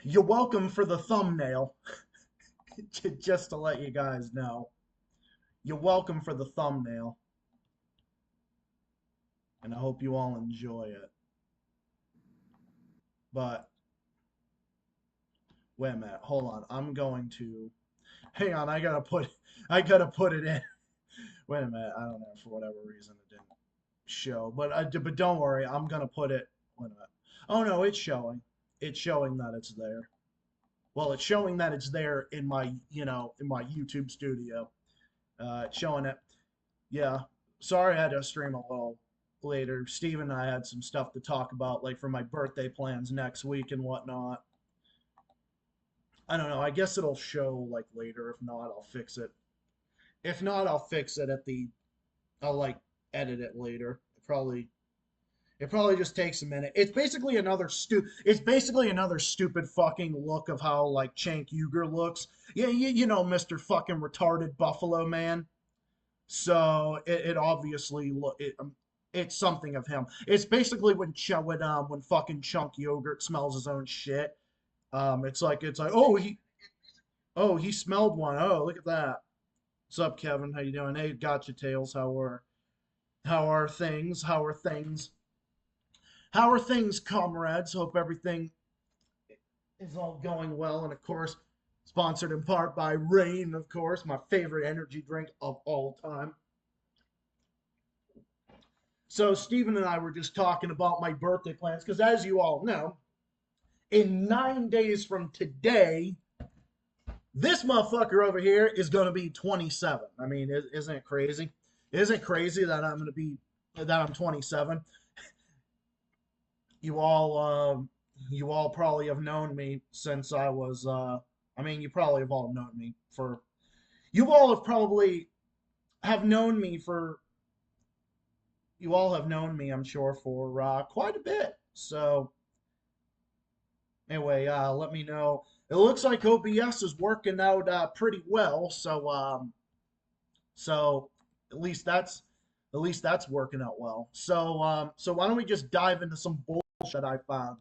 You're welcome for the thumbnail. Just to let you guys know. You're welcome for the thumbnail. And I hope you all enjoy it. But wait a minute, hold on. I'm going to hang on, I gotta put it in. Wait a minute, I don't know, for whatever reason it didn't show. But don't worry, I'm gonna put it. Wait a minute. Oh no, it's showing. It's showing that it's there. Well, it's showing that it's there in my YouTube studio. It's showing it. Yeah. Sorry I had to stream a little later. Steve and I had some stuff to talk about, like for my birthday plans next week and whatnot. I don't know. I guess it'll show like later. If not, I'll fix it. If not, I'll fix it at the. I'll like edit it later. It probably just takes a minute. It's basically another stupid fucking look of how like Cenk Uygur looks. Yeah, Mr. fucking retarded Buffalo man. So it obviously it's something of him. It's basically when fucking Chunk Yogurt smells his own shit. It's like oh he smelled one. Oh, look at that. What's up, Kevin? How you doing? Hey, gotcha tails. How are things? How are things, comrades? Hope everything is all going well. And of course, sponsored in part by Rain, of course, my favorite energy drink of all time. So Stephen and I were just talking about my birthday plans because, as you all know, in 9 days from today, this motherfucker over here is going to be 27. I mean, isn't it crazy? Isn't it crazy that I'm 27? You all, you all probably have known me since I was. I mean, you probably have all known me for. You all have probably have known me for. You all have known me, I'm sure, for quite a bit. So anyway, let me know. It looks like OBS is working out pretty well. So at least that's working out well. So why don't we just dive into some bullshit I found?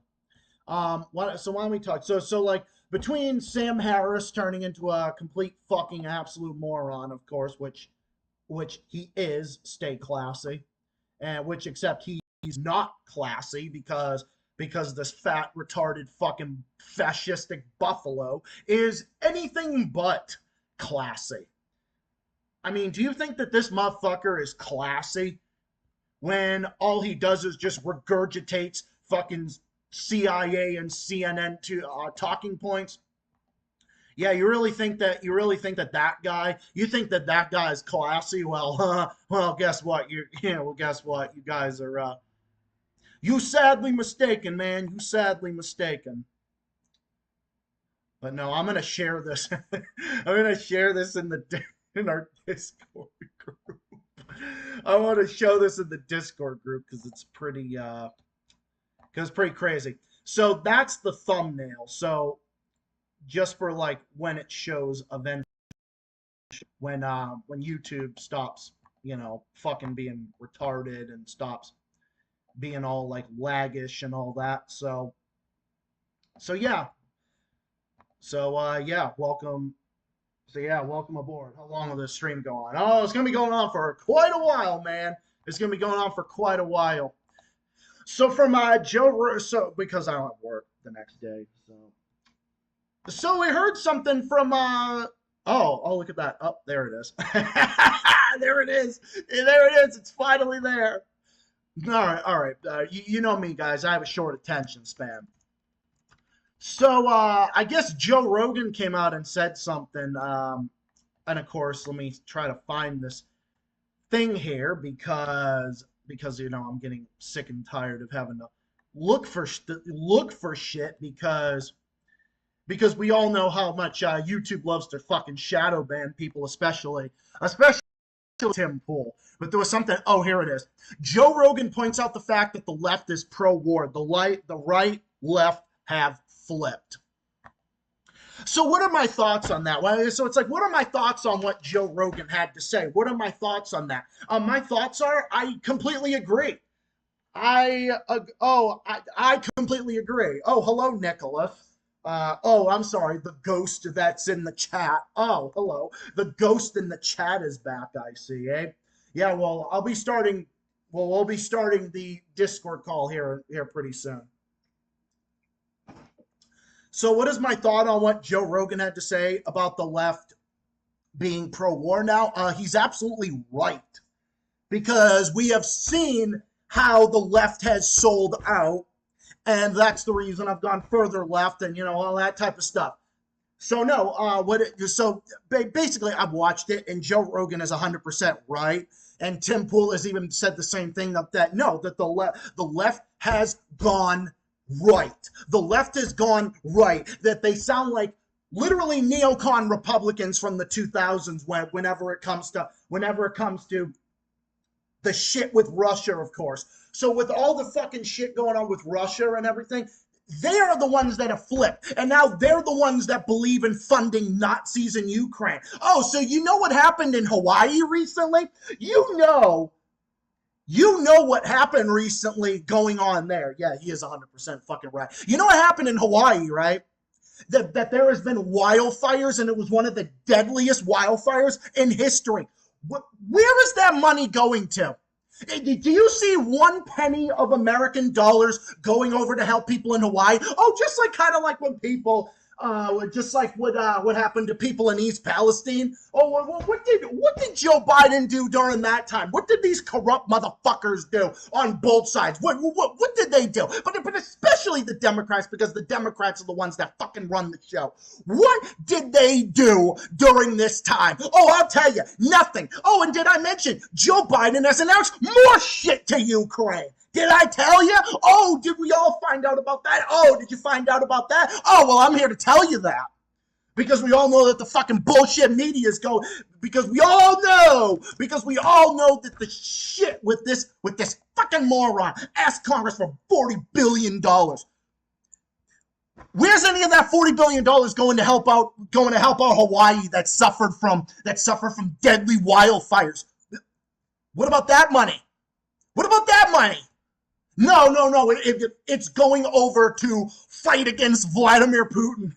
Why don't we talk? So like between Sam Harris turning into a complete fucking absolute moron, of course, which he is, stay classy, and which except he's not classy because this fat retarded fucking fascistic buffalo is anything but classy. I mean, do you think that this motherfucker is classy when all he does is just regurgitates fucking CIA and CNN to talking points? Yeah, you think that that guy is classy? Well, well, guess what? Guess what? You guys are you sadly mistaken, man. You sadly mistaken. But no, I'm gonna share this. I'm gonna share this in our Discord group. I want to show this in the Discord group because it's pretty crazy. So that's the thumbnail. So just for like when it shows eventually when YouTube stops, fucking being retarded and stops being all like laggish and all that. So yeah. Yeah, welcome. So yeah, welcome aboard. How long will this stream go on? Oh, it's gonna be going on for quite a while, man. It's gonna be going on for quite a while. So from so because I don't have work the next day, so we heard something from oh look at that. Oh, there it is. There it is. There it is. It's finally there. All right. You know me, guys. I have a short attention span. So I guess Joe Rogan came out and said something. And of course, let me try to find this thing here because I'm getting sick and tired of having to look for shit because we all know how much YouTube loves to fucking shadow ban people, especially Tim Pool. But there was something. Oh, here it is. Joe Rogan points out the fact that the left is pro-war. The right, left have flipped. So what are my thoughts on that? Well, so it's like, what are my thoughts on what Joe Rogan had to say? What are my thoughts on that? My thoughts are, I completely agree. I completely agree. Oh, hello, Nicholas. Oh, I'm sorry. The ghost that's in the chat. Oh, hello. The ghost in the chat is back, I see, eh? Yeah, well, I'll be starting. Well, we'll be starting the Discord call here pretty soon. So, what is my thought on what Joe Rogan had to say about the left being pro-war now? He's absolutely right, because we have seen how the left has sold out, and that's the reason I've gone further left, and all that type of stuff. So no, basically I've watched it, and Joe Rogan is 100% right, and Tim Pool has even said the same thing, that the left has gone right. The left has gone right. That they sound like literally neocon Republicans from the 2000s whenever it comes to the shit with Russia, of course. So with all the fucking shit going on with Russia and everything, they are the ones that have flipped. And now they're the ones that believe in funding Nazis in Ukraine. Oh, so you know what happened in Hawaii recently? You know what happened recently going on there. Yeah, he is 100% fucking right. You know what happened in Hawaii, right? That there has been wildfires, and it was one of the deadliest wildfires in history. Where is that money going to? Do you see 1 penny of American dollars going over to help people in Hawaii? Oh, just like kind of like when people, just like what happened to people in East Palestine. Oh, what did Joe Biden do during that time? What did these corrupt motherfuckers do on both sides? What did they do? But especially the Democrats, because the Democrats are the ones that fucking run the show. What did they do during this time? Oh, I'll tell you, nothing. Oh, and did I mention Joe Biden has announced more shit to Ukraine? Did I tell you? Oh, did we all find out about that? Oh, did you find out about that? Oh, well, I'm here to tell you that. Because we all know that the fucking bullshit media is going, because we all know that the shit with this fucking moron asked Congress for $40 billion. Where's any of that $40 billion going to help out Hawaii that suffered from deadly wildfires? What about that money? No. It's going over to fight against Vladimir Putin.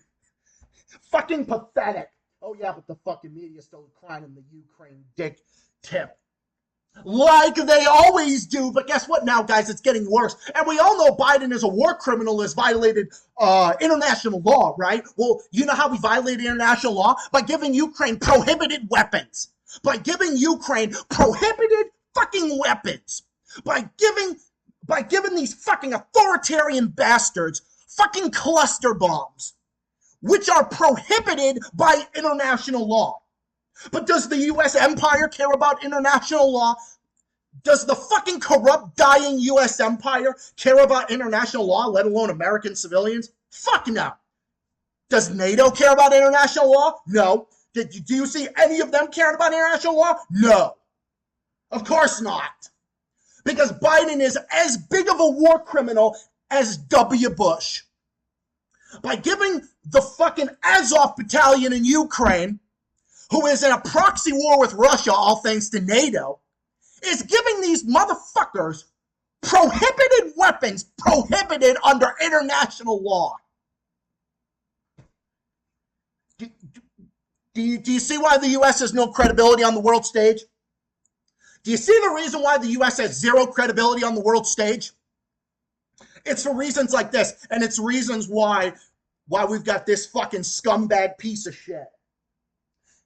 Fucking pathetic. Oh yeah, but the fucking media still crying in the Ukraine dick tip. Like they always do, but guess what now, guys? It's getting worse. And we all know Biden is a war criminal, has violated international law, right? Well, you know how we violated international law? By giving Ukraine prohibited weapons. By giving Ukraine prohibited fucking weapons. By giving these fucking authoritarian bastards fucking cluster bombs, which are prohibited by international law. But does the U.S. empire care about international law? Does the fucking corrupt, dying U.S. empire care about international law, let alone American civilians? Fuck no. Does NATO care about international law? No. Do you see any of them caring about international law? No. Of course not. Because Biden is as big of a war criminal as W. Bush. By giving the fucking Azov battalion in Ukraine, who is in a proxy war with Russia, all thanks to NATO, is giving these motherfuckers prohibited weapons, prohibited under international law. Do you see why the U.S. has no credibility on the world stage? Do you see the reason why the U.S. has zero credibility on the world stage? It's for reasons like this, and it's reasons why we've got this fucking scumbag piece of shit.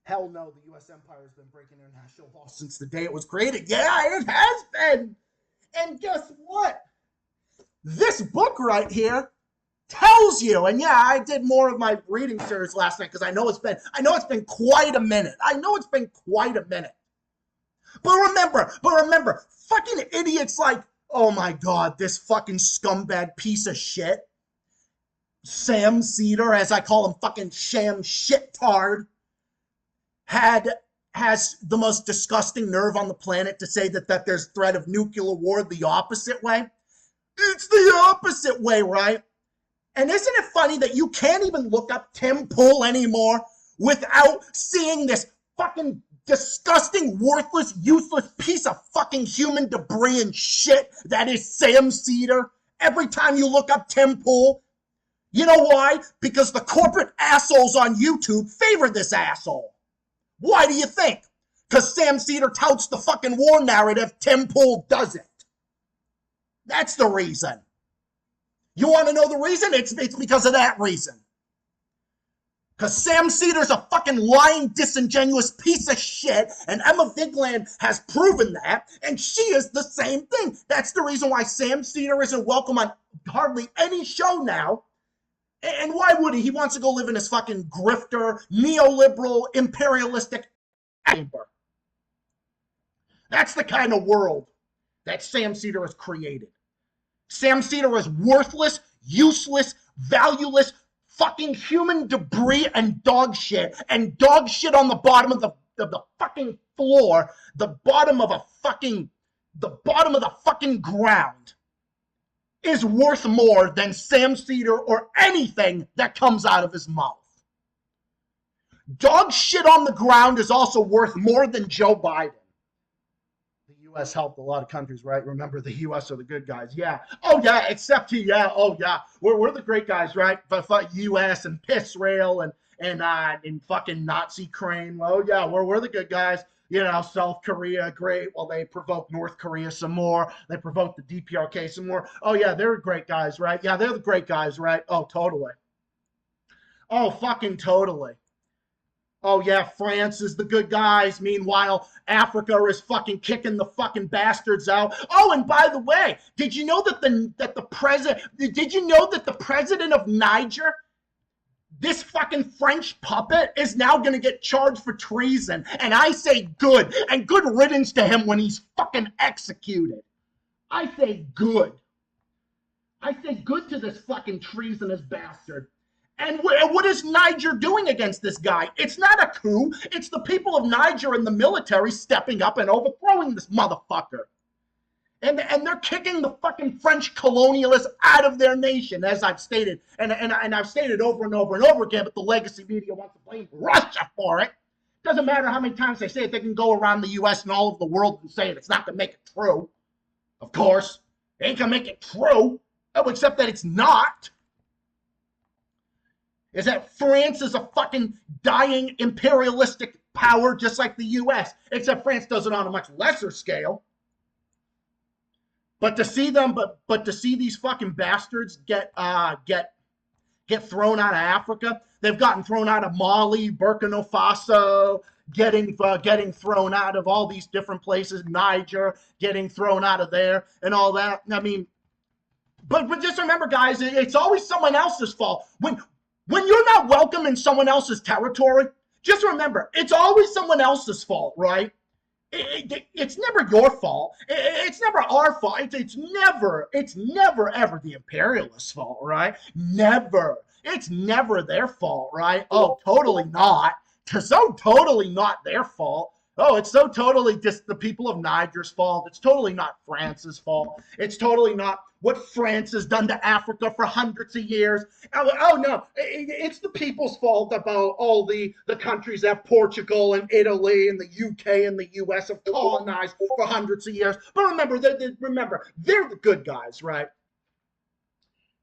Hell no, the U.S. empire has been breaking international law since the day it was created. Yeah, it has been. And guess what? This book right here tells you, and yeah, I did more of my reading series last night because I know it's been quite a minute. But remember, fucking idiots like, oh my God, this fucking scumbag piece of shit, Sam Cedar, as I call him, fucking sham shit-tard, has the most disgusting nerve on the planet to say that there's threat of nuclear war the opposite way. It's the opposite way, right? And isn't it funny that you can't even look up Tim Pool anymore without seeing this fucking disgusting, worthless, useless piece of fucking human debris and shit that is Sam Cedar? Every time you look up Tim Pool, You know why? Because the corporate assholes on YouTube favor this asshole. Why do you think? Because Sam Seder touts the fucking war narrative, Tim Pool doesn't. That's the reason. You want to know the reason? It's because of that reason. Because Sam Seder's a fucking lying, disingenuous piece of shit, and Emma Vigeland has proven that, and she is the same thing. That's the reason why Sam Seder isn't welcome on hardly any show now. And why would he? He wants to go live in his fucking grifter, neoliberal, imperialistic chamber. That's the kind of world that Sam Seder has created. Sam Seder is worthless, useless, valueless, fucking human debris and dog shit on the bottom of the fucking floor, the bottom of the fucking ground is worth more than Sam Seder or anything that comes out of his mouth. Dog shit on the ground is also worth more than Joe Biden. The U.S. helped a lot of countries, right? Remember, the U.S. are the good guys. Yeah. Oh, yeah, except he, yeah. Oh, yeah. We're the great guys, right? But U.S. and Israel and fucking Nazi Crane. Oh, yeah, we're the good guys. You know, South Korea, great. Well, they provoked North Korea some more. They provoked the DPRK some more. Oh, yeah, they're great guys, right? Yeah, they're the great guys, right? Oh, totally. Oh, fucking totally. Oh, yeah, France is the good guys. Meanwhile, Africa is fucking kicking the fucking bastards out. Oh, and by the way, did you know that the president of Niger, this fucking French puppet, is now going to get charged for treason? And I say good, and good riddance to him when he's fucking executed. I say good. I say good to this fucking treasonous bastard. And what is Niger doing against this guy? It's not a coup. It's the people of Niger and the military stepping up and overthrowing this motherfucker. And they're kicking the fucking French colonialists out of their nation, as I've stated. And I've stated over and over and over again, but the legacy media wants to blame Russia for it. Doesn't matter how many times they say it, they can go around the U.S. and all over the world and say it. It's not going to make it true. Of course. It ain't going to make it true. Oh, except that it's not. Is that France is a fucking dying imperialistic power just like the U.S., except France does it on a much lesser scale. But to see them, but to see these fucking bastards get thrown out of Africa, they've gotten thrown out of Mali, Burkina Faso, getting thrown out of all these different places, Niger, getting thrown out of there, and all that. I mean, but just remember, guys, it's always someone else's fault. When you're not welcome in someone else's territory, just remember, it's always someone else's fault, right? It's never your fault. It's never our fault. It's never ever the imperialist's fault, right? Never. It's never their fault, right? Oh, totally not. So totally not their fault. Oh, it's so totally just the people of Niger's fault. It's totally not France's fault. It's totally not what France has done to Africa for hundreds of years. Oh no, it's the people's fault about all the countries that Portugal and Italy and the UK and the US have colonized for hundreds of years. But remember, they're the good guys, right?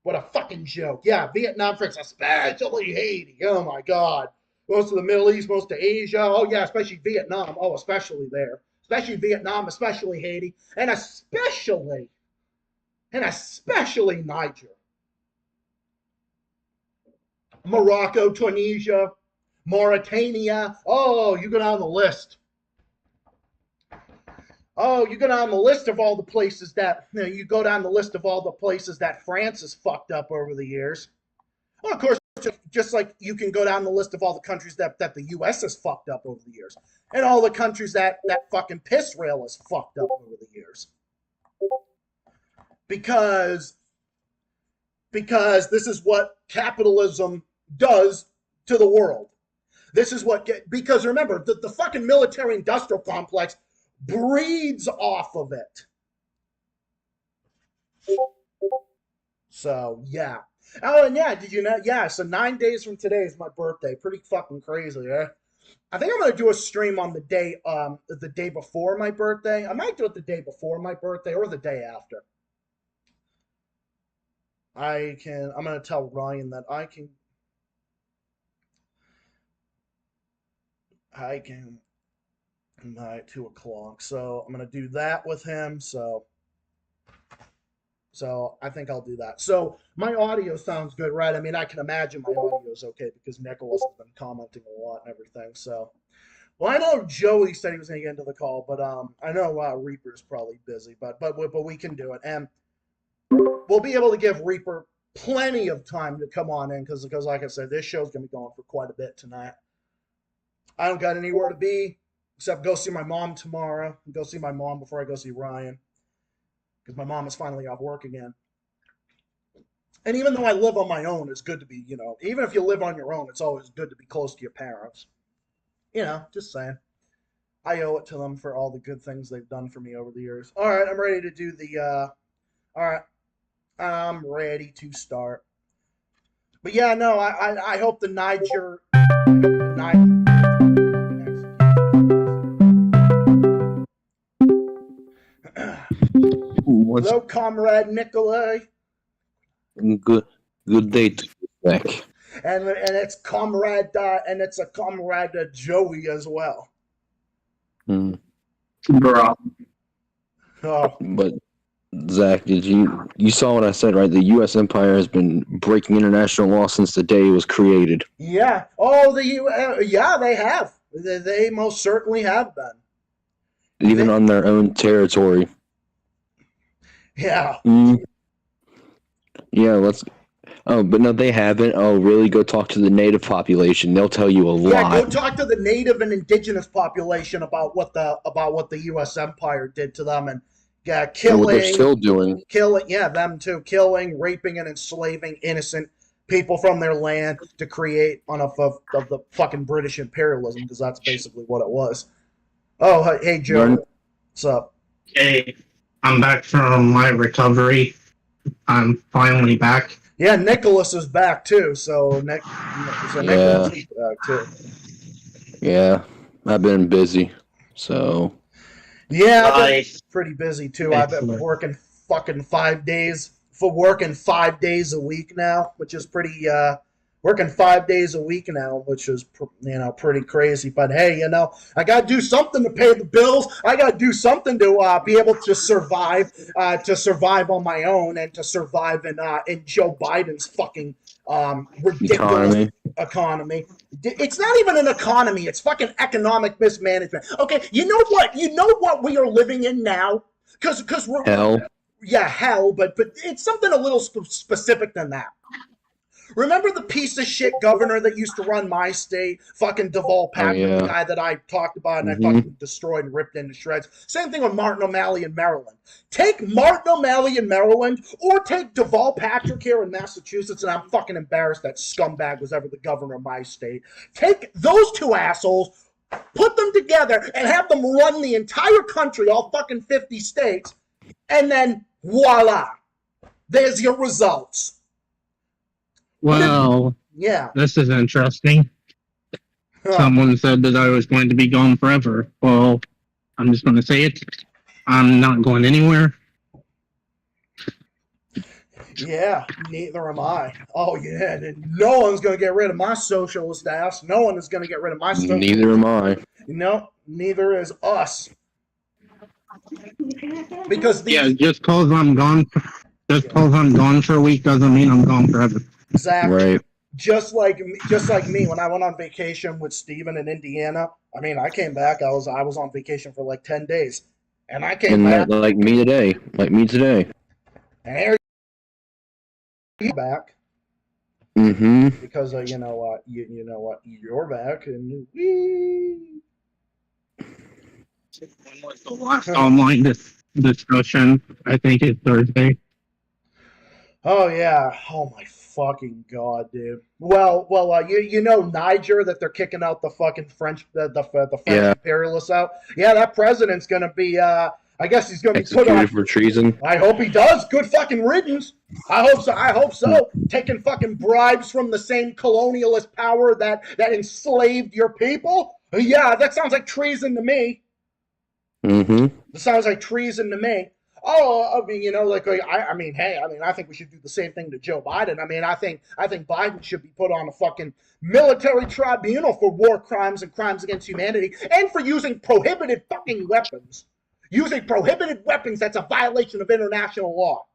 What a fucking joke. Yeah, Vietnam, France, especially Haiti. Oh my God. Most of the Middle East, most of Asia. Oh, yeah, especially Vietnam. Oh, especially there. Especially Vietnam, especially Haiti, and especially Niger. Morocco, Tunisia, Mauritania. Oh, you go down the list. Oh, you go down the list of all the places that, France has fucked up over the years. Well, of course, just like you can go down the list of all the countries that the U.S. has fucked up over the years. And all the countries that fucking piss rail has fucked up over the years. Because this is what capitalism does to the world. This is what, because remember, the fucking military industrial complex breeds off of it. So, yeah. Oh, and yeah, did you know? Yeah, so 9 days from today is my birthday. Pretty fucking crazy, eh? I think I'm gonna do a stream on the day before my birthday. I might do it the day before my birthday or the day after. I'm gonna tell Ryan that I can by 2 o'clock. So I'm gonna do that with him. So I think I'll do that. So my audio sounds good, right? I mean, I can imagine my audio is okay because Nicholas has been commenting a lot and everything. So, well, I know Joey said he was going to get into the call, but I know Reaper's probably busy, but we can do it, and we'll be able to give Reaper plenty of time to come on in because like I said, this show's going to be going for quite a bit tonight. I don't got anywhere to be except go see my mom tomorrow. Go see my mom before I go see Ryan because my mom is finally off work again. And even though I live on my own, it's good to be, even if you live on your own, it's always good to be close to your parents. Just saying. I owe it to them for all the good things they've done for me over the years. All right, I'm ready to do all right, I'm ready to start. But yeah, no, I hope the Niger. Hello, Comrade Nikolai. Good day to you back. And it's a comrade Joey as well. Bro. Oh. But Zach, you saw what I said, right? The U.S. empire has been breaking international law since the day it was created. Yeah. Oh, yeah, they have. They most certainly have been. Even on their own territory. Yeah. Yeah, but no, they haven't. Oh, really? Go talk to the native population. They'll tell you a lot. Yeah, go talk to the native and indigenous population about what the U.S. empire did to them, and killing. And what they're still doing. Them too. Killing, raping, and enslaving innocent people from their land to create of the fucking British imperialism, because that's basically what it was. Oh, hey, Joe. What's up? Hey, I'm back from my recovery. I'm finally back. Yeah, Nicholas is back too. So Nicholas is back too. Yeah, I've been busy. So. Yeah, I've been pretty busy too. I've been working fucking 5 days a week now, which is pretty. Working 5 days a week now, which is pretty crazy. But hey, I gotta do something to pay the bills. I gotta do something to be able to survive on my own, and to survive in Joe Biden's fucking ridiculous economy. It's not even an economy. It's fucking economic mismanagement. Okay, you know what? You know what we are living in now? Because we're hell. Yeah, hell. But it's something a little specific than that. Remember the piece of shit governor that used to run my state? Fucking Deval Patrick, the guy that I talked about and I fucking destroyed and ripped into shreds. Same thing with Martin O'Malley in Maryland. Take Martin O'Malley in Maryland, or take Deval Patrick here in Massachusetts, and I'm fucking embarrassed that scumbag was ever the governor of my state. Take those two assholes, put them together, and have them run the entire country, all fucking 50 states, and then voila. There's your results. Well, yeah. This is interesting. Someone said that I was going to be gone forever. Well, I'm just going to say it. I'm not going anywhere. Yeah, neither am I. Oh, yeah. No one's going to get rid of my socialist ass. No one is going to get rid of my socialist. Neither am I. No, neither is us. Because just because I'm gone for a week doesn't mean I'm gone forever. Exactly. Right. Just like me, when I went on vacation with Steven in Indiana, I mean, I came back. I was on vacation for like 10 days, and I came back. Like me today. And here you back. Mm-hmm. Because you know what, you're back, and When was the last online discussion? I think it's Thursday. Oh yeah. Oh my fucking god, dude. Well, you know Niger, that they're kicking out the fucking French French imperialists out. Yeah, that president's gonna be. I guess he's gonna be put on for treason. I hope he does. Good fucking riddance. I hope so. Taking fucking bribes from the same colonialist power that enslaved your people. Yeah, that sounds like treason to me. Mm-hmm. That sounds like treason to me. Oh, I mean, I mean, hey, I mean, I think we should do the same thing to Joe Biden. I mean, I think Biden should be put on a fucking military tribunal for war crimes and crimes against humanity, and for using prohibited fucking weapons. Using prohibited weapons, that's a violation of international law,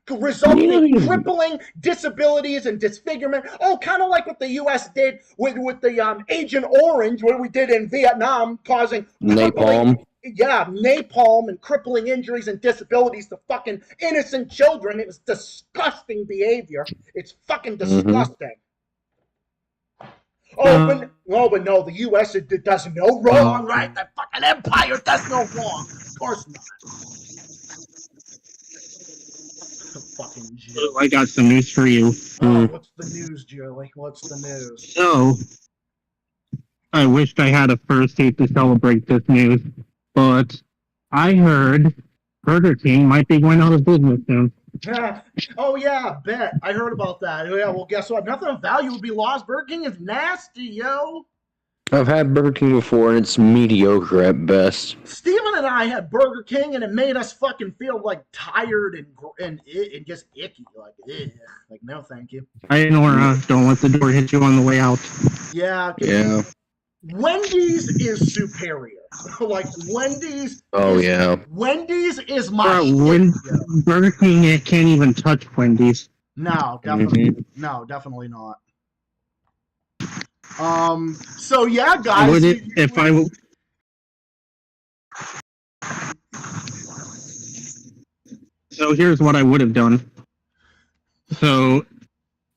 resulting in crippling disabilities and disfigurement. Oh, kind of like what the U.S. did with the Agent Orange, what we did in Vietnam, causing Napalm. Napalm and crippling injuries and disabilities to fucking innocent children. It was disgusting behavior. It's fucking disgusting. But no, the U.S. does no wrong, right? That fucking empire does no wrong. Of course not. Fucking Jill. I got some news for you. Oh, what's the news, Julie? What's the news? So, I wished I had a fursuit to celebrate this news, but I heard Burger King might be going out of business soon. Oh yeah, bet. I heard about that. Yeah, well, guess what? Nothing of value would be lost. Burger King is nasty, yo. I've had Burger King before, and it's mediocre at best. Steven and I had Burger King, and it made us fucking feel like tired and just icky. Like no, thank you. Hey, Nora, don't let the door hit you on the way out. Yeah. Yeah. Wendy's is superior. Like Wendy's. Oh yeah. Wendy's is my. Burger King can't even touch Wendy's. No, definitely. No, definitely not. So yeah, guys. So here's what I would have done. So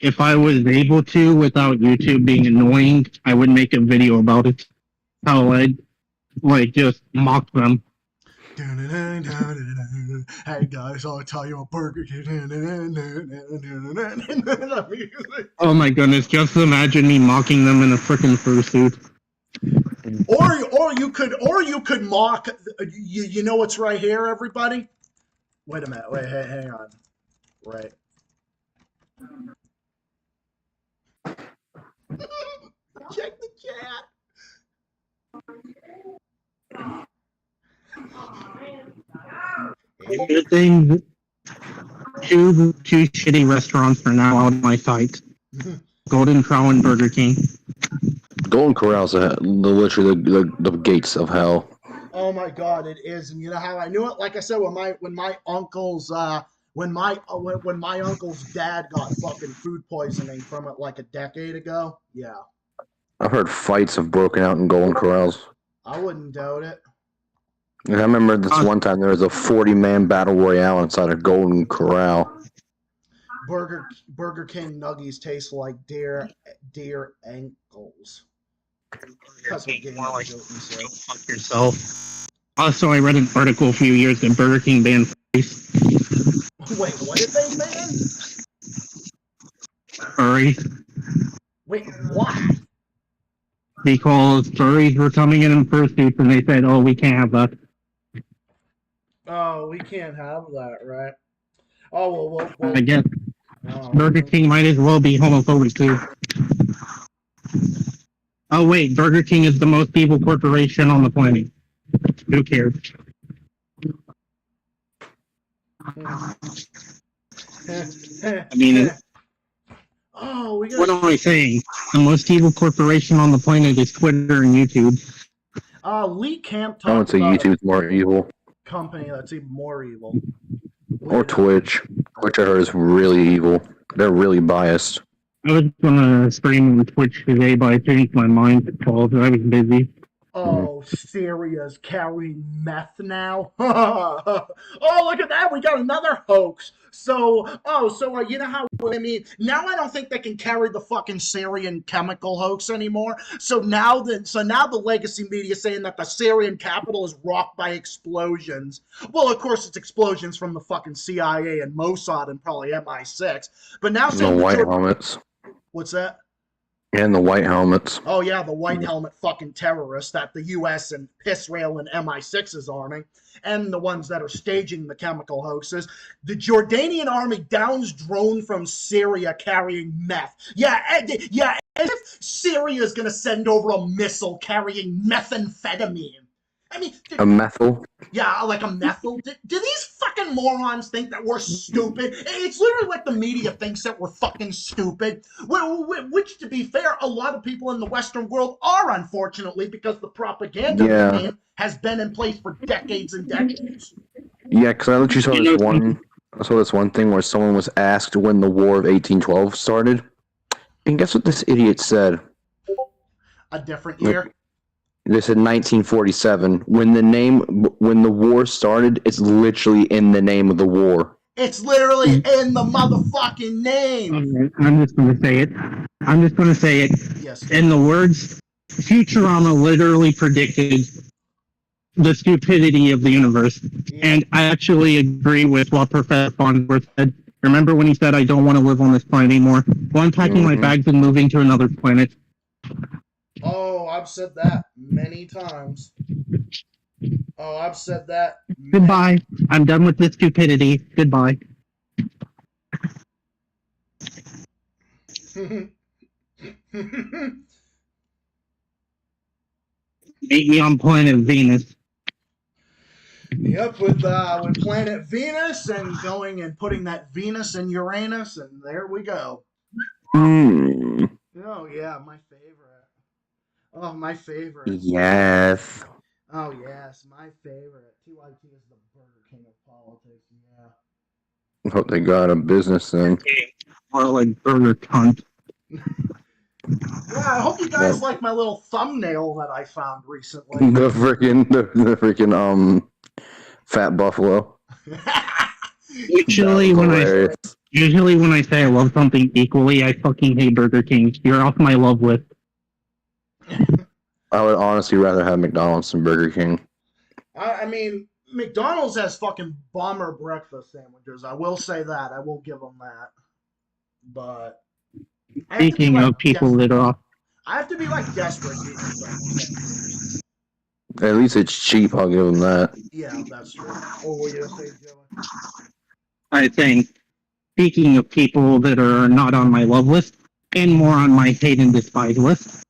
if I was able to, without YouTube being annoying, I would make a video about it. How I'd just mock them. Hey guys, I'll tell you a Burger King. Oh my goodness, just imagine me mocking them in a frickin' fursuit. Or you could mock. You know what's right here, everybody? Wait a minute. Wait, hang on. Right. Check the chat. Good thing two shitty restaurants are now out of my sight. Golden Corral and Burger King. Golden Corral's literally the gates of hell. Oh my God, it is, and you know how I knew it? Like I said, when my uncle's dad got fucking food poisoning from it like a decade ago. Yeah. I've heard fights have broken out in Golden Corrals. I wouldn't doubt it. And I remember this one time there was a 40-man battle royale inside a Golden Corral. Burger King nuggies taste like deer ankles. That's what more like go fuck yourself. Also, I read an article a few years that Burger King banned furries. Wait, what did they ban? Furries. Wait, why? Because furries were coming in fursuits, and they said, "Oh, we can't have that." Oh, we can't have that, right? Oh well. I guess Burger King might as well be homophobic too. Oh wait, Burger King is the most evil corporation on the planet. Who cares? I mean, what am I saying? The most evil corporation on the planet is Twitter and YouTube. Lee Camp I would say YouTube's more evil. Company that's even more evil. Or Twitch. Twitch I heard is really evil. They're really biased. I was gonna stream on Twitch today, but I changed my mind because I was busy. Oh, Syria's carrying meth now. Oh, look at that! We got another hoax. So you know how I mean? Now I don't think they can carry the fucking Syrian chemical hoax anymore. So now the legacy media is saying that the Syrian capital is rocked by explosions. Well, of course it's explosions from the fucking CIA and Mossad and probably MI6. But now saying the white helmets. What's that? And the white helmets. Oh, yeah, the white helmet fucking terrorists that the U.S. and Israel and MI6 is arming, and the ones that are staging the chemical hoaxes. The Jordanian army downs drone from Syria carrying meth. Yeah, as if Syria is going to send over a missile carrying methamphetamine. I mean, A methyl. yeah, like a methyl. Do these fucking morons think that we're stupid? It's literally like the media thinks that we're fucking stupid. Which, to be fair, a lot of people in the Western world are, unfortunately, because the propaganda Yeah. machine has been in place for decades and decades. Yeah, because I literally saw this one. I saw this one thing where someone was asked when the War of 1812 started, and guess what this idiot said? A different year. They said 1947. When the war started, it's literally in the name of the war. It's literally in the motherfucking name. Alright, I'm just gonna say it. I'm just gonna say it. Yes. In the words, Futurama literally predicted the stupidity of the universe. Yeah. And I actually agree with what Professor Farnsworth said. Remember when he said, I don't want to live on this planet anymore? Well, I'm packing my Mhm. bags and moving to another planet. Oh, I've said that many times. Oh, I've said that. Goodbye. I'm done with this stupidity. Goodbye. Meet me on planet Venus. Yep, with planet Venus and going and putting that Venus in Uranus, and there we go. Hmm. Oh yeah, my favorite. Oh, my favorite. Yes. Oh yes, my favorite. TYT is the Burger King of politics. Yeah. I hope they got a business thing. Or like burger cunt. Yeah, I hope you guys like my little thumbnail that I found recently. The freaking fat buffalo. Usually when I say I love something equally, I fucking hate Burger King. You're off my love list. I would honestly rather have McDonald's than Burger King. I mean, McDonald's has fucking bomber breakfast sandwiches. I will say that. I will give them that. But I have to be, Speaking like, of people that are off, I have to be like desperate to eat McDonald's. At least it's cheap. I'll give them that. Yeah, that's true. Oh, what you gonna say, Joey? I think, speaking of people that are not on my love list, and more on my hate and despise list,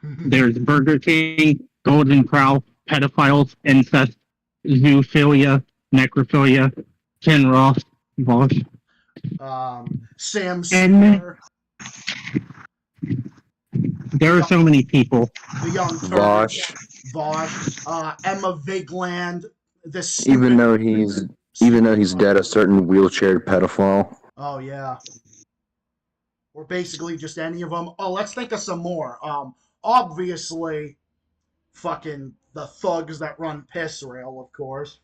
there's Burger King, Golden Crow, pedophiles, incest, zoophilia, necrophilia, Ken Ross, Vosh. Sam And- Sawyer, There are so many people. the Young Vosh. Turks, Vosh, Emma Vigland, the Even stupid- though he's dead, a certain wheelchaired pedophile. Oh yeah. Or basically just any of them. Oh, let's think of some more. Obviously, fucking the thugs that run Piss Rail, of course.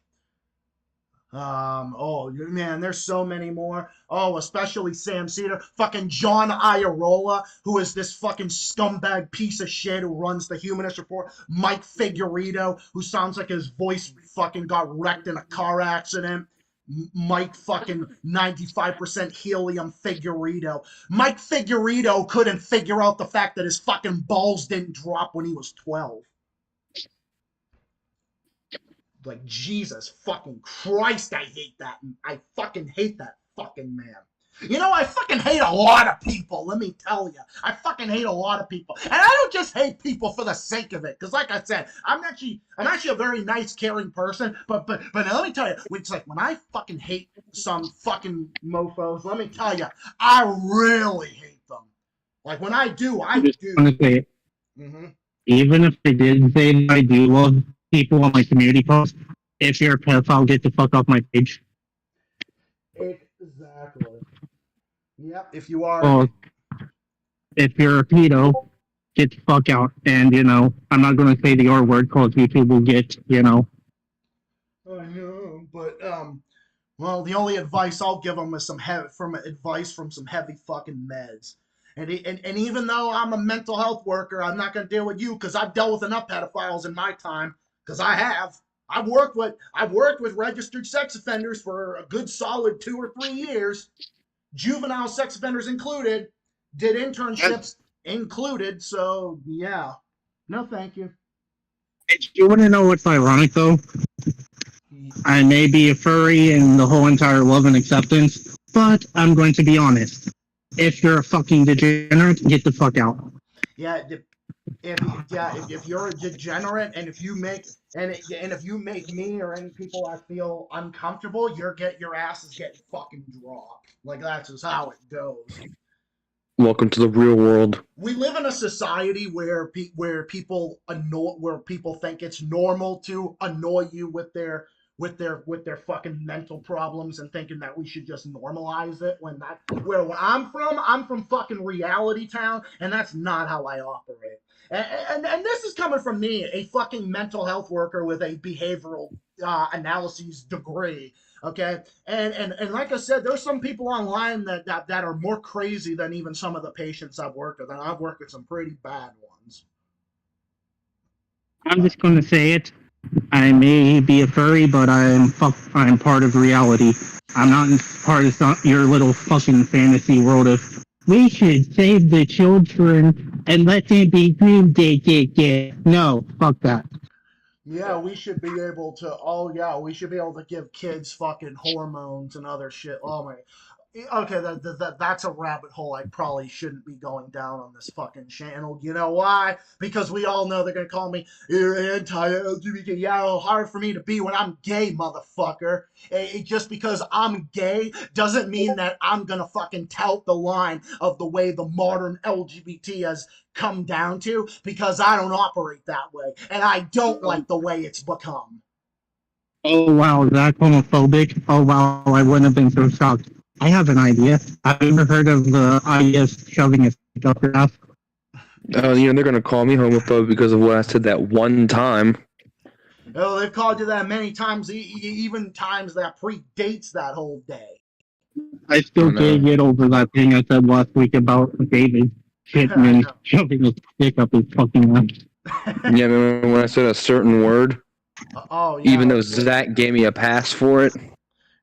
Oh man, there's so many more. Oh, especially Sam Cedar, fucking John Iorola, who is this fucking scumbag piece of shit who runs the Humanist Report. Mike Figueredo, who sounds like his voice fucking got wrecked in a car accident. Mike fucking 95% helium Figueredo. Mike Figueredo couldn't figure out the fact that his fucking balls didn't drop when he was 12. Like, Jesus fucking Christ, I hate that. I fucking hate that fucking man. You know, I fucking hate a lot of people, let me tell you. I fucking hate a lot of people. And I don't just hate people for the sake of it. Because like I said, I'm actually a very nice, caring person. But let me tell you, it's like when I fucking hate some fucking mofos, let me tell you, I really hate them. Like when I do, I I'm just do. gonna say it. Mm-hmm. Even if I did say that I do love people on my community post, if you're a pedophile, get the fuck off my page. Exactly. Yep, if you are. Well, if you're a pedo, get the fuck out. And, I'm not going to say the R word because YouTube will get, I know, but well, the only advice I'll give them is advice from some heavy fucking meds. And even though I'm a mental health worker, I'm not going to deal with you because I've dealt with enough pedophiles in my time. Because I have. I've worked with registered sex offenders for a good solid 2 or 3 years. Juvenile sex offenders included. Did internships included. So yeah. No, thank you. You want to know what's ironic, though? I may be a furry and the whole entire love and acceptance, but I'm going to be honest. If you're a fucking degenerate, get the fuck out. Yeah, if you're a degenerate and if you make and if you make me or any people I feel uncomfortable, your ass is getting fucking dropped. Like that's just how it goes. Welcome to the real world. We live in a society where people think it's normal to annoy you with their fucking mental problems and thinking that we should just normalize it when where I'm from fucking reality town, and that's not how I operate. And this is coming from me, a fucking mental health worker with a behavioral analyses degree. Okay, and like I said, there's some people online that are more crazy than even some of the patients I've worked with, and I've worked with some pretty bad ones. I'm just going to say it. I may be a furry, but I'm part of reality. I'm not part of your little fucking fantasy world of we should save the children and let them be groomed. No, fuck that. Yeah, we should be able to. Oh yeah, we should be able to give kids fucking hormones and other shit. Oh my. Okay, that's a rabbit hole I probably shouldn't be going down on this fucking channel. You know why? Because we all know they're gonna call me anti-LGBT. Yeah, hard for me to be when I'm gay, motherfucker. Just because I'm gay doesn't mean that I'm gonna fucking tout the line of the way the modern LGBT has come down to, because I don't operate that way, and I don't like the way it's become. Oh wow, that's homophobic. Oh wow, I wouldn't have been so shocked. I have an idea. I've never heard of the IS shoving a stick up your ass. They're gonna call me homophobe because of what I said that one time. Oh, they've called you that many times, even times that predates that whole day. I still can't get over that thing I said last week about David Shitman shoving a stick up his fucking ass. Yeah, remember when I said a certain word? Oh, yeah. Even though Zach gave me a pass for it.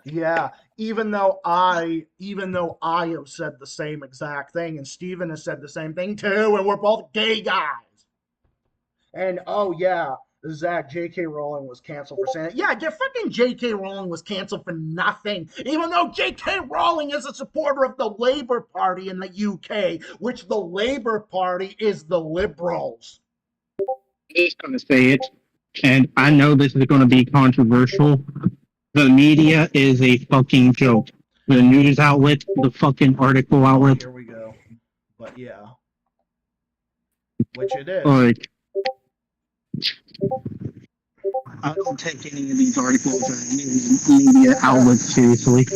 Yeah, even though I have said the same exact thing, and Steven has said the same thing too, and we're both gay guys. And oh yeah, Zach, J.K. Rowling was canceled for saying it. Yeah, fucking J.K. Rowling was canceled for nothing, even though J.K. Rowling is a supporter of the Labour Party in the UK, which the Labour Party is the Liberals. I'm just gonna say it, and I know this is gonna be controversial. The media is a fucking joke. The news outlet, the fucking article outlet. Here we go. But yeah. Which it is. Like, I don't take any of these articles or any media outlets seriously.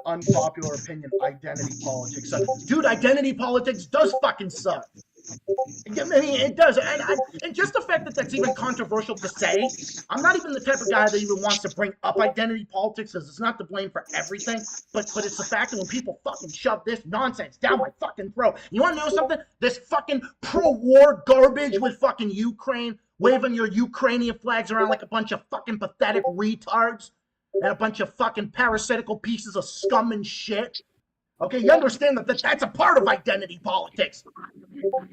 Unpopular opinion, identity politics. Dude, identity politics does fucking suck. I mean, it does. And just the fact that that's even controversial to say, I'm not even the type of guy that even wants to bring up identity politics, because it's not to blame for everything, but it's the fact that when people fucking shove this nonsense down my fucking throat. You want to know something? This fucking pro-war garbage with fucking Ukraine, waving your Ukrainian flags around like a bunch of fucking pathetic retards and a bunch of fucking parasitical pieces of scum and shit. Okay, you understand that that's a part of identity politics.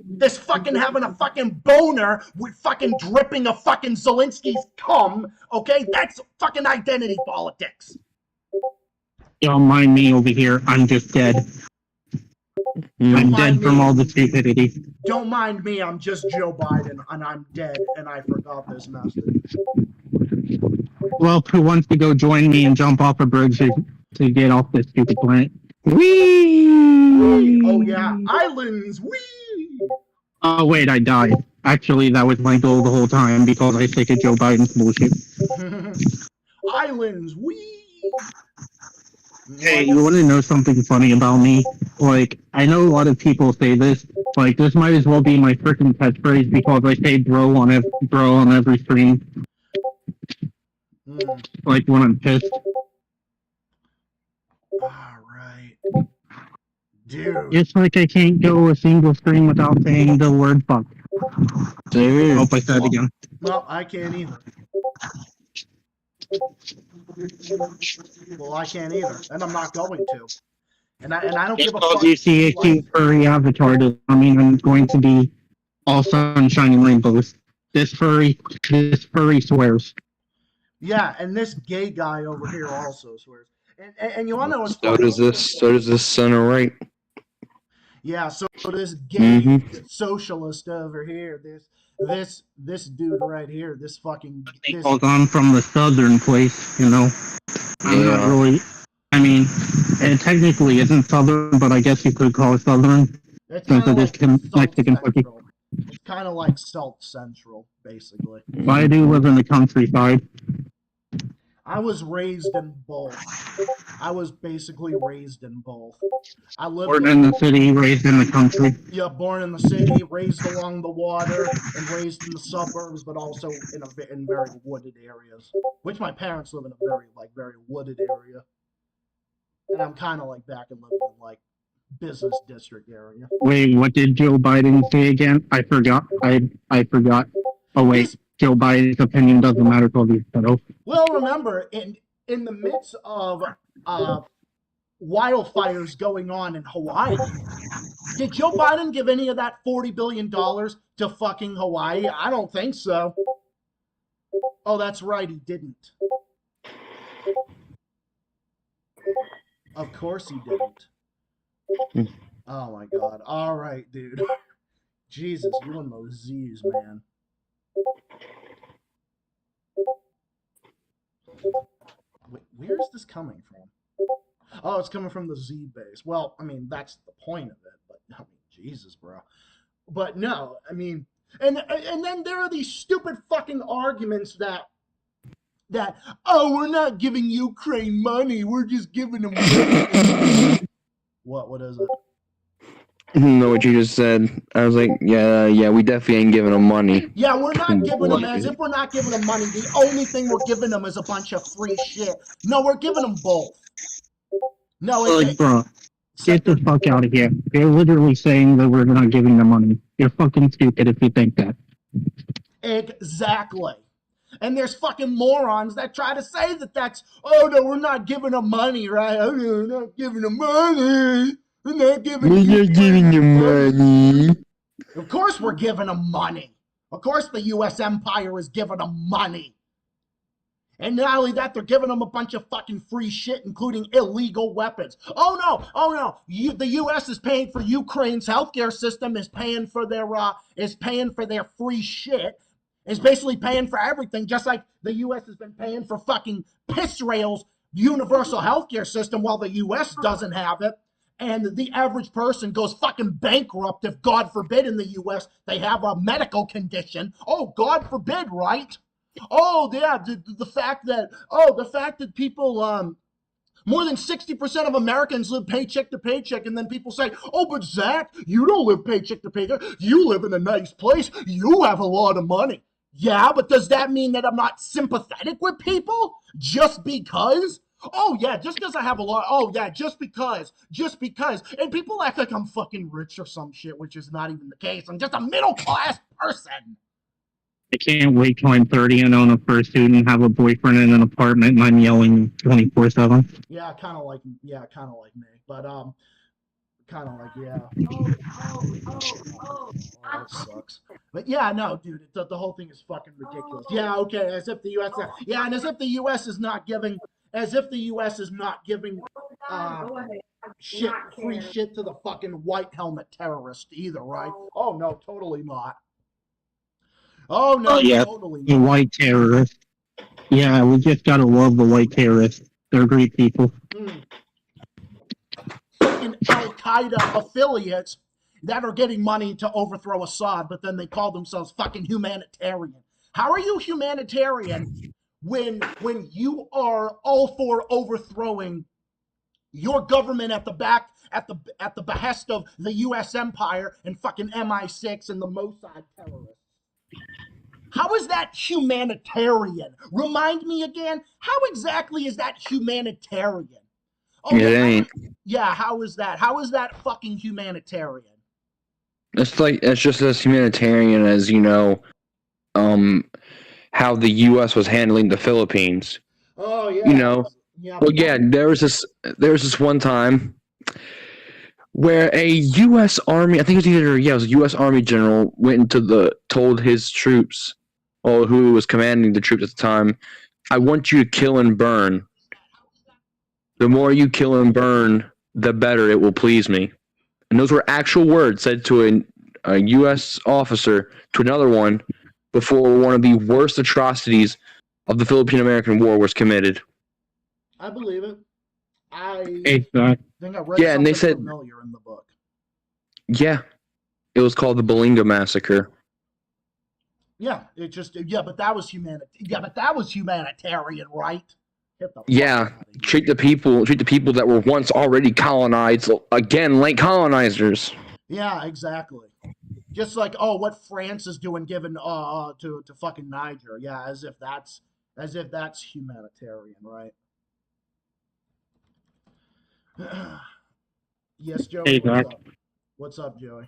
This fucking having a fucking boner with fucking dripping of fucking Zelensky's cum, okay? That's fucking identity politics. Don't mind me over here. I'm just dead. I'm dead from all the stupidity. Don't mind me. I'm just Joe Biden, and I'm dead, and I forgot this message. Well, who wants to go join me and jump off a bridge to get off this stupid planet? Whee! Oh yeah, islands. Whee! Oh wait, I died. Actually, that was my goal the whole time because I think of Joe Biden's bullshit. Islands. Whee! Hey, you want to know something funny about me? Like, I know a lot of people say this. Like, this might as well be my freaking catchphrase because I say bro on every stream. Like when I'm pissed. Alright. Dude. It's like I can't go a single stream without saying the word fuck. Dude. Hope I said it again. No, I can't either. Well, I can't either, and I'm not going to. And I don't give a fuck. Because you see a cute furry avatar, I mean, I'm going to be all sunshine and rainbows. This furry swears. Yeah, and this gay guy over here also swears. And you want to know what's So does this center right. Yeah, so this gay Mhm. socialist over here, this dude right here, this fucking He this calls on from the southern place, you know. I'm not Yeah. really. I mean, it technically isn't southern, but I guess you could call it southern it's since kind of it is like Salt Mexican cookie. Central. It's kind of like Salt Central, basically. But I do live in the countryside. I was raised in both. I was basically raised in both. I lived Born in the city, raised in the country. yeah, born in the city, raised along the water, and raised in the suburbs, but also in very wooded areas. Which my parents live in a very wooded area, and I'm kind of like back and living in like business district area. Wait, what did Joe Biden say again? I forgot. I forgot. Oh wait, He's Joe Biden's opinion doesn't matter till he's settled. well, remember in the midst of wildfires going on in Hawaii. Did Joe Biden give any of that $40 billion to fucking Hawaii? I don't think so. Oh, that's right, he didn't. Of course he didn't. Oh my god. All right, dude. Jesus, you and those Z's, man. Wait, where is this coming from? Oh, it's coming from the Z base. Well, I mean, that's the point of it, but I mean, Jesus, bro. But no, I mean, and then there are these stupid fucking arguments that oh, we're not giving Ukraine money, we're just giving them money. What is it? know what you just said. I was like, yeah, we definitely ain't giving them money. Yeah, we're not giving them, as if we're not giving them money. The only thing we're giving them is a bunch of free shit. No, we're giving them both. No, Like, bro, get the fuck out of here. They're literally saying that we're not giving them money. You're fucking stupid if you think that. Exactly. And there's fucking morons that try to say that that's, oh no, we're not giving them money, right? Oh no, we're not giving them money. We're not giving them money. Of course we're giving them money. Of course the U.S. empire is giving them money. And not only that, they're giving them a bunch of fucking free shit, including illegal weapons. Oh no, the U.S. is paying for Ukraine's healthcare system, is paying for their free shit, is basically paying for everything, just like the U.S. has been paying for fucking Israel's universal healthcare system while the U.S. doesn't have it. And the average person goes fucking bankrupt if, God forbid, in the U.S. they have a medical condition. Oh, God forbid, right? Oh yeah, the fact that people more than 60% of Americans live paycheck to paycheck, and then people say, "Oh, but Zach, you don't live paycheck to paycheck. You live in a nice place. You have a lot of money." Yeah, but does that mean that I'm not sympathetic with people just because? Oh yeah, just because I have a lot. Oh yeah, just because. And people act like I'm fucking rich or some shit, which is not even the case. I'm just a middle class person. I can't wait till I'm 30 and own a fursuit and have a boyfriend in an apartment and I'm yelling 24/7. Yeah, kind of like me, but kind of like yeah. Oh, that sucks. But yeah, no, dude, the whole thing is fucking ridiculous. Yeah, okay, as if the U.S. Yeah, and as if the U.S. is not giving, free shit to the fucking white helmet terrorist either, right? Oh no, totally not. Oh no, yeah, totally the not. white terrorists. Yeah, we just gotta love the white terrorists. They're great people. Fucking Al-Qaeda affiliates that are getting money to overthrow Assad, but then they call themselves fucking humanitarian. How are you humanitarian when you are all for overthrowing your government at the behest of the U.S. empire and fucking MI6 and the Mossad terrorists? How is that humanitarian? Remind me again, how exactly is that humanitarian? Oh, It ain't. Yeah, how is that? How is that fucking humanitarian? It's just as humanitarian as, how the U.S. was handling the Philippines. Oh yeah. Yeah. Well, yeah, there was this one time where a U.S. Army, I think it was a U.S. Army general went told his troops, or who was commanding the troops at the time, I want you to kill and burn. The more you kill and burn, the better it will please me. and those were actual words said to a U.S. officer to another one before one of the worst atrocities of the Philippine-American War was committed. I believe it. I Exactly. think I read Yeah, and they something said- familiar in the book. Yeah, it was called the Balinga Massacre. Yeah, it just but that was humanitarian, right? Get the fuck Yeah, outta here. treat the people that were once already colonized again like colonizers. Yeah, exactly. Just like what France is doing, given to fucking Niger. Yeah, as if that's humanitarian, right? Yes, Joey. Hey, What's Doc. up? What's up, Joey?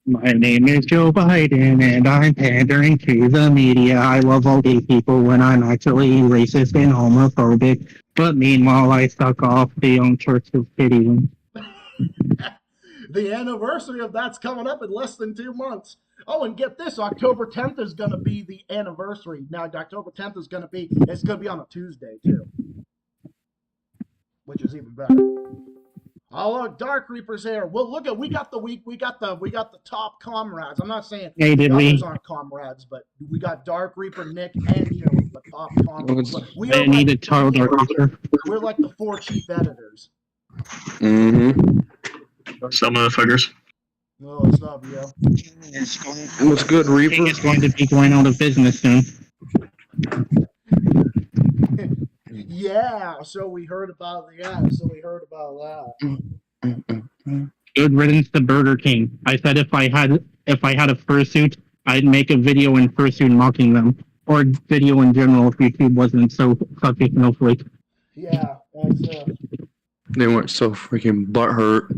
My name is Joe Biden, and I'm pandering to the media. I love all gay people when I'm actually racist and homophobic. But meanwhile, I suck off the young Church of Kitty. The anniversary of that's coming up in less than 2 months. Oh, and get this, October 10th is going to be the anniversary. Now, October 10th is going to be on a Tuesday too, which is even better. Oh, look, Dark Reaper's here. Well, look at we got the top comrades. I'm not saying Hey, did the we? others aren't comrades, but we got Dark Reaper, Nick, and Joey, the top comrades. We I are need to like tell Dark Reaper. we're like the 4 chief editors. Mm-hmm. Some motherfuckers. Oh, what's up, yo? What's good, King Reaper? is going to be going out of business soon. Yeah, so we heard about that. Good riddance to Burger King. I said if I had a fursuit, I'd make a video in fursuit mocking them, or video in general if YouTube wasn't so fucking snowflake. Yeah, that's They weren't so freaking butthurt.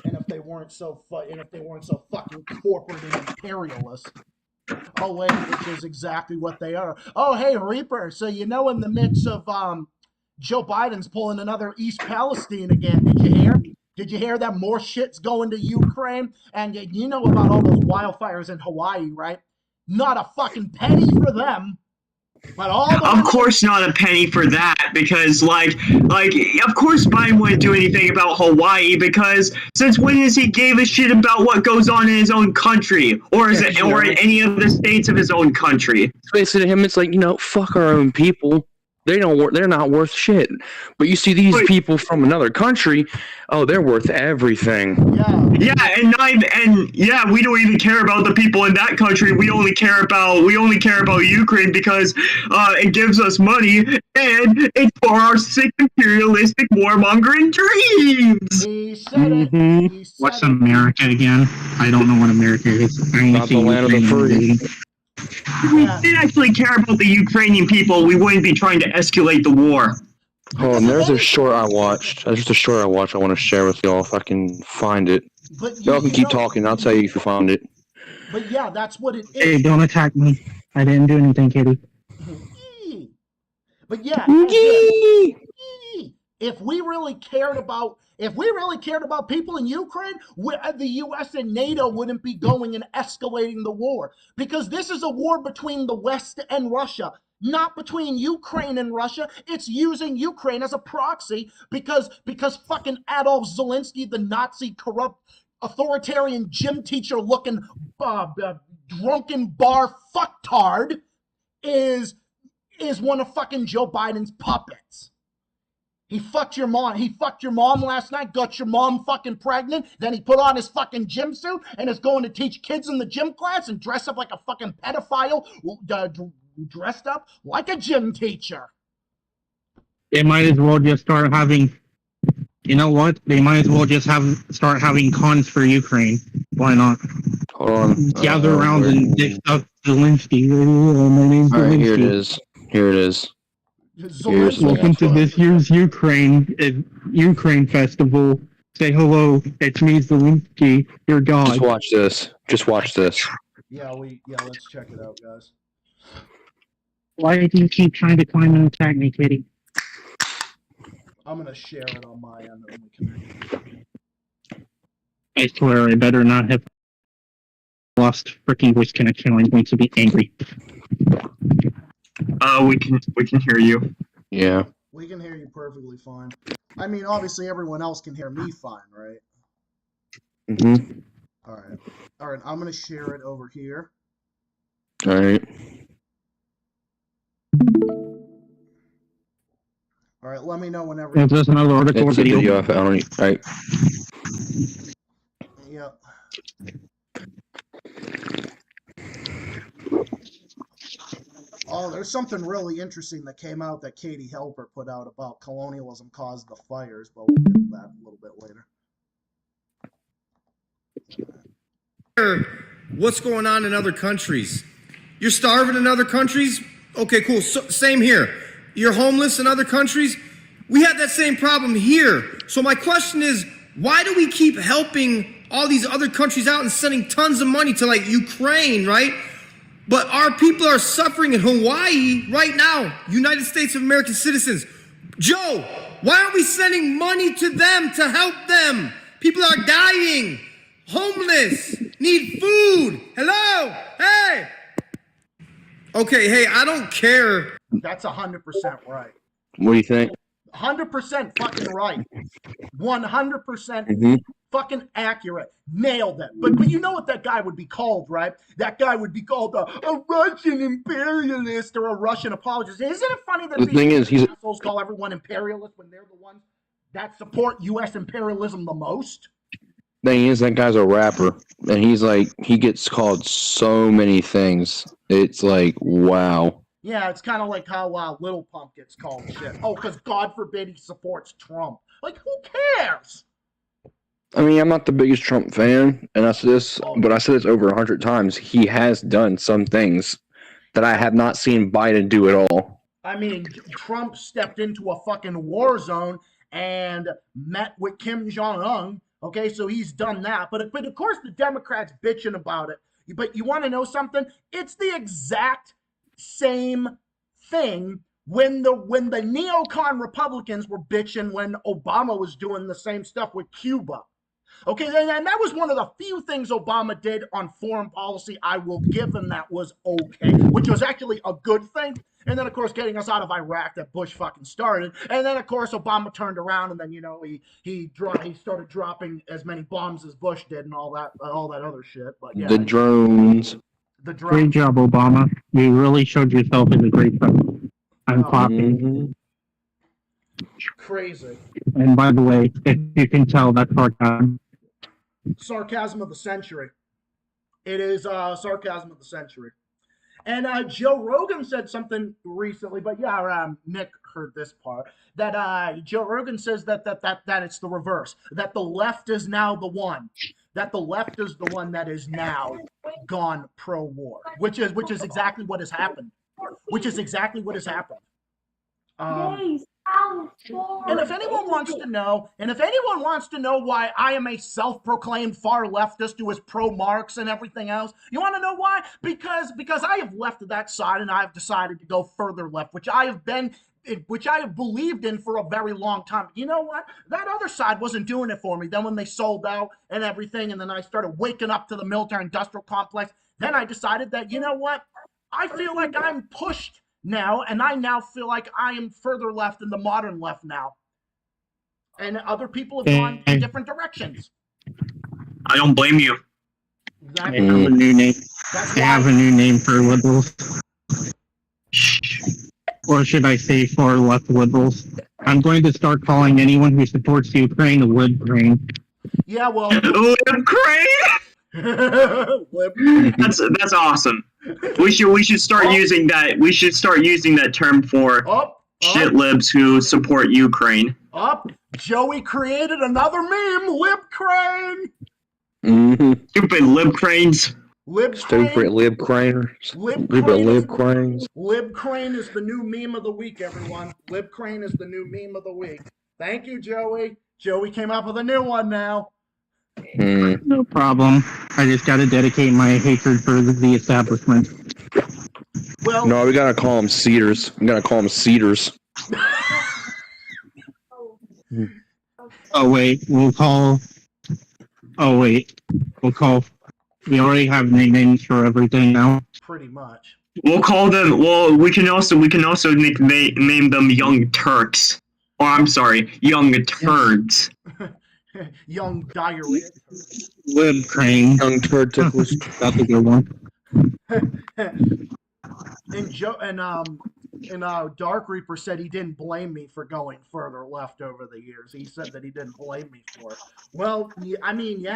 and if they weren't so fucking corporate and imperialist. Oh wait, which is exactly what they are. Oh hey, Reaper. So in the midst of Joe Biden's pulling another East Palestine again. Did you hear? Did you hear that more shit's going to Ukraine? And you know about all those wildfires in Hawaii, right? Not a fucking penny for them. But all the Of course, not a penny for that, because like, of course, Biden wouldn't do anything about Hawaii, because since when has he gave a shit about what goes on in his own country, or or in any of the states of his own country? Basically, to him, it's like, fuck our own people. They're not worth shit. But you see these people from another country, oh, they're worth everything. Yeah, we don't even care about the people in that country. We only care about Ukraine because it gives us money and it's for our sick imperialistic warmongering dreams. he said it. Mhm. He said What's it. America again? I don't know what America is. I only Not see the land of the Ukraine. free. If we did actually care about the Ukrainian people, we wouldn't be trying to escalate the war. Oh, and there's a short I watched. There's just a short I watched I want to share with y'all if I can find it. But Y'all can keep talking. I'll tell you if you find it. But yeah, that's what it Hey, is. don't attack me. I didn't do anything, Kitty. But yeah, if we really cared about people in Ukraine, the U.S. and NATO wouldn't be going and escalating the war, because this is a war between the West and Russia, not between Ukraine and Russia. It's using Ukraine as a proxy because fucking Adolf Zelensky, the Nazi corrupt authoritarian gym teacher looking drunken bar fucktard is one of fucking Joe Biden's puppets. He fucked your mom. He fucked your mom last night, got your mom fucking pregnant. Then he put on his fucking gym suit and is going to teach kids in the gym class and dress up like a fucking pedophile, dressed up like a gym teacher. They might as well just start having. You know what? They might as well just start having cons for Ukraine. Why not? Hold on. Gather around where- and dick up Zelensky. My name's All right, here it Zelensky. is. Here it is. Zelensky- Welcome to this year's Ukraine festival. Say hello. It's me, Zelensky, your god. Just watch this. Just watch this. Yeah, let's check it out, guys. Why do you keep trying to climb and attack me, Kitty? I'm gonna share it on my end and we can. I swear I better not have lost freaking voice connection. I'm going to be angry. We can hear you. Yeah. We can hear you perfectly fine. I mean, obviously everyone else can hear me fine, right? Mm-hmm. All right. All right. I'm gonna share it over here. All right. All right. Let me know whenever. Is this another article It's a video? video. I don't. Right. Yep. Oh, there's something really interesting that came out that Katie Helper put out about colonialism caused the fires, but we'll get to that a little bit later. What's going on in other countries? You're starving in other countries? Okay, cool. So, same here. You're homeless in other countries? We have that same problem here. So my question is, why do we keep helping all these other countries out and sending tons of money to like Ukraine, right? But our people are suffering in Hawaii right now, United States of American citizens. Joe, why aren't we sending money to them to help them? People are dying, homeless, need food. Hello? Hey! Okay, hey, I don't care. That's 100% right. What do you think? 100% fucking right. 100% Mm-hmm. fucking accurate. Nailed it. But you know what that guy would be called, right? That guy would be called a Russian imperialist or a Russian apologist. Isn't it funny that The thing is, he's assholes call everyone imperialist when they're the ones that support U.S. imperialism the most? thing is that guy's a rapper, and he's like he gets called so many things. It's like wow. Yeah, it's kind of like how Little Pump gets called shit. Oh, because God forbid he supports Trump. Like, who cares? I mean, I'm not the biggest Trump fan, and I said this, but I said this over 100 times. He has done some things that I have not seen Biden do at all. I mean, Trump stepped into a fucking war zone and met with Kim Jong-un. Okay, so he's done that. But of course, the Democrats bitching about it. But you want to know something? It's the exact same thing when the neocon Republicans were bitching when Obama was doing the same stuff with Cuba. Okay, and that was one of the few things Obama did on foreign policy I will give him that was okay, which was actually a good thing. And then, of course, getting us out of Iraq that Bush fucking started. And then, of course, Obama turned around and then, you know, he started dropping as many bombs as Bush did and all that other shit. But yeah, The drones. the Great drone. job, Obama. You really showed yourself as a great president. I'm clapping. Mhm. Crazy. And by the way, if you can tell, that's sarcasm. Sarcasm of the century. It is sarcasm of the century. And Joe Rogan said something recently, but yeah, Nick heard this part, that Joe Rogan says that it's the reverse, that the left is now the one, that the left is the one that is now gone pro-war, which is exactly what has happened, And if anyone wants to know why I am a self-proclaimed far leftist who is pro-Marx and everything else, you want to know why? Because I have left that side and I've decided to go further left, which I have believed in for a very long time. You know what? That other side wasn't doing it for me. Then when they sold out and everything, and then I started waking up to the military-industrial complex, then I decided that, you know what? I feel like I'm pushed now, and I now feel like I am further left than the modern left now. And other people have gone in different directions. I don't blame you. They have a new name. They have a new name for liberals. Or should I say for left liberals? I'm going to start calling anyone who supports Ukraine a libbrain. Yeah, well, Lib Crane! That's awesome. We should start using that. We should start using that term for shit libs who support Ukraine. Joey created another meme, Lib Crane. Mm-hmm. Stupid lib cranes. Stupid lib craners. Lib cranes. Lib Crane is the new meme of the week, everyone. Lib Crane is the new meme of the week. Thank you, Joey. Joey came up with a new one now. No problem. I just got to dedicate my hatred for the establishment. Well, No, we gotta call them cedars. We gotta call them cedars. We'll call. We already have names for everything now. pretty much. We'll call them. Well, we can also name them Young Turks. Oh, I'm sorry, young turds. Young diarrhea. Lib Crane. Young turd ticklers. That's a good one. And Dark Reaper said he didn't blame me for going further left over the years. He said that he didn't blame me for it. Well, I mean,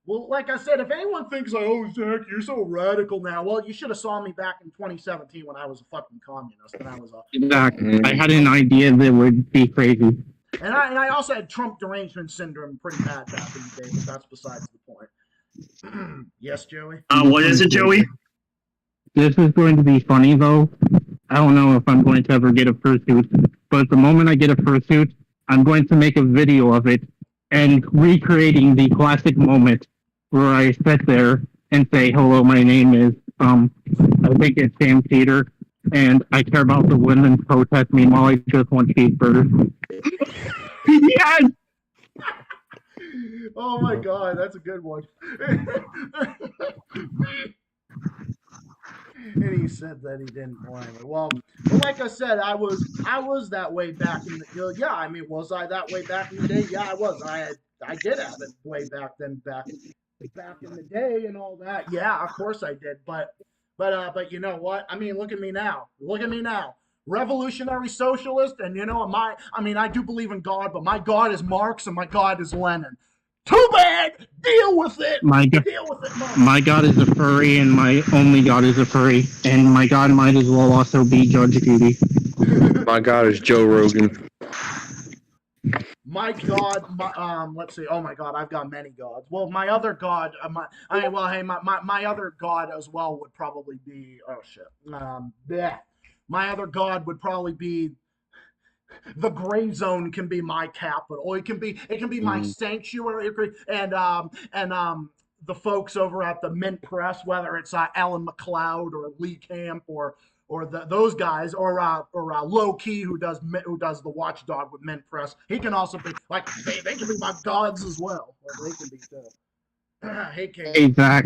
well, like I said, if anyone thinks like, oh, Zach, you're so radical now, well, you should have saw me back in 2017 when I was a fucking communist and I was a. Exactly. I had an idea that would be crazy. And I also had Trump derangement syndrome pretty bad back in the day, but that's besides the point. Yes, Joey? What is it, Joey? This is going to be funny, though. I don't know if I'm going to ever get a fursuit, but the moment I get a fursuit, I'm going to make a video of it and recreating the classic moment where I sit there and say, hello, my name is, I think it's Sam Peter, and I care about the women protest. Meanwhile, I just want cheeseburgers. Yes! Oh my god, that's a good one. And he said that he didn't blame me. Well, like I said, I was that way back in the yeah. I mean, was I that way back in the day? Yeah, I was. I did have it way back then, back in the day and all that. Yeah, of course I did. But you know what? I mean, look at me now. Look at me now. Revolutionary socialist, and you know, I do believe in God, but my God is Marx and my God is Lenin. Too bad. Deal with it. Deal with it, Marx. My God is a furry, and my only God is a furry, and my God might as well also be Judge Judy. My God is Joe Rogan. My God, let's see. Oh my God, I've got many gods. Well, my other God, my other God as well would probably be. Oh shit. My other God would probably be. The gray zone can be my capital. It can be my sanctuary, and the folks over at the Mint Press, whether it's Alan McLeod or Lee Camp or those guys, or Low Key who does the Watchdog with Mint Press. He can also be like they can be my gods as well. Or they can be too. Hey, Kate. Hey, Zach.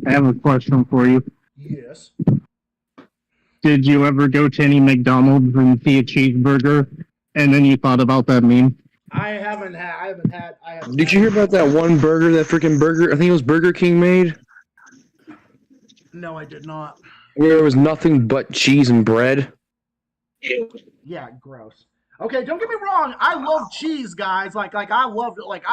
I have a question for you. Yes. Did you ever go to any McDonald's and see a cheeseburger, and then you thought about that meme? I haven't had. Did you hear about that one burger, that freaking burger? I think it was Burger King made. No, I did not. Where it was nothing but cheese and bread. Yeah, gross. Okay, don't get me wrong. I love cheese, guys. I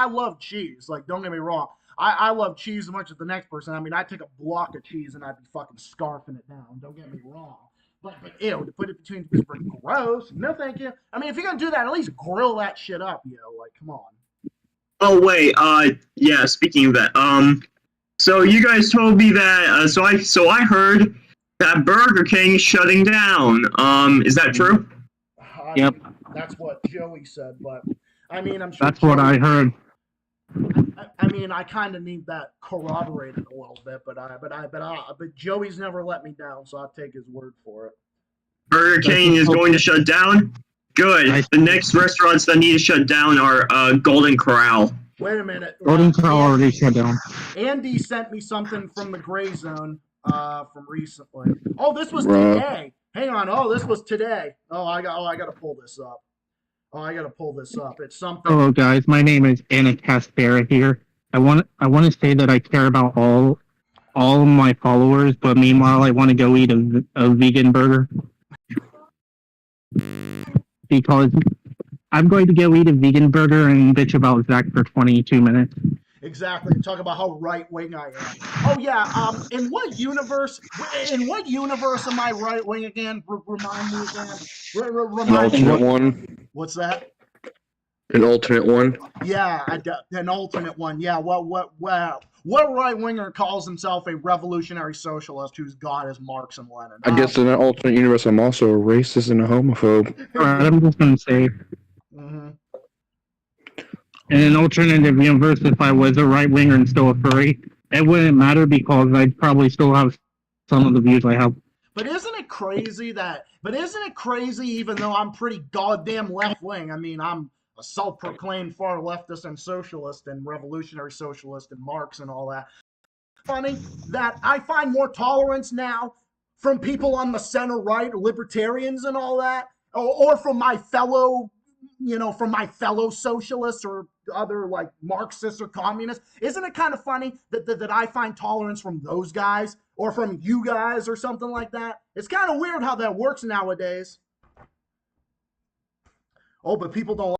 love cheese. Like, don't get me wrong. I love cheese as much as the next person. I mean, I'd take a block of cheese and I'd be fucking scarfing it down. Don't get me wrong. But ew, to put it between two, gross. No, thank you. I mean, if you're gonna do that, at least grill that shit up, like, come on. Oh wait, yeah. Speaking of that, so you guys told me that, so I heard that Burger King is shutting down. Is that true? Yep. That's what Joey said, but I mean, I'm sure. That's what I heard. I mean, I kind of need that corroborated a little bit, but Joey's never let me down, so I'll take his word for it. Burger King is going to shut down? Good. The next restaurants that need to shut down are Golden Corral. Wait a minute. Golden Corral already shut down. Andy sent me something from the Gray Zone from recently. Oh, this was today. Hang on. Oh, this was today. I got to pull this up. It's something. Hello, guys. My name is Anna Caspera here. I want to say that I care about all of my followers, but meanwhile, I want to go eat a vegan burger because I'm going to go eat a vegan burger and bitch about Zach for 22 minutes. Exactly. Talk about how right wing I am. Oh yeah. In what universe am I right wing again? Remind me again. An alternate one. What's that? An alternate one. Yeah, an alternate one. Yeah. What right winger calls himself a revolutionary socialist whose god is Marx and Lenin? I guess in an alternate universe, I'm also a racist and a homophobe. Alright, I'm just gonna say. In an alternative universe, if I was a right winger and still a furry, it wouldn't matter because I'd probably still have some of the views I have. But isn't it crazy even though I'm pretty goddamn left wing? I mean, I'm a self-proclaimed far leftist and socialist and revolutionary socialist and Marx and all that. Funny that I find more tolerance now from people on the center right, libertarians and all that, or from my fellow, from my fellow socialists or other like Marxists or communists. Isn't it kind of funny that I find tolerance from those guys or from you guys or something like that? It's kind of weird how that works nowadays. Oh, but people don't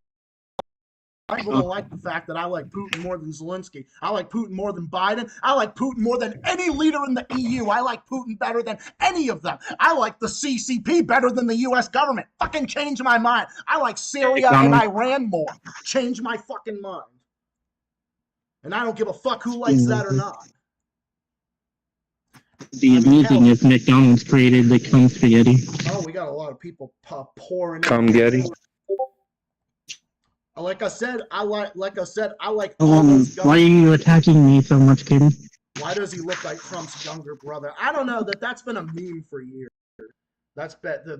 like the fact that I like Putin more than Zelensky. I like Putin more than Biden. I like Putin more than any leader in the EU. I like Putin better than any of them. I like the CCP better than the US government. Fucking change my mind. I like Syria and Iran more. Change my fucking mind. And I don't give a fuck who likes that or not. The amusing is McDonald's created the cum spaghetti. Oh, we got a lot of people pouring in. Cum Getty. Like I said, I like all those Why are you attacking me so much, Kim? Why does he look like Trump's younger brother? I don't know. That's been a meme for years. That's been a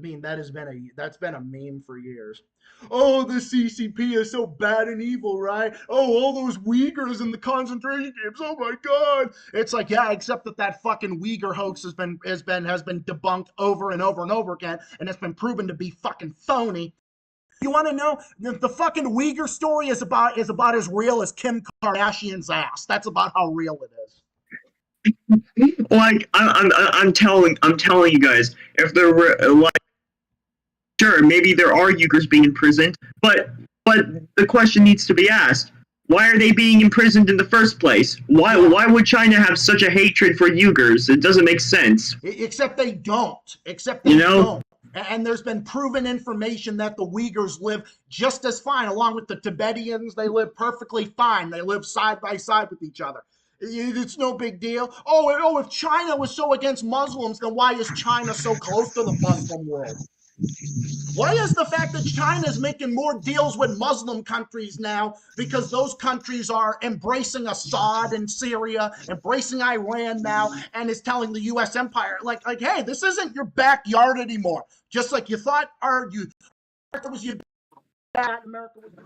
meme for years. Oh, the CCP is so bad and evil, right? Oh, all those Uyghurs in the concentration camps. Oh my God! It's like, yeah, except that fucking Uyghur hoax has been debunked over and over and over again, and it's been proven to be fucking phony. You want to know the fucking Uyghur story is about as real as Kim Kardashian's ass. That's about how real it is. Like I'm telling you guys, if there were like, sure, maybe there are Uyghurs being imprisoned, but the question needs to be asked: why are they being imprisoned in the first place? Why would China have such a hatred for Uyghurs? It doesn't make sense. Except they don't. Don't. And there's been proven information that the Uyghurs live just as fine, along with the Tibetans. They live perfectly fine. They live side by side with each other. It's no big deal. Oh, if China was so against Muslims, then why is China so close to the Muslim world? Why is the fact that China is making more deals with Muslim countries now because those countries are embracing Assad in Syria, embracing Iran now, and is telling the U.S. empire, like, hey, this isn't your backyard anymore. Just like you thought, America was your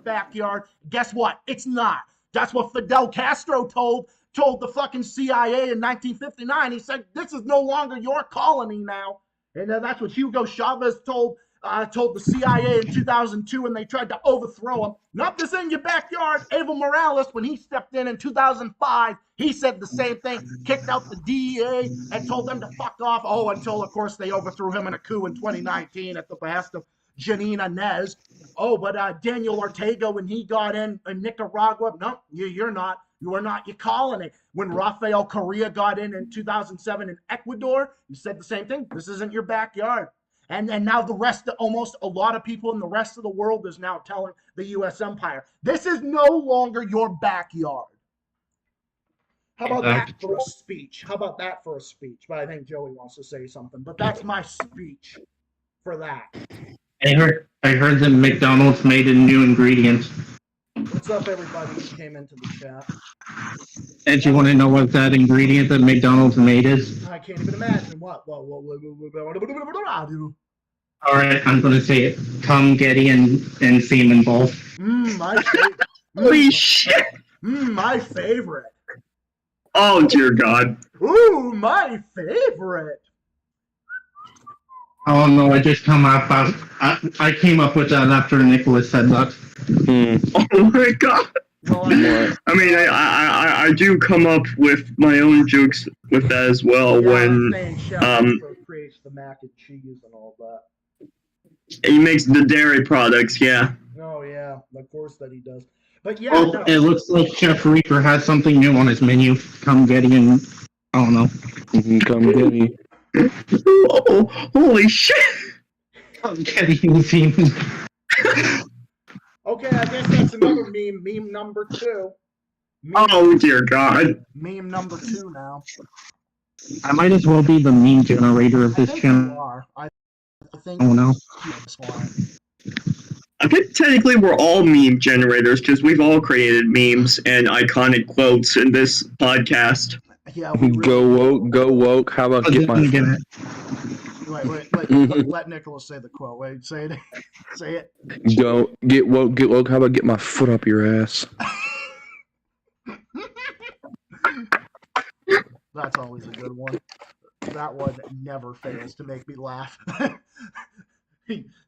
backyard. Guess what? It's not. That's what Fidel Castro told the fucking CIA in 1959. He said, this is no longer your colony now. And that's what Hugo Chavez told the CIA in 2002 when they tried to overthrow him. Not this in your backyard. Evo Morales, when he stepped in 2005, he said the same thing, kicked out the DEA and told them to fuck off. Oh, until, of course, they overthrew him in a coup in 2019 at the behest of Janine Áñez. Oh, but Daniel Ortega, when he got in Nicaragua, no, you're not. You are not your colony. When Rafael Correa got in 2007 in Ecuador, you said the same thing. This isn't your backyard. And now almost a lot of people in the rest of the world is now telling the U.S. empire, this is no longer your backyard. How about that for a speech? But I think Joey wants to say something. But that's my speech for that. I heard that McDonald's made a new ingredient. What's up, everybody who came into the chat? And you want to know what that ingredient that McDonald's made is? I can't even imagine. What? All right, I'm going to say it. Cum, Getty, and semen balls. My favorite. Holy shit! My favorite. Oh dear God! Ooh, my favorite. Oh no, I just come up. I came up with that after Nicholas said that. Oh my God! I mean, I do come up with my own jokes with that as well. Yeah, when creates the mac and cheese and all that. He makes the dairy products, yeah. Oh yeah, of course that he does. But yeah, Oh, it looks like Chef Reaper has something new on his menu. Cum, Getty, and I don't know. Cum Getty. Oh, holy shit! Cum, Getty, and semen. Okay, I guess that's another meme. Meme number 2. Oh dear God! Meme number 2 now. I might as well be the meme generator of this I think channel. you are. I think. Oh no. That's why. I think technically we're all meme generators because we've all created memes and iconic quotes in this podcast. Yeah. We really Go woke. How about get my? Wait. Let Nicholas say the quote. Wait, say it. Say it. Go get woke. How about get my foot up your ass? That's always a good one. That one never fails to make me laugh.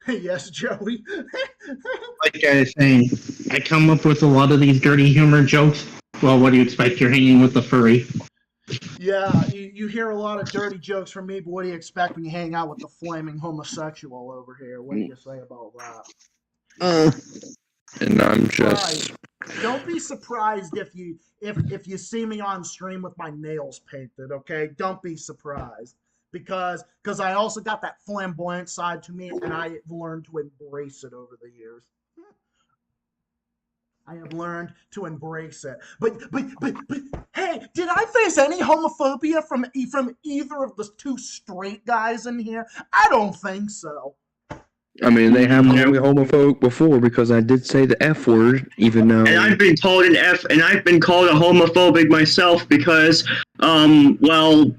Yes, Joey. Like I was saying, I come up with a lot of these dirty humor jokes. Well, what do you expect? You're hanging with the furry. Yeah, you hear a lot of dirty jokes from me, but what do you expect when you hang out with the flaming homosexual over here? What do you say about that? And I'm just. Don't be surprised if you see me on stream with my nails painted, okay? Don't be surprised. Because I also got that flamboyant side to me, and I have learned to embrace it over the years. I have learned to embrace it. But hey, did I face any homophobia from either of the two straight guys in here? I don't think so. I mean, they have called me homophobic before because I did say the F word, even though. And I've been called an F, and I've been called a homophobic myself because, well,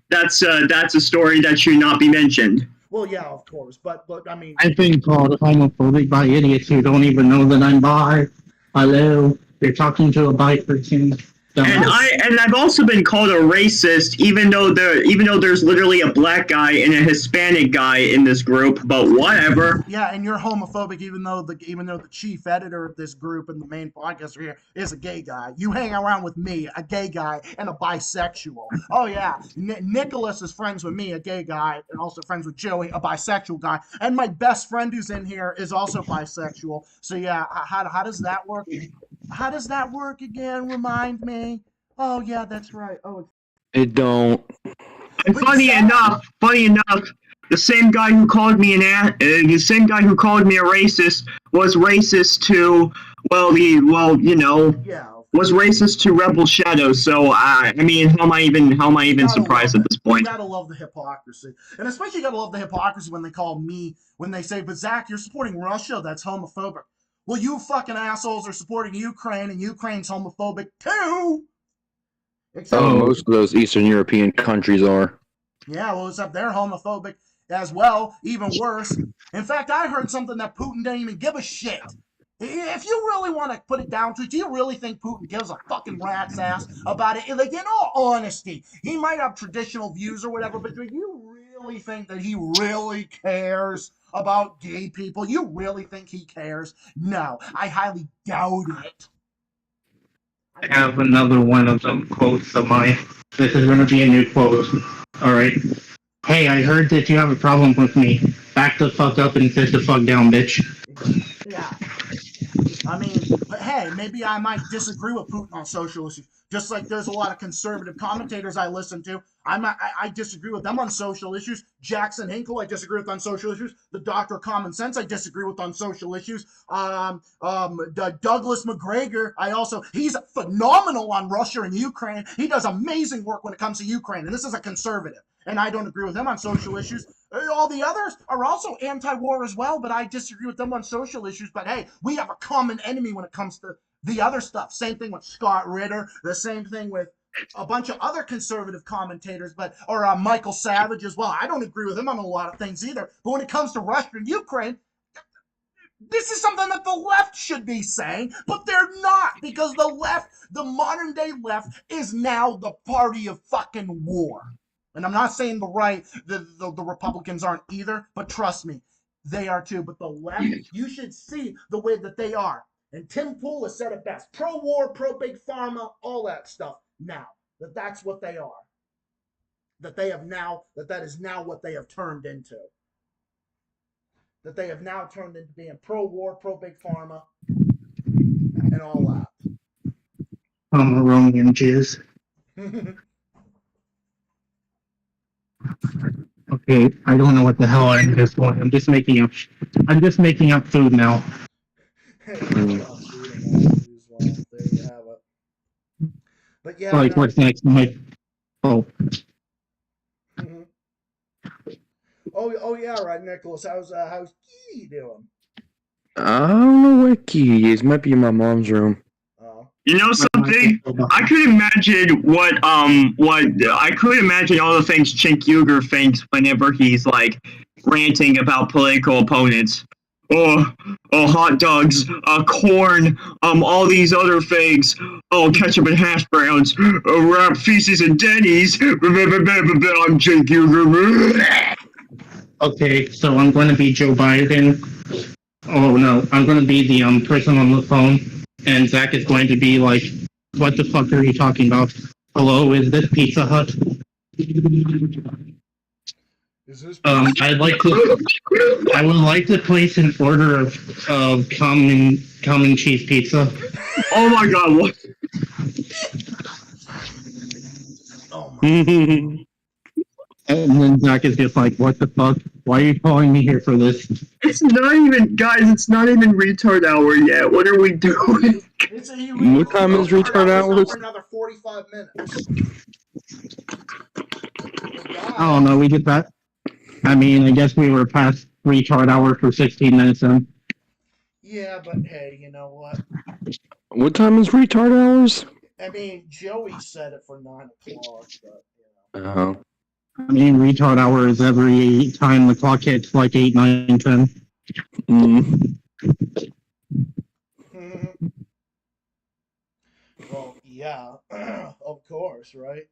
that's a story that should not be mentioned. Well, yeah, of course, but I mean, I've been called homophobic by idiots who don't even know that I'm bi. Hello, you're talking to a bi person. And I've also been called a racist, even though there's literally a black guy and a Hispanic guy in this group. But whatever. Yeah, and you're homophobic, even though the chief editor of this group and the main podcaster here is a gay guy. You hang around with me, a gay guy, and a bisexual. Oh yeah, Nicholas is friends with me, a gay guy, and also friends with Joey, a bisexual guy. And my best friend who's in here is also bisexual. So yeah, how does that work? How does that work again? Remind me. Oh yeah, that's right. Oh, It don't. And funny enough, the same guy who called me a racist was racist to was racist to Rebel Shadow. So I mean, how am I even surprised at this point? You gotta love the hypocrisy, and especially you gotta love the hypocrisy when they say, "But Zach, you're supporting Russia. That's homophobic." Well, you fucking assholes are supporting Ukraine, and Ukraine's homophobic too. Except, Most of those Eastern European countries are. Yeah, well, except they're homophobic as well, even worse. In fact, I heard something that Putin didn't even give a shit. If you really want to put it down to it, do you really think Putin gives a fucking rat's ass about it? Like, in all honesty, he might have traditional views or whatever, but do you really think that he really cares about gay people? You really think he cares? No, I highly doubt it. I have another one of them quotes of mine. This is going to be a new quote. All right. Hey, I heard that you have a problem with me. Back the fuck up and sit the fuck down, bitch. Yeah. I mean, but hey, maybe I might disagree with Putin on social issues. Just like there's a lot of conservative commentators I listen to. I disagree with them on social issues. Jackson Hinkle, I disagree with on social issues. The Doctor of Common Sense, I disagree with on social issues. Douglas McGregor, he's phenomenal on Russia and Ukraine. He does amazing work when it comes to Ukraine, and this is a conservative. And I don't agree with him on social issues. All the others are also anti-war as well, but I disagree with them on social issues. But hey, we have a common enemy when it comes to the other stuff. Same thing with Scott Ritter. The same thing with a bunch of other conservative commentators, or Michael Savage as well. I don't agree with him on a lot of things either. But when it comes to Russia and Ukraine, this is something that the left should be saying, but they're not, because the left, the modern day left, is now the party of fucking war. And I'm not saying the right, the Republicans aren't either, but trust me, they are too. But the left, you should see the way that they are. And Tim Pool has said it best. Pro-war, pro-big pharma, all that stuff. Now, that's what they are. That is now what they have turned into. That they have now turned into being pro-war, pro-big pharma, and all that. Pomeranian jizz. Okay, I don't know what the hell I'm just going. I'm just making up food now. There you have it. But yeah, Like, what's next? Mm-hmm. Oh yeah, right, Nicholas. How's Key doing? I don't know where Key is. Might be in my mom's room. You know something? I could imagine I could imagine all the things Cenk Uygur thinks whenever he's like ranting about political opponents. Oh, hot dogs, corn, all these other things. Oh, ketchup and hash browns, wrap feces and Denny's. I'm Cenk Uygur. Okay, so I'm going to be Joe Biden. Oh no, I'm going to be the person on the phone, and Zach is going to be like, "What the fuck are you talking about? Hello, is this Pizza Hut?" Is this I would like to place an order of common cheese pizza. Oh my god, what? Oh my. And then Zach is just like, "What the fuck? Why are you calling me here for this?" It's not even, guys, it's not even retard hour yet. What are we doing? What time is retard hours? For another 45 minutes. I don't know. We did that. I mean, I guess we were past retard hour for 16 minutes then. Yeah, but hey, you know what? What time is retard hours? I mean, Joey said it for 9 o'clock, but you know. Oh. I mean, retard hour is every time the clock hits like 8, 9, 10. Mm. Well, yeah, of course, right?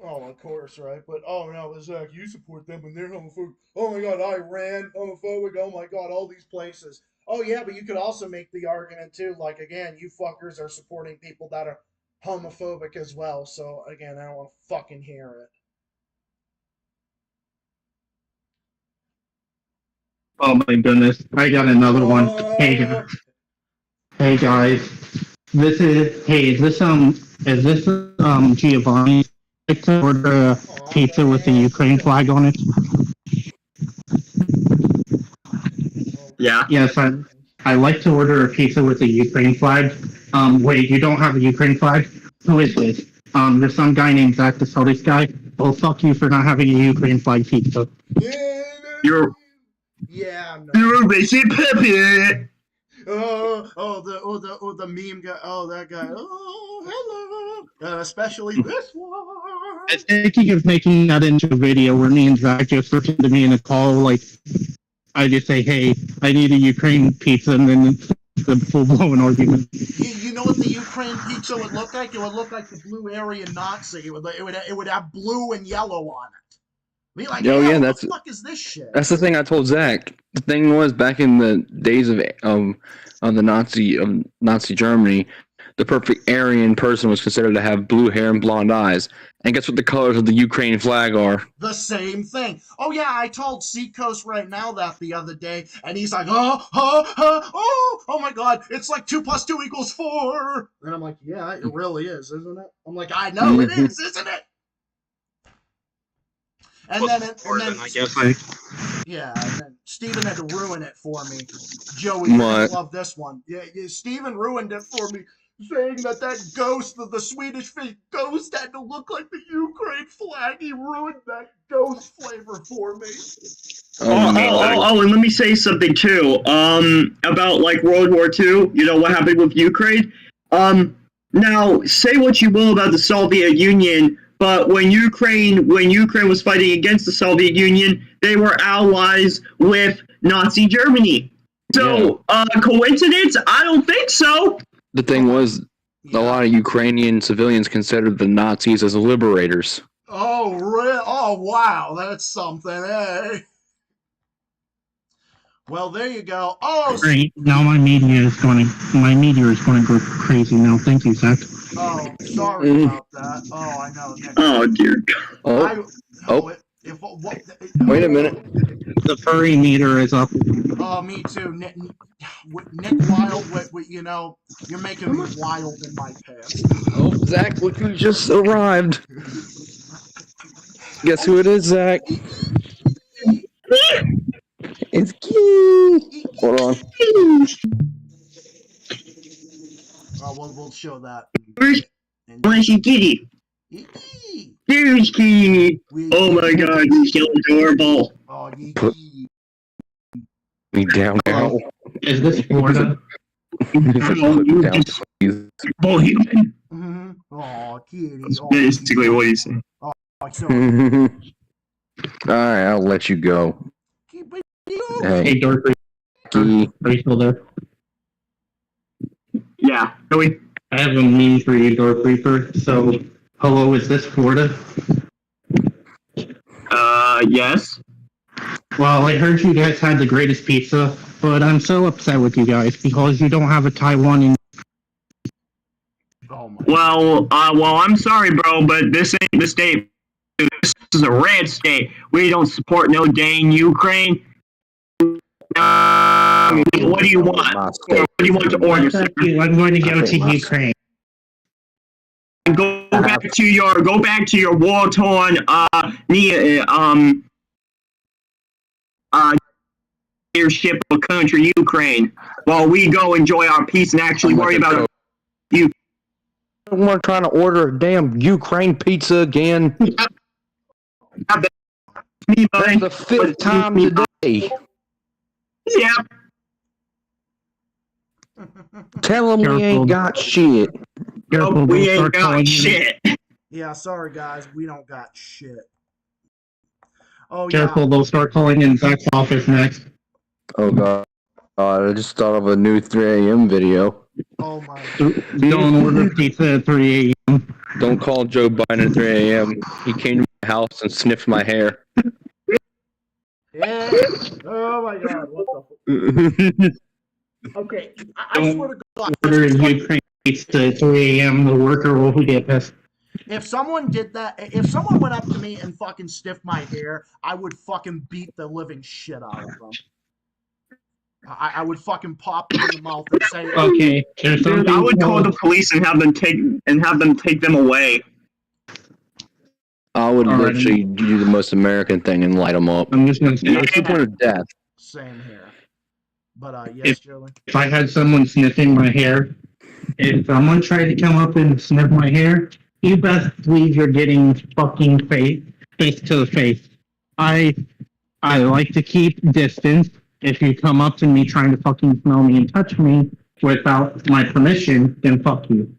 Oh, of course, right? But oh no, Zach, you support them and they're homophobic. Oh my God, Iran homophobic. Oh my God, all these places. Oh yeah, but you could also make the argument too. Like again, you fuckers are supporting people that are homophobic as well. So again, I don't want to fucking hear it. Oh my goodness. I got another one. Hey guys. Is this Giovanni? I'd like to order a pizza with the Ukraine flag on it. Yeah. Yes, I like to order a pizza with a Ukraine flag. Wait, you don't have a Ukraine flag? Who is this? There's some guy named Zach, the Celtics guy. Well, fuck you for not having a Ukraine flag pizza. You're Yeah, no. a racist puppet. The meme guy. Oh, that guy. Oh, hello. Especially this one. I was thinking of making that into a video where me and Zach just pretend to me in a call, like, I just say, "Hey, I need a Ukraine pizza," and then it's a full-blown argument. You know what the Ukraine pizza would look like? It would look like the blue Aryan Nazi. It would have blue and yellow on it. Be like, Oh, yeah, what that's- the fuck is this shit? That's the thing I told Zach. The thing was, back in the days of the Nazi Germany, the perfect Aryan person was considered to have blue hair and blonde eyes. And guess what the colors of the Ukraine flag are? The same thing. Oh yeah, I told Seacoast right now that the other day, and he's like, oh my God, it's like 2 + 2 = 4. And I'm like, yeah, it really is, isn't it? I'm like, I know it is, isn't it? And then yeah, and then Steven had to ruin it for me. Joey, you're gonna What? love this one. Yeah, Steven ruined it for me, saying that ghost, the Swedish fish ghost, had to look like the Ukraine flag. He ruined that ghost flavor for me. Oh, and let me say something too. About like World War II. You know what happened with Ukraine? Now say what you will about the Soviet Union, but when Ukraine was fighting against the Soviet Union, they were allies with Nazi Germany. So, coincidence? I don't think so. The thing was, a lot of Ukrainian civilians considered the Nazis as liberators. Oh, really? Oh, wow. That's something, eh? Well, there you go. Oh, Great. Now my meteor is going to go crazy now. Thank you, Zach. oh, sorry about that. Oh, I know. Oh dear God. Wait a minute. The furry meter is up. Oh, me too. Nick Wild, you know, you're making me wild in my pants. Oh, Zach, look who just arrived. Guess who it is, Zach? It's Key. Hold on. Oh, we'll show that. Where's your kitty? There's Kitty. Oh my God, he's so adorable. Oh, Put me down now. Is this Florida? Down, please. Bohemian. Mm-hmm. Oh, kitty. That's Oh, basically what he's saying. so, Alright, I'll let you go. Hey, Hey, Dorothy, Key. are you still there? Yeah. Really? I have a meme for you, Dork Reaper. So, hello, is this Florida? Yes. Well, I heard you guys had the greatest pizza, but I'm so upset with you guys because you don't have a Taiwan in. Oh my. Well, I'm sorry, bro, but this ain't the state. This is a red state. We don't support no day in Ukraine. What do you want? What do you want to order, sir? I'm going to go to Ukraine. Go back to your war-torn leadership of country Ukraine, while we go enjoy our peace and actually worry about you. We're trying to order a damn Ukraine pizza again. That's the fifth time today. Yep. Tell them we ain't got shit. Careful, We they'll ain't start calling got you- shit. Yeah, sorry guys, we don't got shit. Oh Careful, yeah. they'll start calling in Zach's office next. Oh god. I just thought of a new 3 a.m. video. Oh my. Don't order pizza at 3 a.m. Don't call Joe Biden at 3 a.m. He came to my house and sniffed my hair. Yeah. Oh my god. What the? Okay. I swear to God. Order Ukraine pizza at 3 a.m. The worker will get pissed. If someone did that, if someone went up to me and fucking sniffed my hair, I would fucking beat the living shit out of them. I would fucking pop them in the mouth and say, Okay, there's Dude, something I would call the called- police and have them take them away. I would Alright. literally do the most American thing and light them up. I'm just gonna say, What's the point of death? same here. But yes, Joey. if I had someone sniffing my hair, if someone tried to come up and sniff my hair, you best believe you're getting fucking face to the face. I like to keep distance. If you come up to me trying to fucking smell me and touch me without my permission, then fuck you.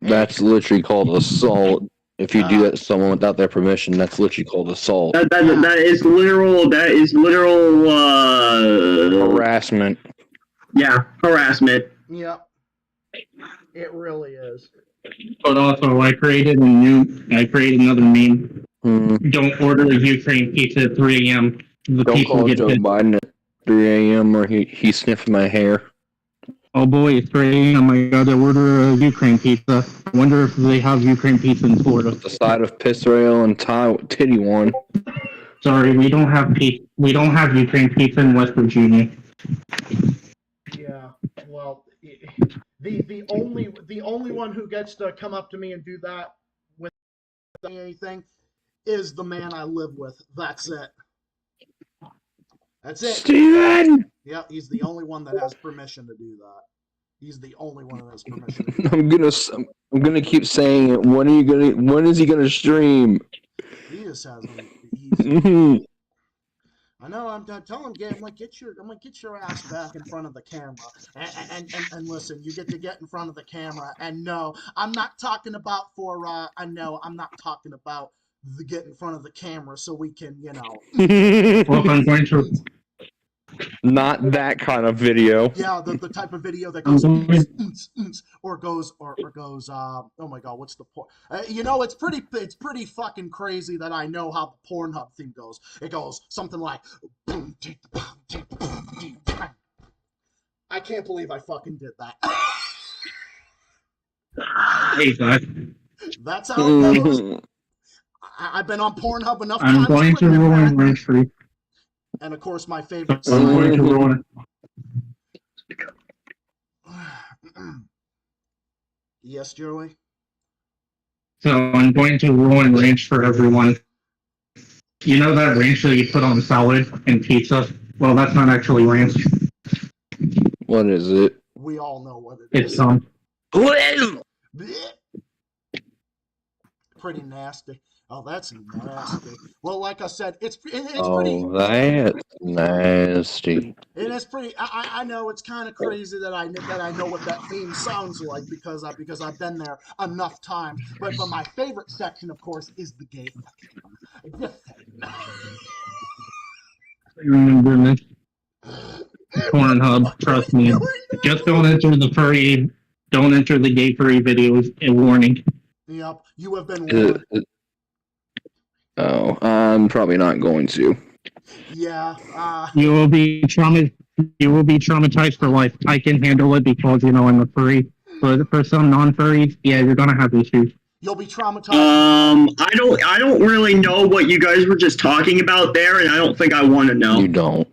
That's literally called assault. If you do that to someone without their permission, that's literally called assault. That is literal. That is literal. Harassment. Yeah, harassment. Yep. It really is. But also, I created another meme. Mm. Don't order a Ukraine pizza at 3 a.m. The Don't people call get Joe pissed. Biden at 3 a.m. or he sniffed my hair. Oh boy, it's 3 a.m. I gotta order a Ukraine pizza. I wonder if they have Ukraine pizza in Florida. The side of piss rail and titty one. Sorry, we don't have Ukraine pizza in West Virginia. Yeah. Well, the only one who gets to come up to me and do that with anything is the man I live with. That's it. That's it. Steven! Yeah, he's the only one that has permission to do that. He's the only one that has permission to do that. I'm gonna keep saying it. When is he gonna stream? He just has. Mhm. I know. I'm telling him, I'm like, get your ass back in front of the camera, and listen. You get in front of the camera, and no, I'm not talking about I know I'm not talking about the get in front of the camera so we can, Well, I'm going to. Not that kind of video. Yeah, the type of video that goes or goes oh my god, what's the point? It's pretty fucking crazy that I know how the Pornhub thing goes. It goes something like I can't believe I fucking did that. Hey, Zach. That's how it goes. I've been on Pornhub enough times. I'm going to ruin Ranch Free. And of course, my favorite. I'm going to ruin it. Yes, Joey. So I'm going to ruin ranch for everyone. You know that ranch that you put on salad and pizza? Well, that's not actually ranch. What is it? We all know what it It's is. Well, Blech. Pretty nasty. Oh, that's nasty. Well, like I said, it's pretty. Oh, that's nasty. It is pretty. I know it's kind of crazy that I know what that theme sounds like because I've been there enough times. But my favorite section, of course, is the gay section. Just Remember this? Pornhub, trust me. Just don't enter the furry. Don't enter the gay furry videos. A warning. Yep, you have been warned. Oh, I'm probably not going to. Yeah. You will be traumatized for life. I can handle it because I'm a furry. But for some non-furries, yeah, you're gonna have issues. You'll be traumatized. I don't really know what you guys were just talking about there, and I don't think I want to know. You don't.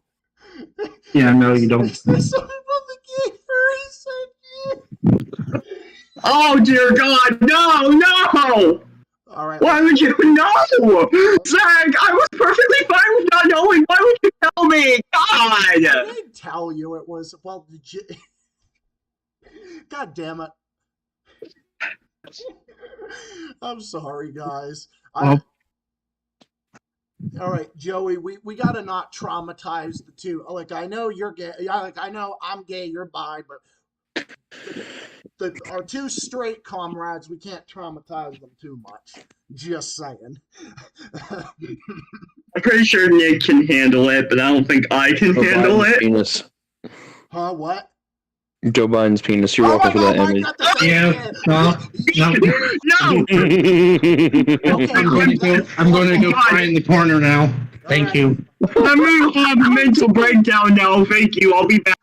Yeah, no, you don't. Is there something about the gay furries? Oh dear God, no! All right. Why would you know? Zach, I was perfectly fine with not knowing. Why would you tell me? I God! didn't tell you it was. Well, God damn it. I'm sorry, guys. Well- All right, Joey, we gotta not traumatize the two. Like, I know you're gay. Like, I know I'm gay, you're bi, but our two straight comrades, we can't traumatize them too much. Just saying. I'm pretty sure Nick can handle it, but I don't think I can Joe handle Biden's it. penis. Huh? What? Joe Biden's penis. You're Oh my welcome for God, that Mike image. got the same Yeah, thing. no, No! I'm going to go cry in the corner now. Thank you. I'm gonna have a mental breakdown now. Thank you. I'll be back.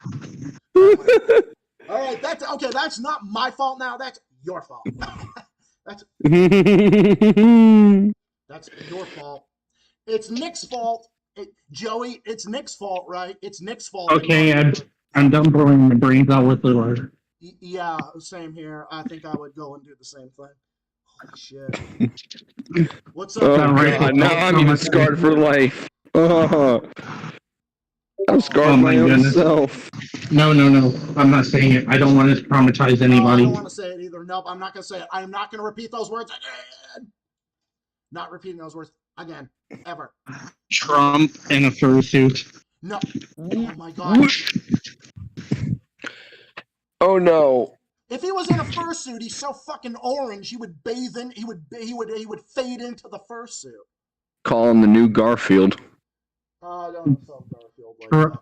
All right, that's not my fault now. That's your fault. That's your fault. It's Nick's fault. Joey, it's Nick's fault, right? It's Nick's fault. Okay, I'm done blowing my brains out with the word. Yeah, same here. I think I would go and do the same thing. Holy shit. What's up? Oh Alright. God! Now I'm even scarred for life. Oh, I'm scarred Oh, my my own goodness. self. No, I'm not saying it. I don't want to traumatize No, I anybody. don't want to say it either. Nope, I'm not going to say it. I'm not going to repeat those words again. Not repeating those words again. Ever. Trump in a fursuit. No. Oh my God. Oh no! If he was in a fursuit, he's so fucking orange. He would bathe in. He would fade into the fursuit. Call him the new Garfield. I don't know Garfield like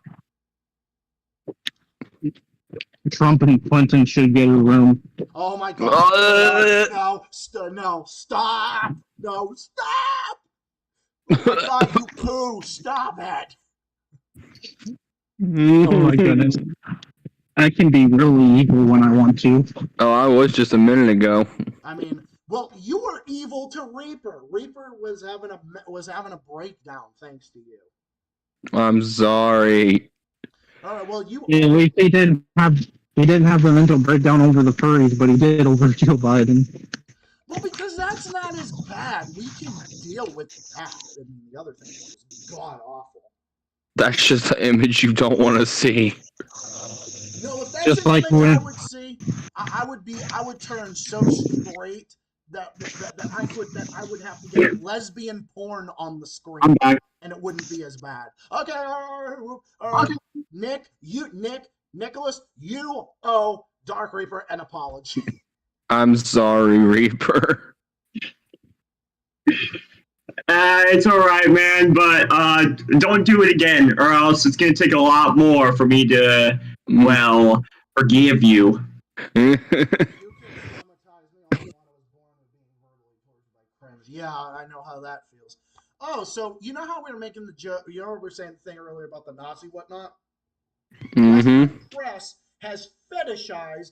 that. Trump and Clinton should get a room. Oh my God! No, stop! No, stop! Oh my God, you poo! Stop it! Oh my goodness. I can be really evil when I want to. Oh, I was just a minute ago. I mean, well, you were evil to Reaper. Reaper was having a breakdown thanks to you. I'm sorry. All right, well, you. Yeah, he didn't have a mental breakdown over the furries, but he did over Joe Biden. Well, because that's not as bad. We can deal with that. I mean, the other thing was god awful. That's just an image you don't want to see. No, if that's Just an like image when- I would see, I would turn so straight that I would have to get lesbian porn on the screen, I'm back. and it wouldn't be as bad. Okay, all right. Nicholas, you owe Dark Reaper an apology. I'm sorry, Reaper. It's alright, man, but don't do it again, or else it's gonna take a lot more for me to, well, forgive you. You can traumatize me. I was born with being verbally tortured by cringe. Yeah, I know how that feels. Oh, so you know how we were making the joke? You know, we were saying the thing earlier about the Nazi whatnot. Western press has fetishized.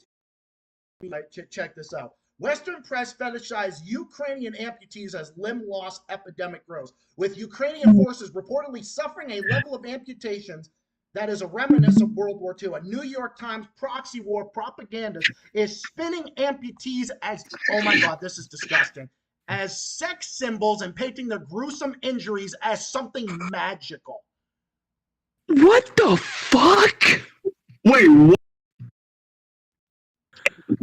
Check this out. Western press fetishized Ukrainian amputees as limb loss epidemic grows, with Ukrainian forces reportedly suffering a level of amputations that is a reminiscence of World War II. A New York Times proxy war propagandist is spinning amputees as, oh my God, this is disgusting, as sex symbols and painting their gruesome injuries as something magical. What the fuck? Wait, what?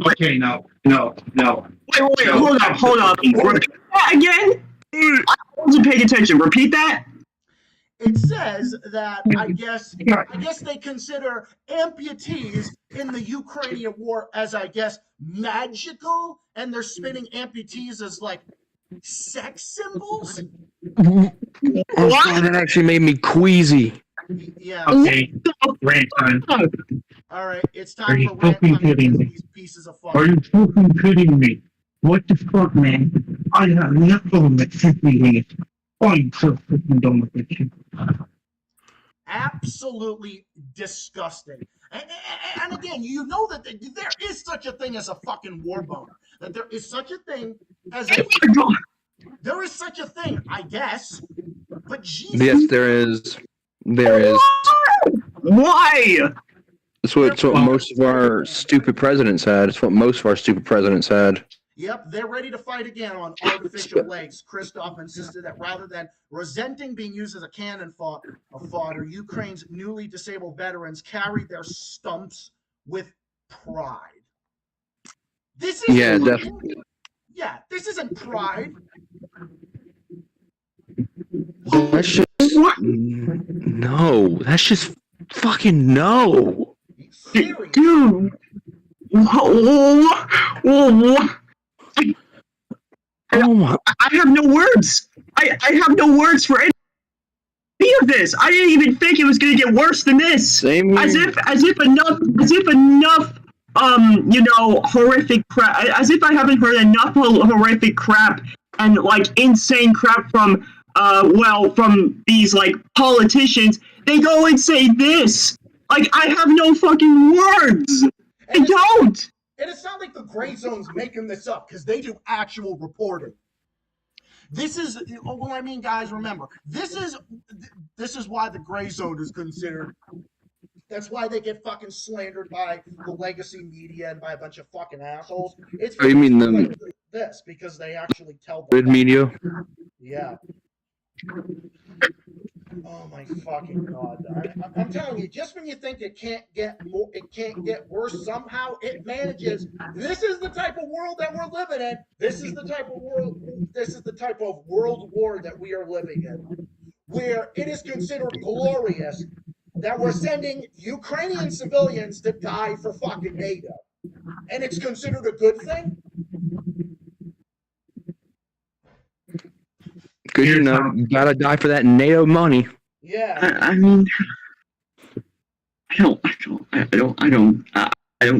Okay, no. Wait, hold up. Repeat that again? I wasn't paying attention. Repeat that? It says that I guess they consider amputees in the Ukrainian war as, I guess, magical, and they're spinning amputees as like sex symbols. Oh, that actually made me queasy. Yeah. Okay, rant time. All right, it's Are time you for rant fucking time kidding because me? these pieces of Are fuck. you fucking kidding me? What the fuck, man? I have nothing that me. I'm so freaking done with this shit. Absolutely disgusting. And again, you know that there is such a thing as a fucking war boner. That there is such a thing as a there is such a thing, I guess. But Jesus, Yes, there is. There is. Why? It's what most of our stupid presidents had. It's what most of our stupid presidents had. yep, they're ready to fight again on artificial legs. Christoph insisted that rather than resenting being used as a cannon fodder, Ukraine's newly disabled veterans carried their stumps with pride. This is Yeah, definitely. Yeah, this isn't pride. That's just no. That's just fucking no. Serious. Dude. Whoa. Oh my. I have no words. I have no words for any of this. I didn't even think it was gonna get worse than this. Same here. As if enough horrific crap. As if I haven't heard enough horrific crap and like insane crap from from these like politicians. They go and say this. Like I have no fucking words. I don't. And it's not like the Gray Zone's making this up because they do actual reporting. This is, well, I mean, guys, remember, this is why the Gray Zone is considered. That's why they get fucking slandered by the legacy media and by a bunch of fucking assholes. It's Oh, you mean the like this because they actually tell grid media? Yeah. Oh my fucking god! I'm telling you, just when you think it can't get worse, somehow it manages. This is the type of world that we're living in. This is the type of world war that we are living in, where it is considered glorious that we're sending Ukrainian civilians to die for fucking NATO, and it's considered a good thing. Because you gotta die for that NATO money. Yeah. I mean, I don't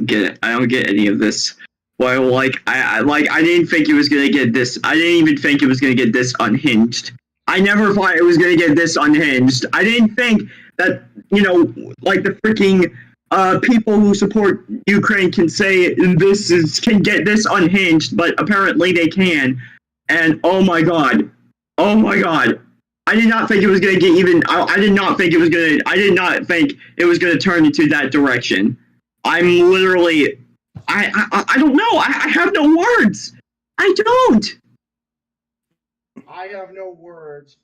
get it. I don't get any of this. Well, like I didn't think it was gonna get this. I didn't even think it was gonna get this unhinged. I never thought it was gonna get this unhinged. I didn't think that like the freaking people who support Ukraine can say can get this unhinged, but apparently they can. And oh my god. I did not think it was going to get even. I did not think it was going to turn into that direction. I'm literally. I don't know. I have no words. I don't. I have no words.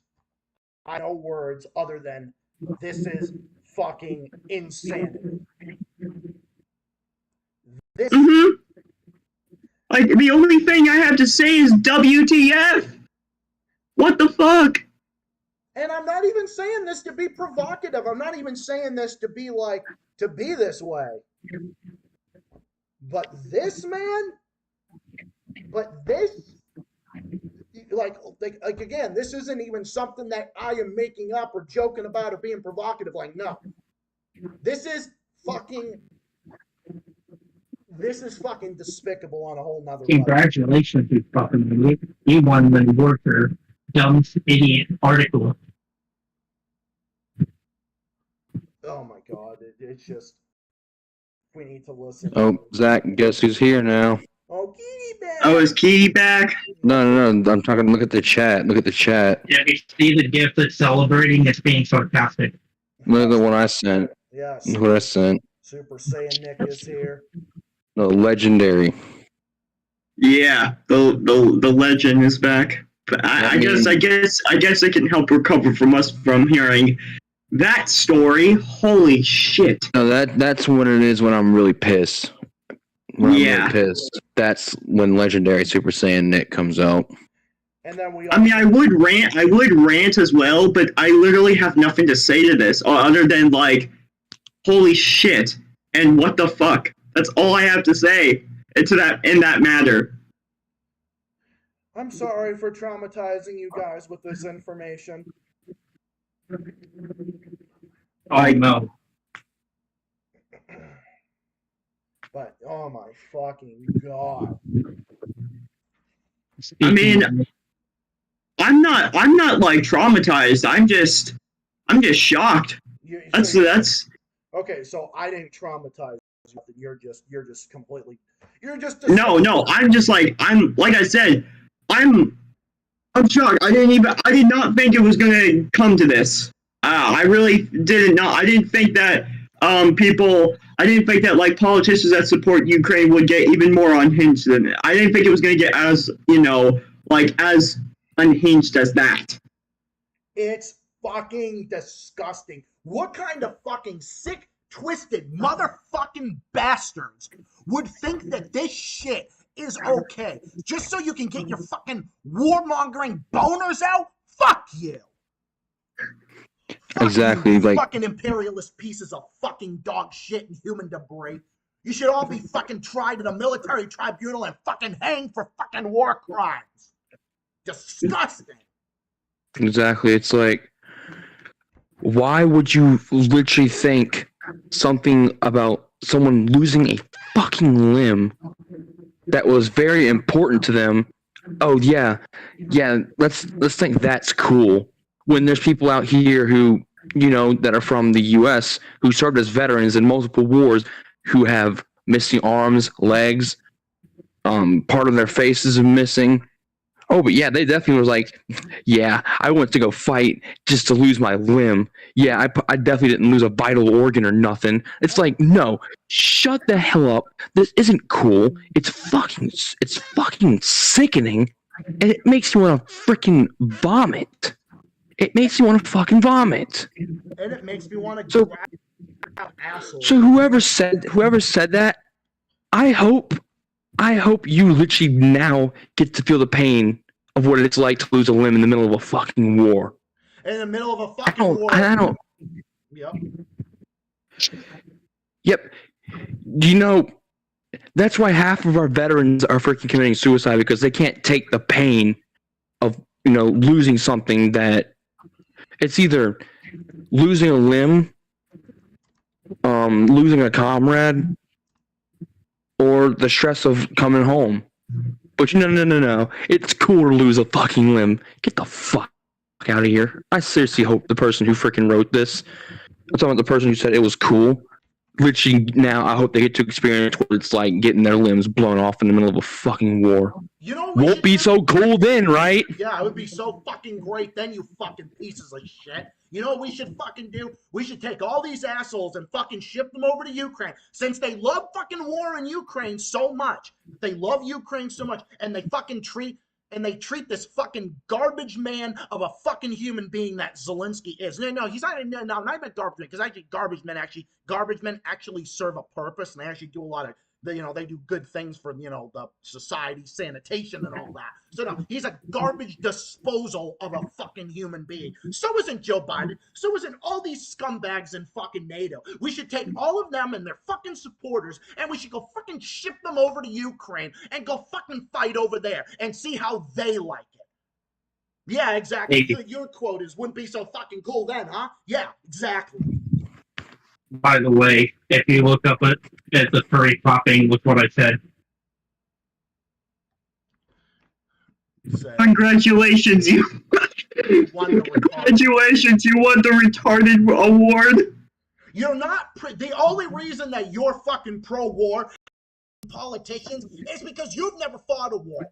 I have no words other than this is fucking insanity. This. Mm-hmm. Like the only thing I have to say is WTF. What the fuck? And I'm not even saying this to be provocative. I'm not even saying this to be this way. But this, man, like again, this isn't even something that I am making up or joking about or being provocative. Like, no. This is fucking despicable on a whole nother level. Congratulations, you fucking you won the worker dumb idiot article. Oh my god, it's just we need to listen. Oh, Zach, guess who's here now? Oh, Kitty back. Oh, is Kitty back? No. I'm talking. Look at the chat. Look at the chat. Yeah, you see the gift that's celebrating it's being sarcastic. Look at the one I sent. Yes. Look what I sent. Super Saiyan Nick is here. The legendary. Yeah, the legend is back. But I guess it can help recover from hearing that story. Holy shit. No, that's what it is when I'm really pissed. When I'm Yeah. really pissed. That's when legendary Super Saiyan Nick comes out. And then we I mean, I would rant as well, but I literally have nothing to say to this other than like, holy shit, and what the fuck. That's all I have to say in that matter. I'm sorry for traumatizing you guys with this information. Oh no. But oh my fucking god. I mean, I'm not like traumatized. I'm just shocked. That's okay. So I didn't traumatize you. You're just completely. You're just no. I'm just like I said. I'm shocked. I did not think it was gonna come to this. I really did not. I didn't think that people. I didn't think that like politicians that support Ukraine would get even more unhinged than it. I didn't think it was gonna get as as unhinged as that. It's fucking disgusting. What kind of fucking sick, twisted motherfucking bastards would think that this shit is okay just so you can get your fucking warmongering boners out? Fuck you. Fuck Exactly, you, like- fucking imperialist pieces of fucking dog shit and human debris. You should all be fucking tried in a military tribunal and fucking hanged for fucking war crimes. Disgusting. Exactly. It's like, why would you literally think something about someone losing a fucking limb that was very important to them? Oh yeah, let's think that's cool. When there's people out here who, that are from the U.S. who served as veterans in multiple wars, who have missing arms, legs, part of their faces are missing. Oh, but yeah, they definitely was like, yeah, I went to go fight just to lose my limb. Yeah, I definitely didn't lose a vital organ or nothing. It's like, no, shut the hell up. This isn't cool. It's fucking sickening, and it makes you want to freaking vomit. It makes you want to fucking vomit. And it makes me want to So- grab assholes. So whoever said that, I hope you literally now get to feel the pain of what it's like to lose a limb in the middle of a fucking war. In the middle of a I fucking war. don't. Yep. Yep. That's why half of our veterans are freaking committing suicide, because they can't take the pain of losing something that it's either losing a limb, losing a comrade, or the stress of coming home. But no. It's cool to lose a fucking limb. Get the fuck out of here. I seriously hope the person who freaking wrote this, I'm talking about the person who said it was cool, literally now I hope they get to experience what it's like getting their limbs blown off in the middle of a fucking war. You know what we Won't should be do? so cool then, right? Yeah, it would be so fucking great then, you fucking pieces of shit. You know what we should fucking do? We should take all these assholes and fucking ship them over to Ukraine. Since they love fucking war in Ukraine so much, they love Ukraine so much, and they fucking treat this fucking garbage man of a fucking human being that Zelensky is. No, he's not. No, not even garbage man, because actually garbage men actually serve a purpose, and they actually do a lot of. They do good things for the society, sanitation, and all that. So no, he's a garbage disposal of a fucking human being. So isn't Joe Biden. So isn't all these scumbags in fucking NATO. We should take all of them and their fucking supporters, and we should go fucking ship them over to Ukraine and go fucking fight over there and see how they like it. Yeah, exactly. Hey. Your quote is, wouldn't be so fucking cool then, huh? Yeah, exactly. By the way, if you look up at the furry popping with what I said, So, Congratulations, you won the retarded. congratulations, you won the retarded award. You're not the only reason that you're fucking pro-war politicians is because you've never fought a war.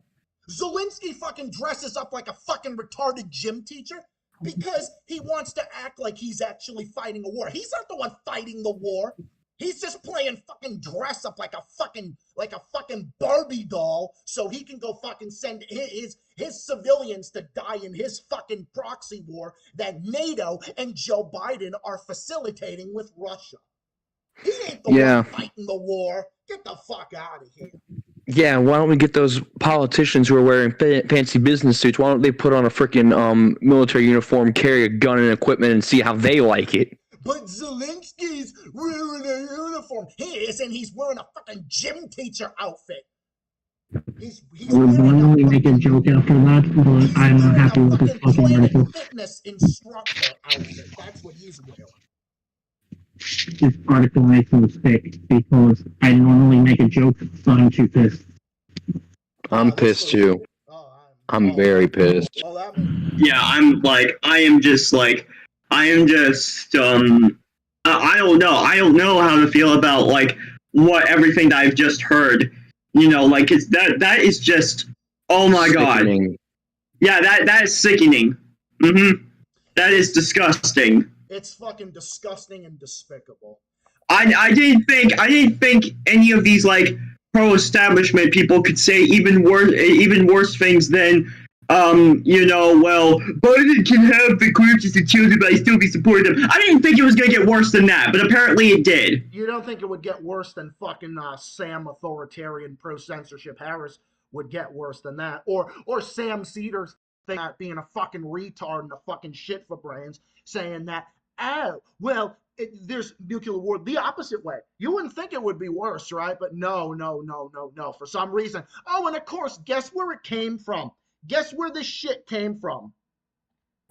Zelensky fucking dresses up like a fucking retarded gym teacher because he wants to act like he's actually fighting a war. He's not the one fighting the war. He's just playing fucking dress up like a fucking Barbie doll so he can go fucking send his civilians to die in his fucking proxy war that NATO and Joe Biden are facilitating with Russia. He ain't the Yeah. one fighting the war. Get the fuck out of here. Yeah, why don't we get those politicians who are wearing fancy business suits? Why don't they put on a freaking military uniform, carry a gun and equipment, and see how they like it? But Zelensky's wearing a uniform. He isn't. He's wearing a fucking gym teacher outfit. He's I would wearing normally make a joke after that, but I'm not happy with this fucking Planet article. Fitness instructor outfit. That's what he's wearing. This article makes me sick because I normally make a joke, so I'm too pissed. I'm pissed too. Oh, I'm very pissed. Well, that means Yeah, I am just I don't know. I don't know how to feel about like what everything that I've just heard. You know, like it's that is just, oh my god. Sickening. Yeah, that is sickening. That is disgusting. it's fucking disgusting and despicable. I didn't think any of these like pro-establishment people could say even worse things than you know, well, Biden can have the gorgeous and children, but I still be supporting them. I didn't think it was gonna get worse than that, but apparently it did. You don't think it would get worse than fucking Sam Authoritarian pro-censorship Harris would get worse than that, or Sam Cedars thing being a fucking retard and a fucking shit for brains, saying that, oh well, there's nuclear war the opposite way. You wouldn't think it would be worse, right? But no. For some reason. Oh, and of course, guess where it came from? Guess where this shit came from?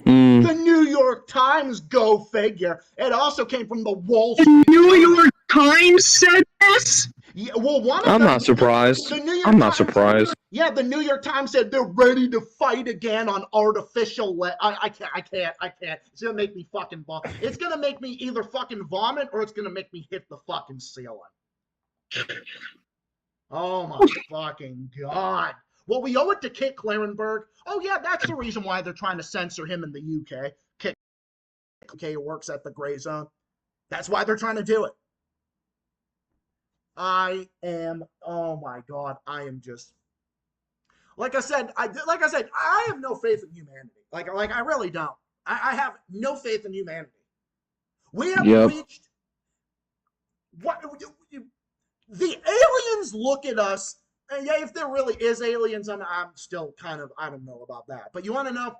The New York Times, go figure. It also came from the Wall Street. The New York Times said this? Yeah, well, I'm not surprised. I'm not surprised. Yeah, the New York Times said they're ready to fight again on artificial. I can't. It's gonna make me fucking vomit. It's gonna make me either fucking vomit or it's gonna make me hit the fucking ceiling. Oh my fucking god. Well, we owe it to Kit Clarenberg. Oh yeah, that's the reason why they're trying to censor him in the UK. Kit works at the Grey Zone. That's why they're trying to do it. Oh my god, I am just, like I said, I have no faith in humanity. Like I really don't. I have no faith in humanity. We have reached what the aliens look at us. And yeah, if there really is aliens, I'm still kind of, I don't know about that. But you want to know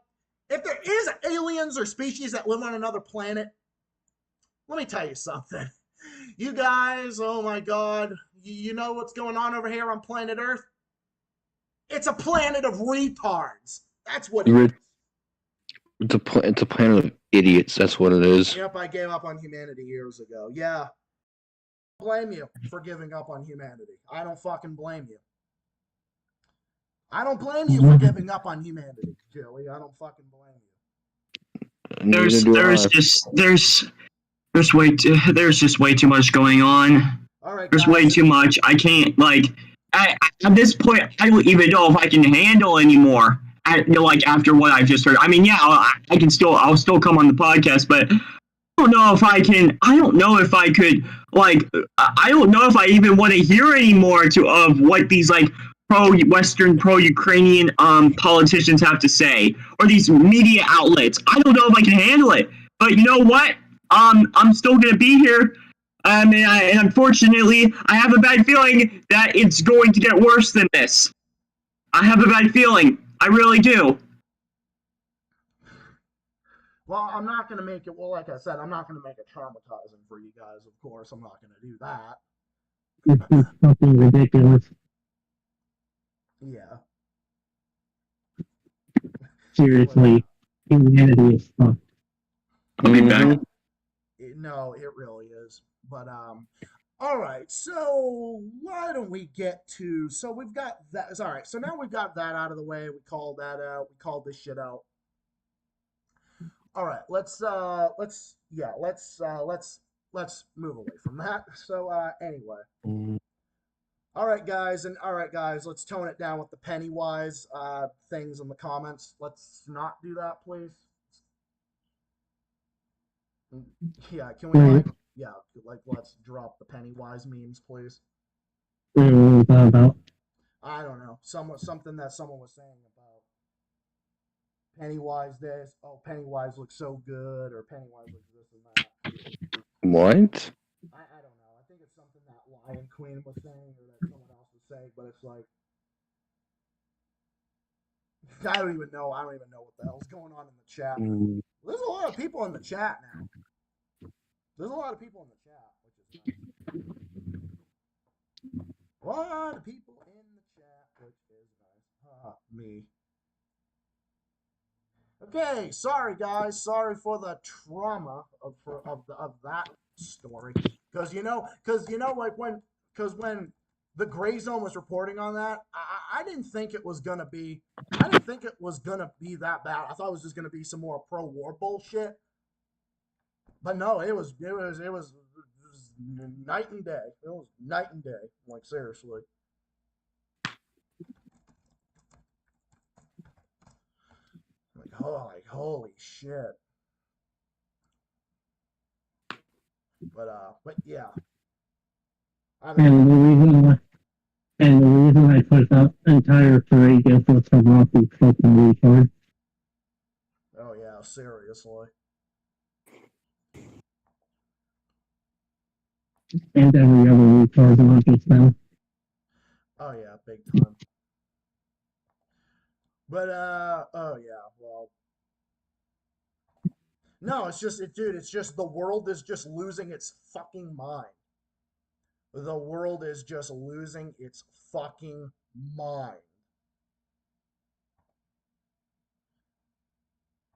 if there is aliens or species that live on another planet? Let me tell you something. You guys, oh my god, you know what's going on over here on planet Earth? It's a planet of retards. That's what it is. It's a planet of idiots. That's what it is. Yep, I gave up on humanity years ago. Yeah. I don't blame you for giving up on humanity. I don't fucking blame you. I don't blame you for giving up on humanity, Joey. I don't fucking blame you. There's just way too much going on. All right, There's guys. way too much. I can't at this point. I don't even know if I can handle anymore. After what I've just heard. I mean, yeah, I'll still come on the podcast, but I don't know if I can. I don't know if I could. I don't know if I even want to hear anymore of what these pro-Western, pro-Ukrainian politicians have to say, or these media outlets. I don't know if I can handle it. But you know what? I'm still gonna be here. And unfortunately, I have a bad feeling that it's going to get worse than this. I have a bad feeling. I really do. Well, I'm not going to make it, well, like I said, I'm not going to make it traumatizing for you guys, of course. I'm not going to do that. It's fucking ridiculous. Yeah. Seriously, humanity is fucked. I'll be back. No, it really is. But, all right. So why don't we get to, so we've got that. All right. So now we've got that out of the way. We called that out. We called this shit out. All right. Let's move away from that. So, anyway. All right, guys, let's tone it down with the Pennywise things in the comments. Let's not do that, please. Yeah, can we let's drop the Pennywise memes, please. What was that about? I don't know. Something that someone was saying about Pennywise this. Oh, Pennywise looks so good, or Pennywise looks this and that. What? I don't know. I think it's something that Lion Queen was saying, or that someone else was saying, but it's like I don't even know what the hell's going on in the chat. There's a lot of people in the chat now. There's a lot of people in the chat, which is nice. A lot of people in the chat, which is nice. Me. Okay, sorry guys. Sorry for the trauma of that story. Because when the Gray Zone was reporting on that. I didn't think it was gonna be. I didn't think it was gonna be that bad. I thought it was just gonna be some more pro-war bullshit. But no, it was night and day. It was night and day. Like seriously. Like holy shit. But yeah. I don't know. And the reason I put that entire parade gets was from Rocky fucking retard. Oh yeah, seriously. And every other retard, not just them. Oh yeah, big time. But oh yeah, well. No, it's just dude, it's just the world is just losing its fucking mind. The world is just losing its fucking mind.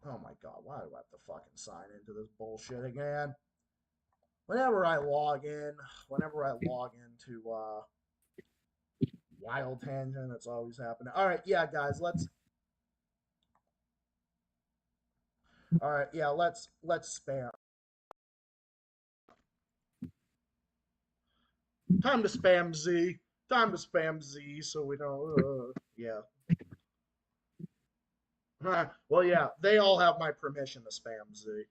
Oh my god, why do I have to fucking sign into this bullshit again? Whenever I log into Wild Tangent, it's always happening. All right, yeah, guys, let's spam. Time to spam Z. Time to spam Z so we don't yeah. Well, yeah, they all have my permission to spam Z.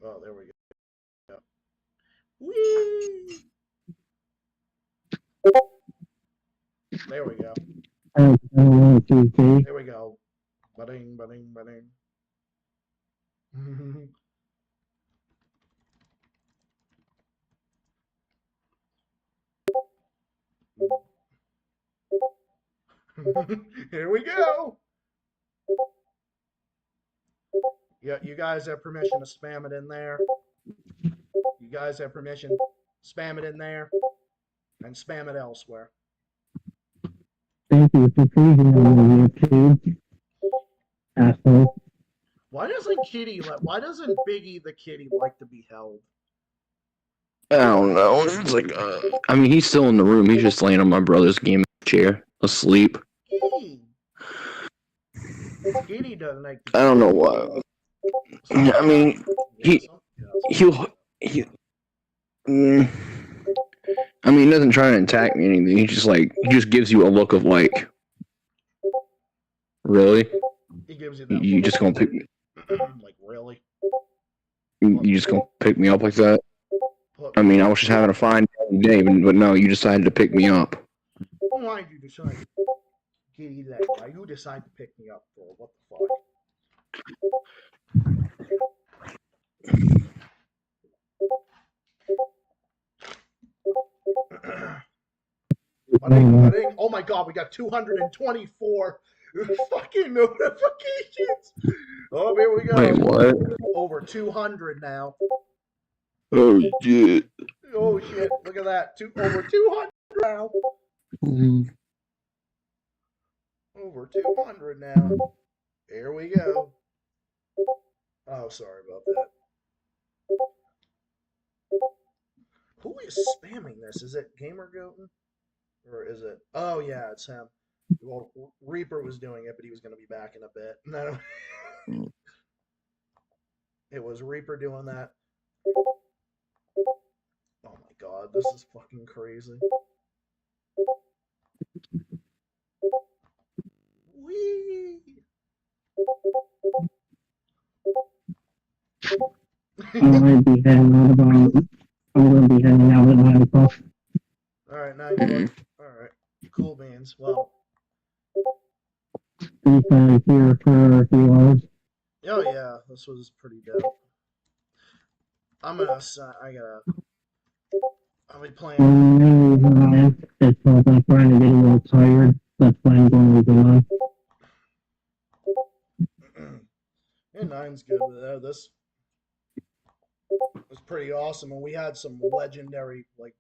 Oh, there we go. Whee! There we go. There we go. Ba-ding, ba-ding, ba-ding. Here we go. Yeah, you guys have permission to spam it in there. You guys have permission. Spam it in there. And spam it elsewhere. Thank you for freezing on YouTube. Asshole. Why doesn't Biggie the Kitty like to be held? I don't know. It's like, I mean, he's still in the room. He's just laying on my brother's gaming chair, asleep. Kitty doesn't like. I don't know why. I mean, I mean, he doesn't try to attack me or anything. He just gives you a look of like, really? He gives you that. You just gonna pick me? Like really? You just gonna pick me up like that? I mean, I was just having a fine day, but no, you decided to pick me up. Why did you decide to give you that? Why you decide to pick me up for? What the fuck? Oh my god, we got 224 fucking notifications. Oh, here we go. Wait, what? Over 200 now. Oh shit! Oh shit! Look at that. Over 200 now. Over 200 now. Here we go. Oh, sorry about that. Who is spamming this? Is it Gamer Goten? Or is it? Oh, yeah, it's him. Well, Reaper was doing it, but he was going to be back in a bit. No. It was Reaper doing that. Oh my god, this is fucking crazy. Whee! I'm gonna be heading out at 9 o'clock. Alright, 9 o'clock. Alright. Cool beans. Well. Be here for a few hours. Oh yeah, this was pretty dope. I'll be playing. It's like I'm trying to get a little tired. That's why I'm going to go on. Yeah, 9's good. This was pretty awesome, and we had some legendary, like,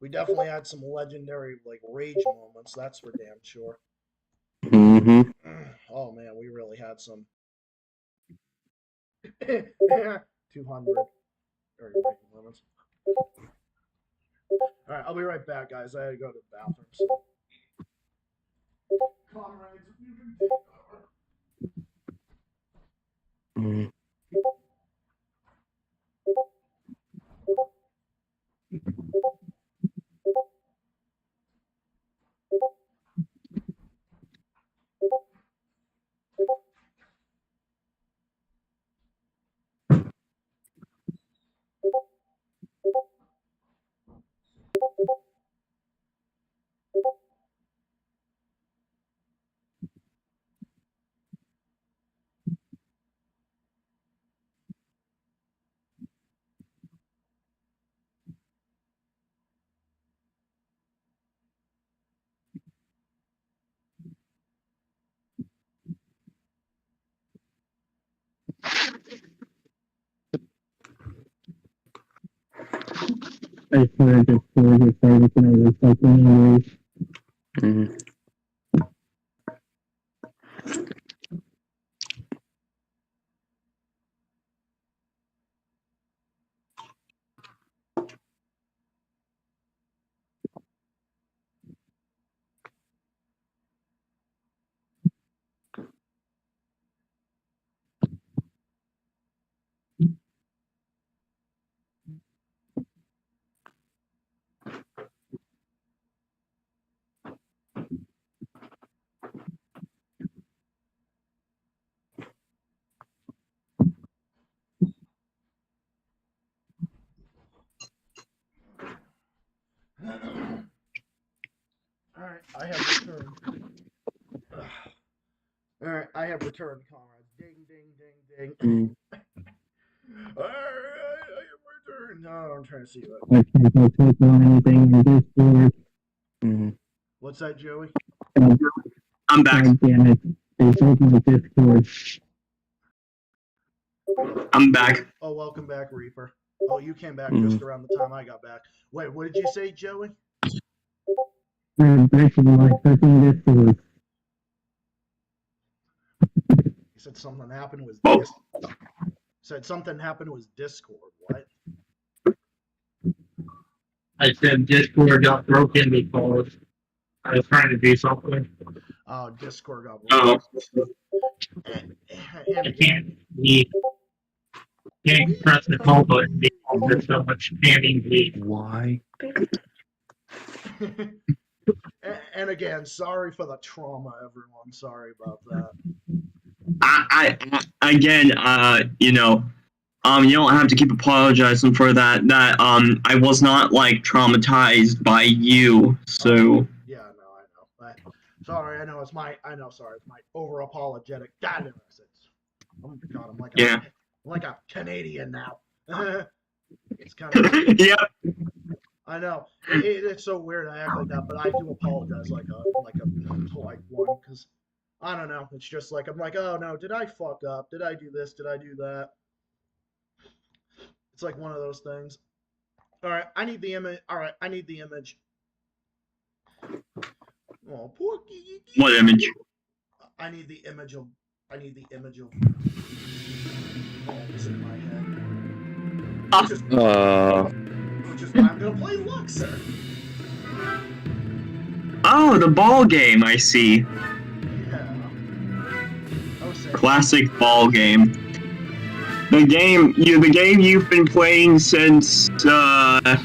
we definitely had some legendary, like, rage moments. That's for damn sure. Mm-hmm. Oh man, we really had some. 200. or your breaking limits. All right, I'll be right back, guys. I gotta go to the bathroom. So. Comrades, you can take over. Mm. I swear just for the service and I was fucking English. Mm. All right, I have returned. All right, I have returned, comrades. Ding, ding, ding, ding. Mm. All right, I have returned. No, I'm trying to see what. I can't go click on anything in Discord. Mm. What's that, Joey? I'm back. God damn it. They told my Discord. I'm back. Oh, welcome back, Reaper. Oh, you came back Mhm. just around the time I got back. Wait, what did you say, Joey? I'm breaking my fucking Discord. You said something happened with Oh. said something happened with Discord. What? I said Discord got broken because I was trying to do something. Oh, Discord got Oh. And I again, can't press the call button because there's so much spamming me. Why? and again, sorry for the trauma, everyone. Sorry about that. I again, you don't have to keep apologizing for that. I was not like traumatized by you. So Yeah, no, I know. Sorry, I know it's my over apologetic. God, oh my God, I'm like a Canadian now. It's kind of. yep. I know it's so weird. I act like that, but I do apologize like one because I don't know. It's just like I'm like, oh no, did I fuck up? Did I do this? Did I do that? It's like one of those things. All right, I need the image. All right, I need the image. Oh, Porky. What image? I need the image of. Oh, it's in my head. Which is why I'm gonna play Luxor. Oh, the ball game. I see. Yeah. Classic ball game. The game you've been playing since I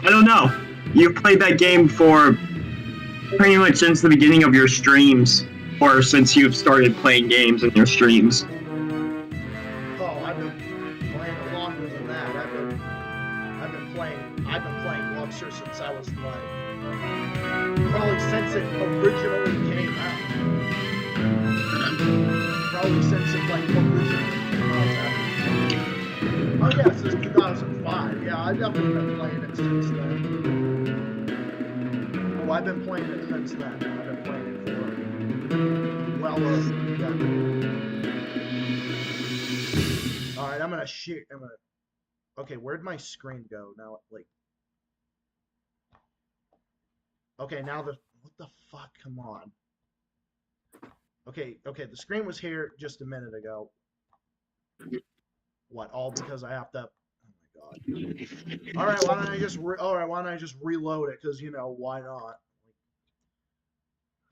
don't know. You've played that game for pretty much since the beginning of your streams, or since you've started playing games in your streams. Oh, I've been playing it longer than that. I've been playing Luxor since I was like probably since it originally came out. Probably since it like originally came out. Oh yeah, since 2005. Yeah, I've definitely been playing it since then. Oh, I've been playing it since then. I've been playing it for yeah. All right, I'm gonna. Okay, where'd my screen go now? Like. Okay, now what the fuck? Come on. Okay, the screen was here just a minute ago. What? All because I have to. Oh my All right, why don't I just reload it? Because you know why not?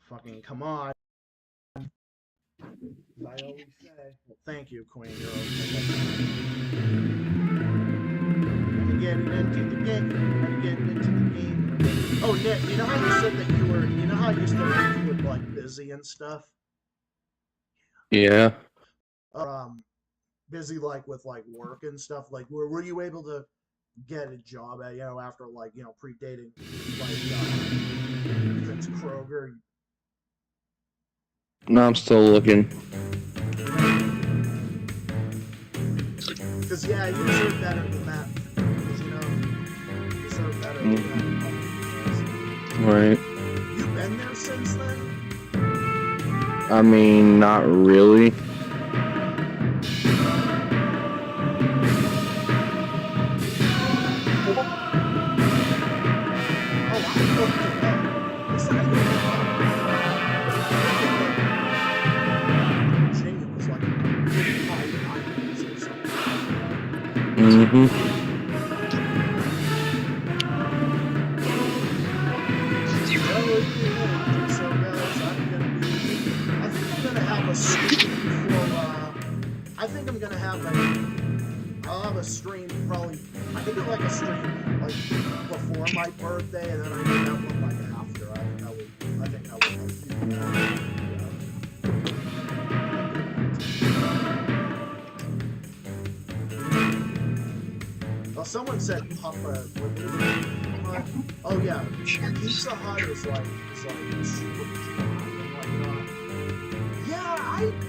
Fucking come on. As I always say. Well, thank you, Queen. You're I'm getting into the game. I'm getting into the game. Oh, Nick, you know how you said that you were? You know how you said that you were like busy and stuff? Yeah. Busy like with like work and stuff. Like, were you able to get a job at, you know, after like, you know, predating like Vince Kroger? No, I'm still looking. Because yeah, you deserve better than that. Because you know, you deserve better than that. Right. You been there since then? I mean, not really. Mm-hmm. I'll have a stream probably. I could do like a stream like before my birthday, and then I can have one like after. I think I would like do that. Well, someone said Papa. Oh yeah, Pizza Hut is like super dry and whatnot.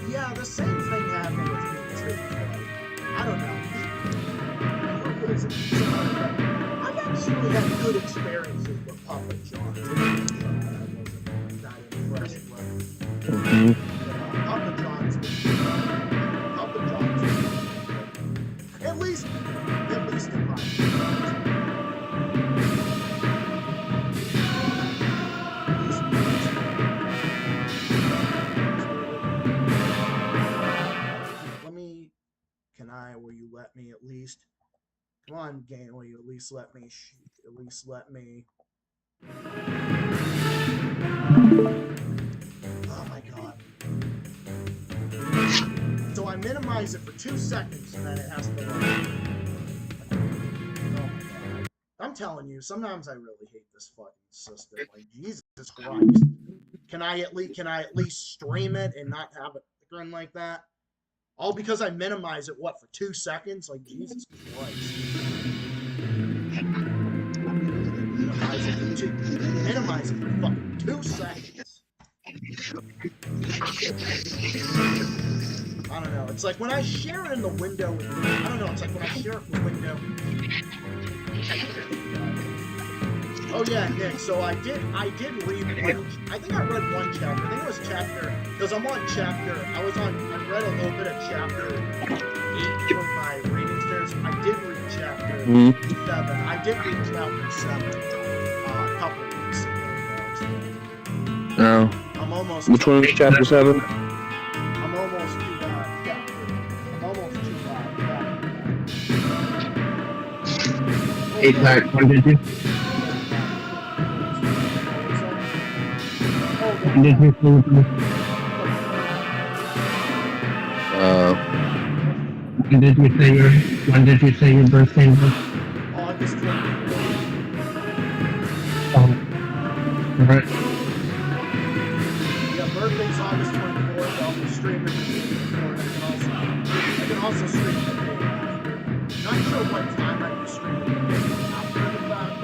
Yeah, the same thing happened with me too. I don't know. I've actually had good experiences with Papa John's. I wasn't that impressed with. Mm-hmm. Papa John's was at least in my opinion. Will you let me at least? Come on, game. Will you at least let me? Oh my god. So I minimize it for 2 seconds and then it has to run. Oh my god. I'm telling you, sometimes I really hate this fucking system. Like, Jesus Christ. Can I at least stream it and not have it run like that? All because I minimize it, what, for 2 seconds? Like, Jesus Christ. Minimize it for fucking 2 seconds. I don't know. It's like when I share it in the window. I don't know. It's like when I share it in the window. Oh yeah, Nick. So I did read one. I think I read one chapter. I think it was chapter, because I'm on chapter. I read a little bit of chapter 8 from my reading stairs. I did read chapter 7. I did read chapter 7 a couple weeks ago. No. I'm almost. Which one is chapter 7? I'm almost to chapter. I'm almost to chapter. 8 back, when did you? When did you say when did you say your birthday was? August 24th. Right. Yeah, birthday's August 24th. I'll be streaming the day before. I can also stream the day after. Not sure what time I'd be streaming the day after the fact.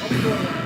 I'll be doing it.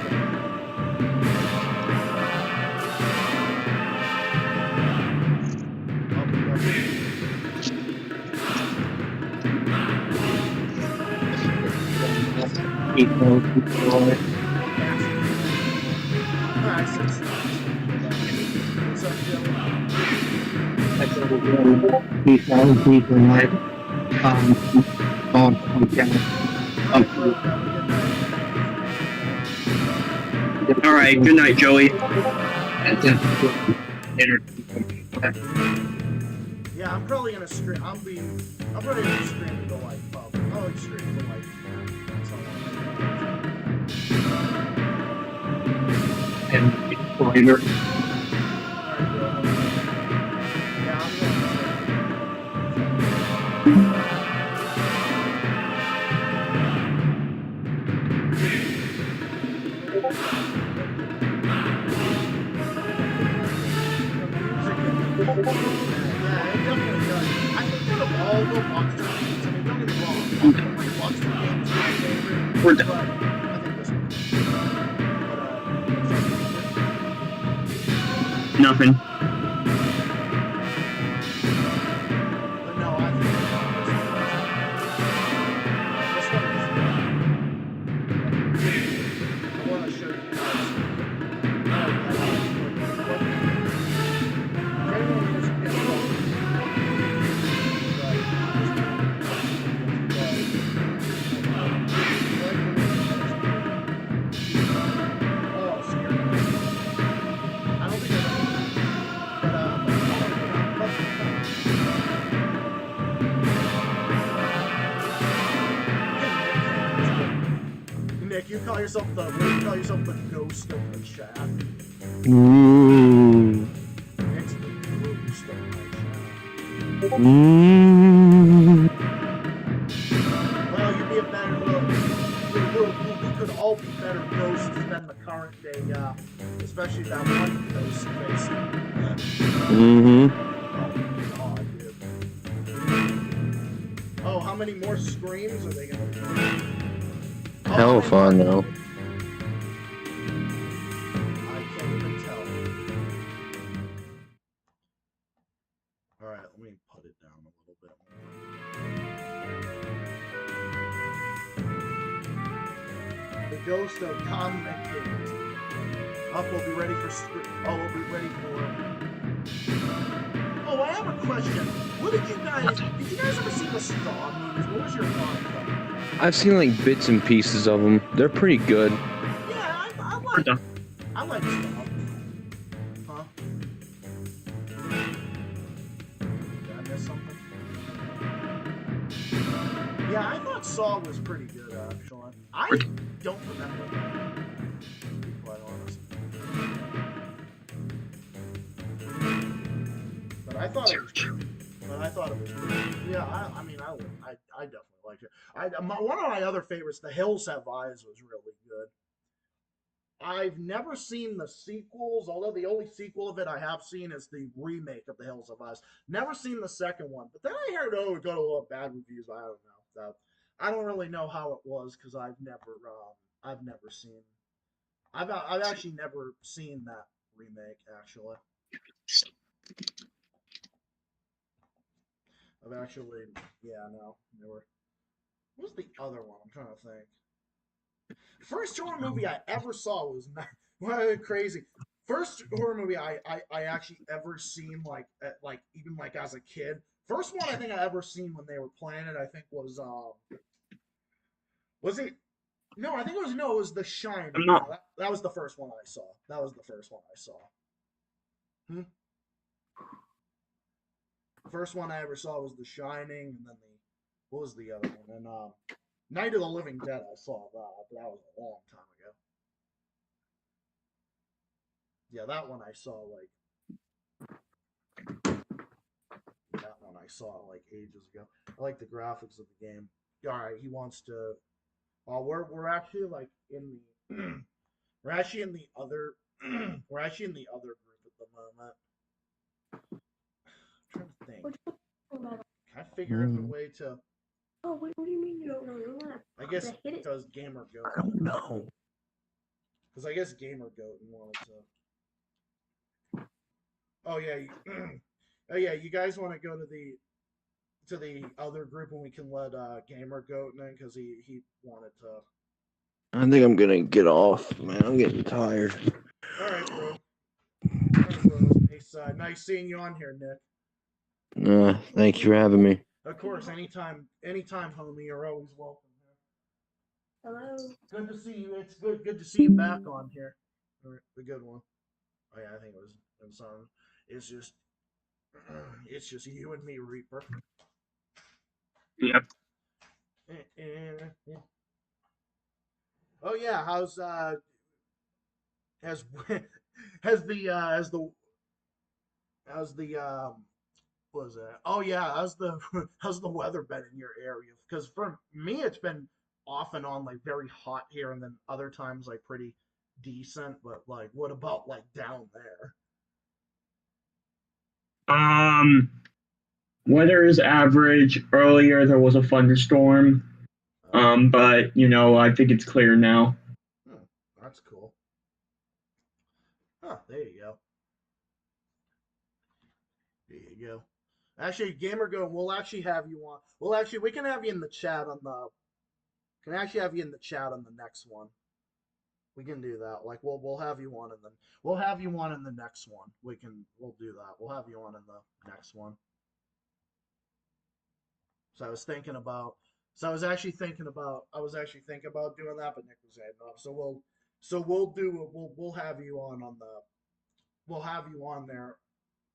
All right. Good night, Joey. Yeah, Yeah, I'm probably gonna stream. I'm probably gonna stream it to like, I'll like stream it to like. And later. Yeah, I'm going Yeah, it definitely does. I think out of all the Monster games, I mean, don't get me wrong, every Monster game is my favorite. We're but done. I think this one. Nothing. But no, I think this one is. I want to show you guys. Nick, you call yourself the ghost of the shaft. Ooh. Nick's the ghost of my shaft. Ooh. Well, you'd be a better we could all be better ghosts than the current day, especially that one ghost face. Mm-hmm. Oh god, dude. Oh, how many more screams are they gonna do? Oh, Hell how of fun many though. more? I can't even tell. Alright, let me put it down a little bit more. The ghost of Tom McKinney. Up, we'll be ready for we'll be ready for. Oh, I have a question. What did you guys ever see the Saw movies? What was your thought on them? I've seen like bits and pieces of them. They're pretty good. Yeah, I We're like done. I like Saw. Huh? Did I miss something? Yeah, I thought Saw was pretty good actually. I don't remember that, to be quite honest. But I thought it was pretty, yeah, I mean, I definitely liked it. One of my other favorites, The Hills Have Eyes, was really good. I've never seen the sequels, although the only sequel of it I have seen is the remake of The Hills Have Eyes. Never seen the second one, but then I heard, it got a lot of bad reviews. I don't know. I don't really know how it was because I've never seen. I've actually never seen that remake. Actually, no, never. What was the other one? I'm trying to think. First horror movie I ever saw was not crazy. First horror movie I actually ever seen like even like as a kid. First one I think I ever seen when they were playing it I think was it no I think it was The Shining. I'm not. That was the first one I saw. First one I ever saw was The Shining, and then what was the other one? And Night of the Living Dead I saw that, but that was a long time ago. Yeah, that one I saw like ages ago. I like the graphics of the game. All right, he wants to. We're actually like in the we're actually in the other we're actually in the other group at the moment. I'm trying to think. Can I figure out a way to? Oh, what do you mean you don't know? You're not. I guess I hit it. because Gamer Goat. I don't know. Because I guess Gamer Goat wanted to. Oh yeah, you guys want to go to the other group and we can let Gamer Goat in because he wanted to. I think I'm gonna get off, man. I'm getting tired. All right, bro. Nice seeing you on here, Nick. Thank you for having me. Of course, anytime, homie. You're always welcome. Hello. Good to see you. It's good to see you back on here. All right, the good one. Oh yeah, I think it was on. It's just It's just you and me, Reaper. Yep. Oh yeah, how's has how's the what was that? Oh yeah, how's the how's the weather been in your area? Because for me, it's been off and on, like very hot here, and then other times like pretty decent. But like, what about like down there? Weather is average. Earlier there was a thunderstorm. But I think it's clear now. Hmm, that's cool. Huh, there you go. There you go. Actually, GamerGo, we'll actually have you on. We can have you in the chat on the. Can actually have you in the chat on the next one. We can do that. Like we'll have you on, and then we'll have you on in the next one. We'll do that. We'll have you on in the next one. So I was thinking about. So I was actually thinking about. Doing that, but Nick was saying no. We'll have you on the. We'll have you on there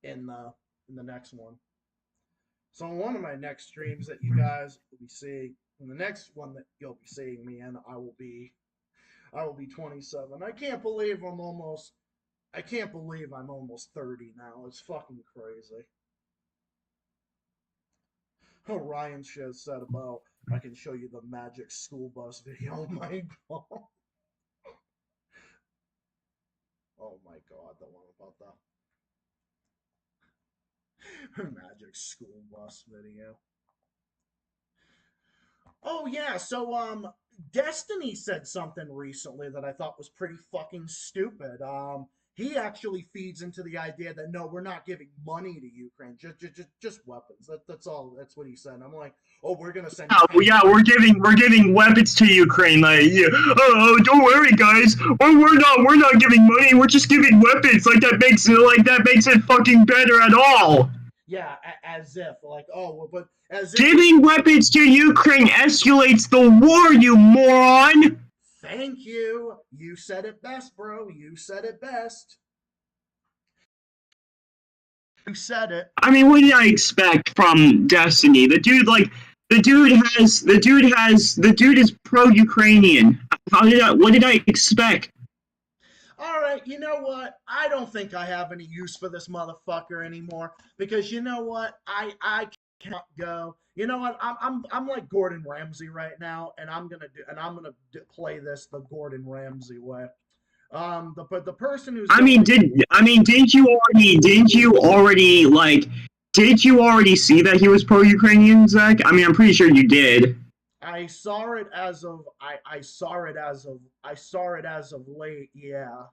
in the next one. So in one of my next streams that you guys will be seeing, in the next one that you'll be seeing me in, I will be 27. I can't believe I'm almost 30 now. It's fucking crazy. Oh, Ryan just said about I can show you the magic school bus video. Oh my god. Oh my god, the one about the magic school bus video. Oh yeah, so Destiny said something recently that I thought was pretty fucking stupid. He actually feeds into the idea that no, we're not giving money to Ukraine, just weapons. That's all. That's what he said. I'm like, oh, we're gonna send. Yeah, we're giving weapons to Ukraine. Like, yeah. Oh, don't worry, guys. We're not giving money. We're just giving weapons. That makes it fucking better at all. Yeah, as if like, oh, but as if giving weapons to Ukraine escalates the war, you moron. Thank you. You said it best, bro. You said it best. You said it. I mean, what did I expect from Destiny? The dude is pro-Ukrainian. What did I expect? All right, you know what? I don't think I have any use for this motherfucker anymore because you know what? I can't go. You know what? I'm like Gordon Ramsay right now, and I'm gonna play this the Gordon Ramsay way. The person who's didn't you already see that he was pro-Ukrainian, Zach? I mean, I'm pretty sure you did. I saw it as of late, yeah.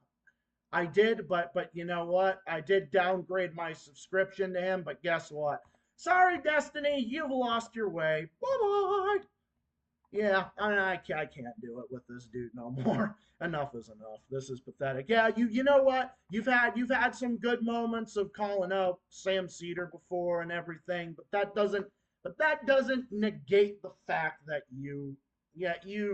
I did, but you know what? I did downgrade my subscription to him, but guess what? Sorry, Destiny, you've lost your way. Bye-bye. Yeah, I can't do it with this dude no more. Enough is enough. This is pathetic. Yeah, you know what? You've had some good moments of calling out Sam Cedar before and everything, but that doesn't negate the fact that you've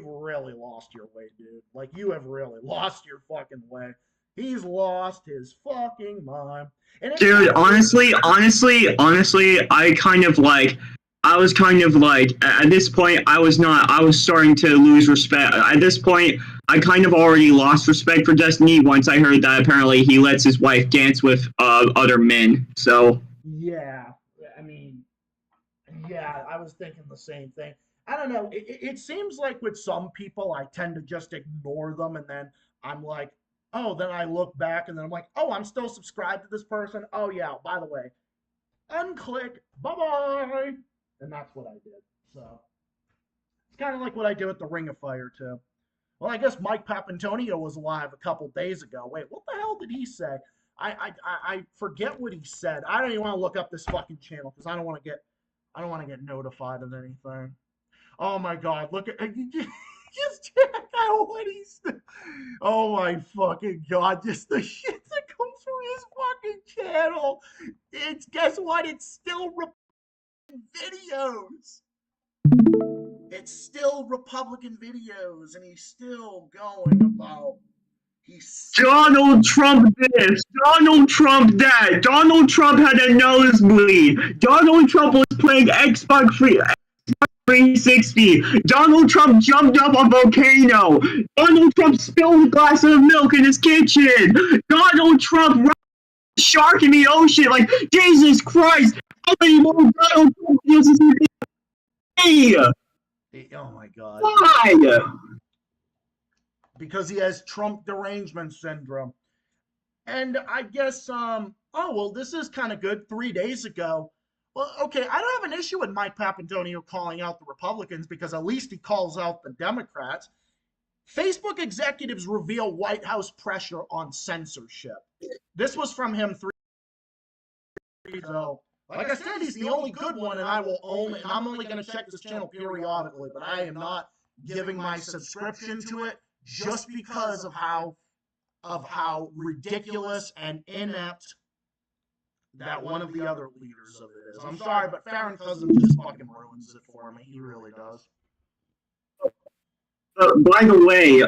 really lost your way, dude. Like you have really lost your fucking way. He's lost his fucking mind. Dude, honestly, I was kind of like, at this point, I was starting to lose respect. At this point, I kind of already lost respect for Destiny once I heard that apparently he lets his wife dance with other men, so. Yeah, I mean, yeah, I was thinking the same thing. I don't know, it seems like with some people, I tend to just ignore them, and then I'm like, oh, then I look back, and then I'm like, oh, I'm still subscribed to this person. Oh, yeah, by the way, unclick, bye-bye. And that's what I did. So it's kind of like what I did with the Ring of Fire too. Well, I guess Mike Papantonio was alive a couple days ago. Wait, what the hell did he say? I forget what he said. I don't even want to look up this fucking channel because I don't want to get notified of anything. Oh my god, look at just check out what he said. Oh my fucking god, just the shit that comes from his fucking channel. It's guess what? It's still videos. It's still Republican videos, and he's still going about He's Donald Trump this, Donald Trump that, Donald Trump had a nosebleed, Donald Trump was playing Xbox 360, Donald Trump jumped up a volcano, Donald Trump spilled a glass of milk in his kitchen, Donald Trump ran a shark in the ocean. Like, Jesus Christ, how many more Donald Trump videos is there? Hey, Oh my God. why? Because he has Trump derangement syndrome. And I guess, oh, well, this is kind of good. 3 days ago. Well, okay, I don't have an issue with Mike Papantonio calling out the Republicans because at least he calls out the Democrats. Facebook executives reveal White House pressure on censorship. This was from him 3 days ago. Like I said, he's the only good one, and I'm only going to check this channel periodically, but I am not giving my subscription to it just because of how ridiculous and inept that one of the other leaders of it is. I'm sorry, but Farron Cousins just fucking ruins it for me. He really does. By the way,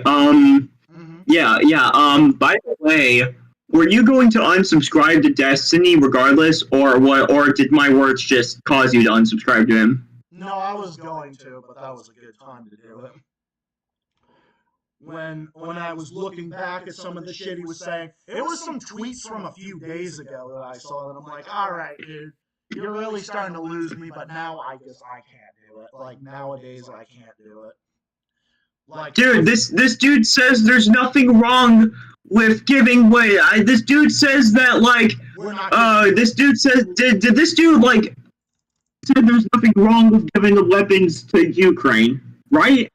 by the way, were you going to unsubscribe to Destiny regardless, or what? Or did my words just cause you to unsubscribe to him? No, I was going to, but that was a good time to do it. When I was looking back at some of the shit he was saying, it was some tweets from a few days ago that I saw, and I'm like, all right, dude, you're really starting to lose me, but now I guess I can't do it. Like, nowadays, I can't do it. Like, Dude, this dude says there's nothing wrong with giving way. This dude says that, like, we're not this dude says, did this dude, like, said there's nothing wrong with giving the weapons to Ukraine, right?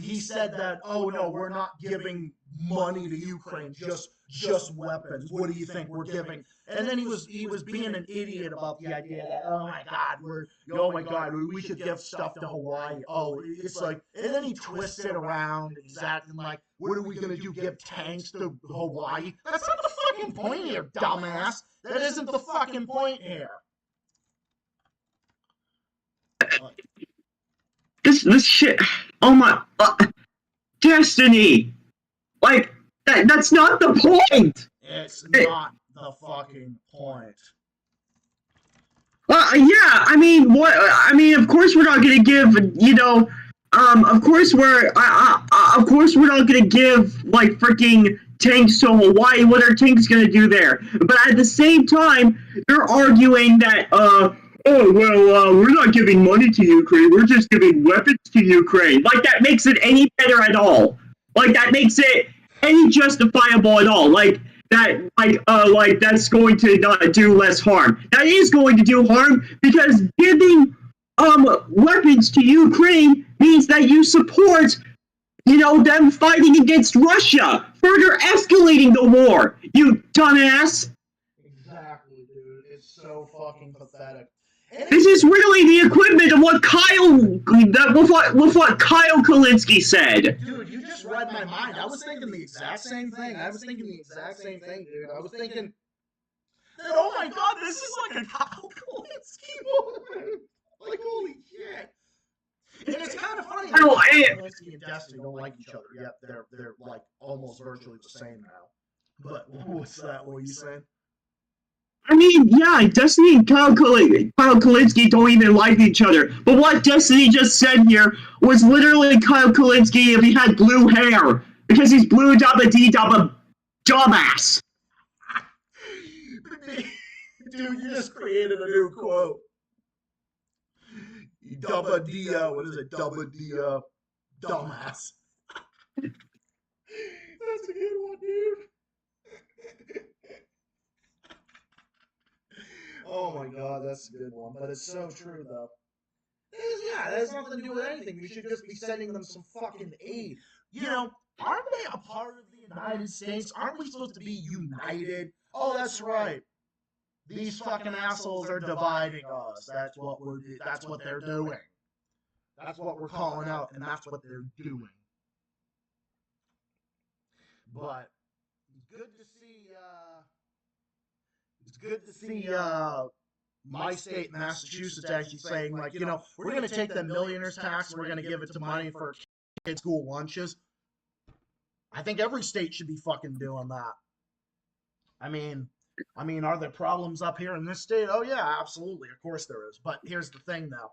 he said that, oh no, we're not giving money to Ukraine, just weapons. What do you think we're giving? And then he was being an idiot about the idea that, oh my God, we should give stuff to Hawaii. Oh, it's like, and then he twists it around and he's acting like, what are we gonna do? Give tanks to Hawaii? That's not the fucking point here, dumbass. That isn't the fucking point here. This shit. Oh my. Destiny! Like, that's not the point! It's not the fucking point. Yeah, I mean, what? I mean, of course we're not gonna give, of course we're not gonna give, like, freaking tanks to Hawaii. What are tanks gonna do there? But at the same time, they're arguing that, we're not giving money to Ukraine, we're just giving weapons to Ukraine. Like, that makes it any better at all. Like, that makes it any justifiable at all. Like, that, that's going to not do less harm. That is going to do harm, because giving, weapons to Ukraine means that you support, them fighting against Russia, further escalating the war, you dumbass! Exactly, dude. It's so fucking pathetic. This is really the equivalent of what Kyle Kalinske said. Dude, you just read my mind. I was thinking the exact same thing. dude. I was thinking that, oh my God, this is like a Kyle Kalinske moment. Like, holy shit. And it's kind of funny. Kalinske and Destiny don't like each other yet. They're like almost virtually the same now. But what's that? What are you saying? I mean, yeah, Destiny and Kyle Kalinske don't even like each other. But what Destiny just said here was literally Kyle Kalinske if he had blue hair. Because he's blue dabba dee dabba dumbass. Dude, you just created a new quote. Dabba dee, what is it? Dabba dee, dumbass. That's a good one, dude. Oh my God, that's a good one. But it's so true, though. Yeah, that has nothing to do with anything. We should just be sending them some fucking aid. Aren't they a part of the United States? Aren't we supposed to be united? Oh, that's right. These fucking assholes are dividing us. That's what they're doing. That's what we're calling out, and that's what they're doing. But it's good to see my state, Massachusetts, actually saying, like, we're going to take the millionaire's tax, we're going to give it to money for kids' school lunches. I think every state should be fucking doing that. I mean, are there problems up here in this state? Oh yeah, absolutely. Of course there is. But here's the thing though.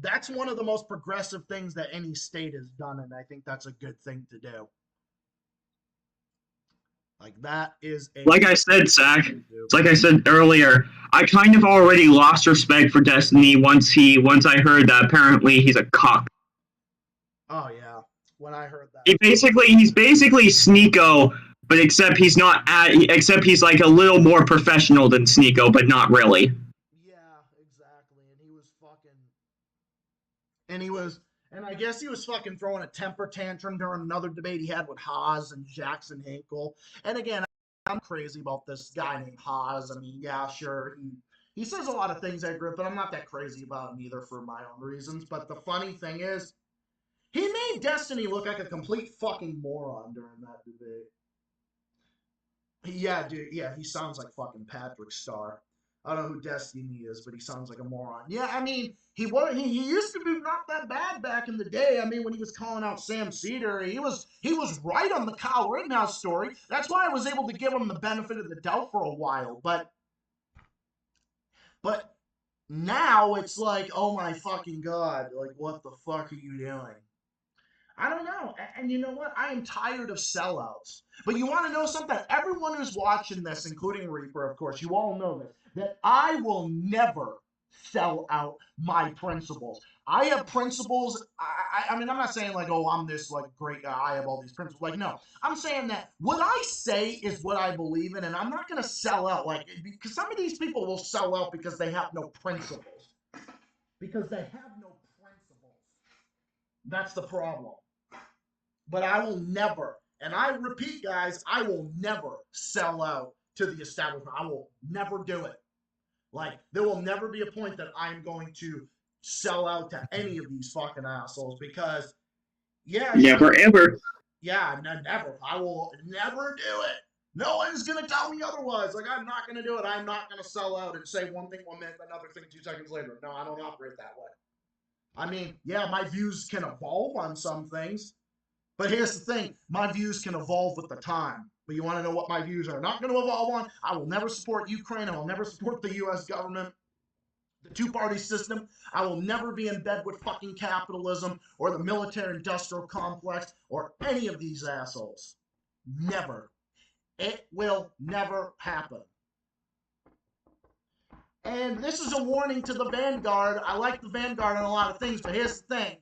That's one of the most progressive things that any state has done, and I think that's a good thing to do. Like that is a Like I said, Zach, like I said earlier, I kind of already lost respect for Destiny once I heard that apparently he's a cock. Oh yeah. When I heard that. He's basically Sneeko, but except he's like a little more professional than Sneeko, but not really. Yeah, exactly. And I guess he was fucking throwing a temper tantrum during another debate he had with Haas and Jackson Hinkle. And again, I'm crazy about this guy named Haas. I mean, yeah, sure, he says a lot of things I agree with, but I'm not that crazy about him either for my own reasons. But the funny thing is, he made Destiny look like a complete fucking moron during that debate. Yeah, dude, yeah, he sounds like fucking Patrick Starr. I don't know who Destiny is, but he sounds like a moron. Yeah, I mean, he used to be not that bad back in the day. I mean, when he was calling out Sam Cedar, he was right on the Kyle Rittenhouse story. That's why I was able to give him the benefit of the doubt for a while. But now it's like, oh my fucking God, like what the fuck are you doing? I don't know. And you know what? I am tired of sellouts. But you want to know something? Everyone who's watching this, including Reaper, of course, you all know this, that I will never sell out my principles. I have principles. I mean, I'm not saying like, oh, I'm this like great guy. I have all these principles. Like, no, I'm saying that what I say is what I believe in, and I'm not going to sell out. Like, because some of these people will sell out because they have no principles. Because they have no principles. That's the problem. But I will never, and I repeat, guys, I will never sell out to the establishment. I will never do it. Like, there will never be a point that I'm going to sell out to any of these fucking assholes because, yeah. Never ever. Yeah, never. I will never do it. No one's going to tell me otherwise. Like, I'm not going to do it. I'm not going to sell out and say one thing 1 minute, another thing 2 seconds later. No, I don't operate that way. I mean, yeah, my views can evolve on some things. But here's the thing, my views can evolve with the time. But you want to know what my views are not going to evolve on? I will never support Ukraine. I will never support the U.S. government, the two-party system. I will never be in bed with fucking capitalism or the military-industrial complex or any of these assholes. Never. It will never happen. And this is a warning to the Vanguard. I like the Vanguard on a lot of things, but here's the thing.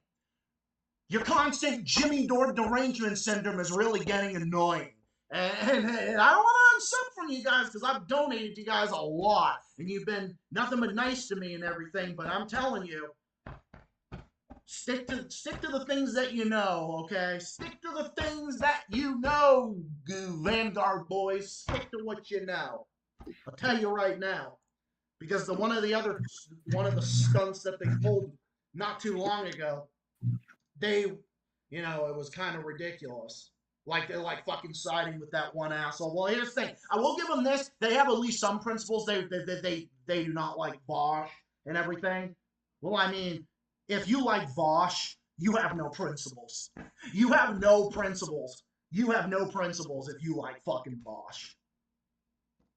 Your constant Jimmy Dore derangement syndrome is really getting annoying. And I don't want to unsub from you guys because I've donated to you guys a lot. And you've been nothing but nice to me and everything. But I'm telling you, stick to the things that you know, okay? Stick to the things that you know, Vanguard boys. Stick to what you know. I'll tell you right now. Because one of the stunts that they pulled not too long ago, it was kind of ridiculous. Like they're like fucking siding with that one asshole. Well, here's the thing. I will give them this. They have at least some principles. They do not like Vosh and everything. Well, I mean, if you like Vosh, you have no principles. You have no principles. You have no principles if you like fucking Vosh.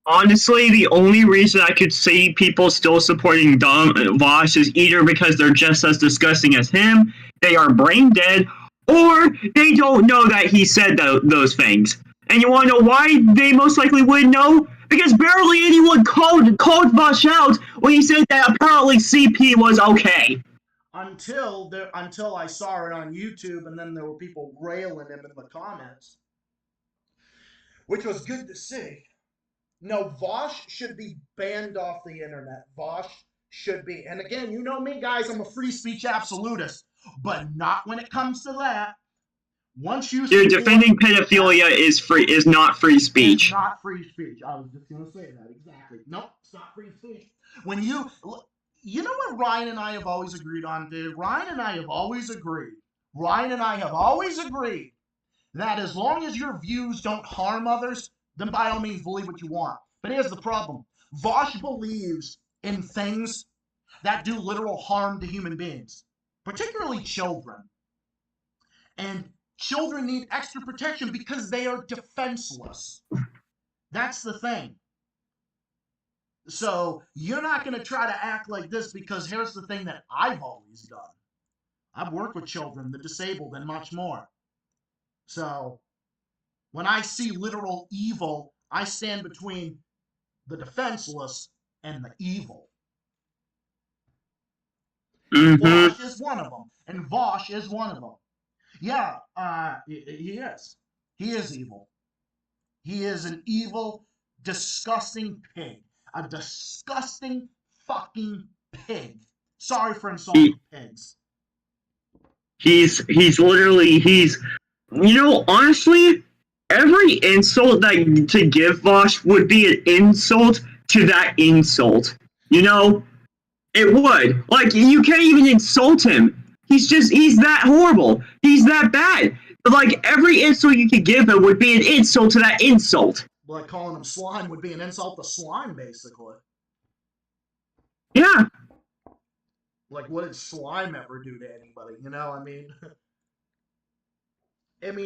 Honestly, the only reason I could see people still supporting Vosh is either because they're just as disgusting as him, they are brain dead, or they don't know that he said those things. And you want to know why they most likely wouldn't know? Because barely anyone called Vosh out when he said that apparently CP was okay. Until I saw it on YouTube, and then there were people railing him in the comments, which was good to see. No, Vosh should be banned off the internet. Vosh should be. And again, you know me, guys, I'm a free speech absolutist. But not when it comes to that. Once you Dude, defending pedophilia is not free speech. It's not free speech. I was just going to say that. Exactly. Nope, it's not free speech. When you know what Ryan and I have always agreed on, dude? Ryan and I have always agreed that as long as your views don't harm others, then by all means believe what you want. But here's the problem. Vosh believes in things that do literal harm to human beings, particularly children. And children need extra protection because they are defenseless. That's the thing. So you're not going to try to act like this, because here's the thing that I've always done. I've worked with children, the disabled, and much more. So when I see literal evil, I stand between the defenseless and the evil. Mm-hmm. Vosh is one of them, and Vosh is one of them. Yeah, he is. He is evil. He is an evil, disgusting pig. A disgusting fucking pig. Sorry for insulting pigs. He's literally, honestly, every insult that to give Vosh would be an insult to that insult. It would. Like, you can't even insult him. He's that horrible. He's that bad. Like, every insult you could give him would be an insult to that insult. Like, calling him slime would be an insult to slime, basically. Yeah. Like, what did slime ever do to anybody? I mean,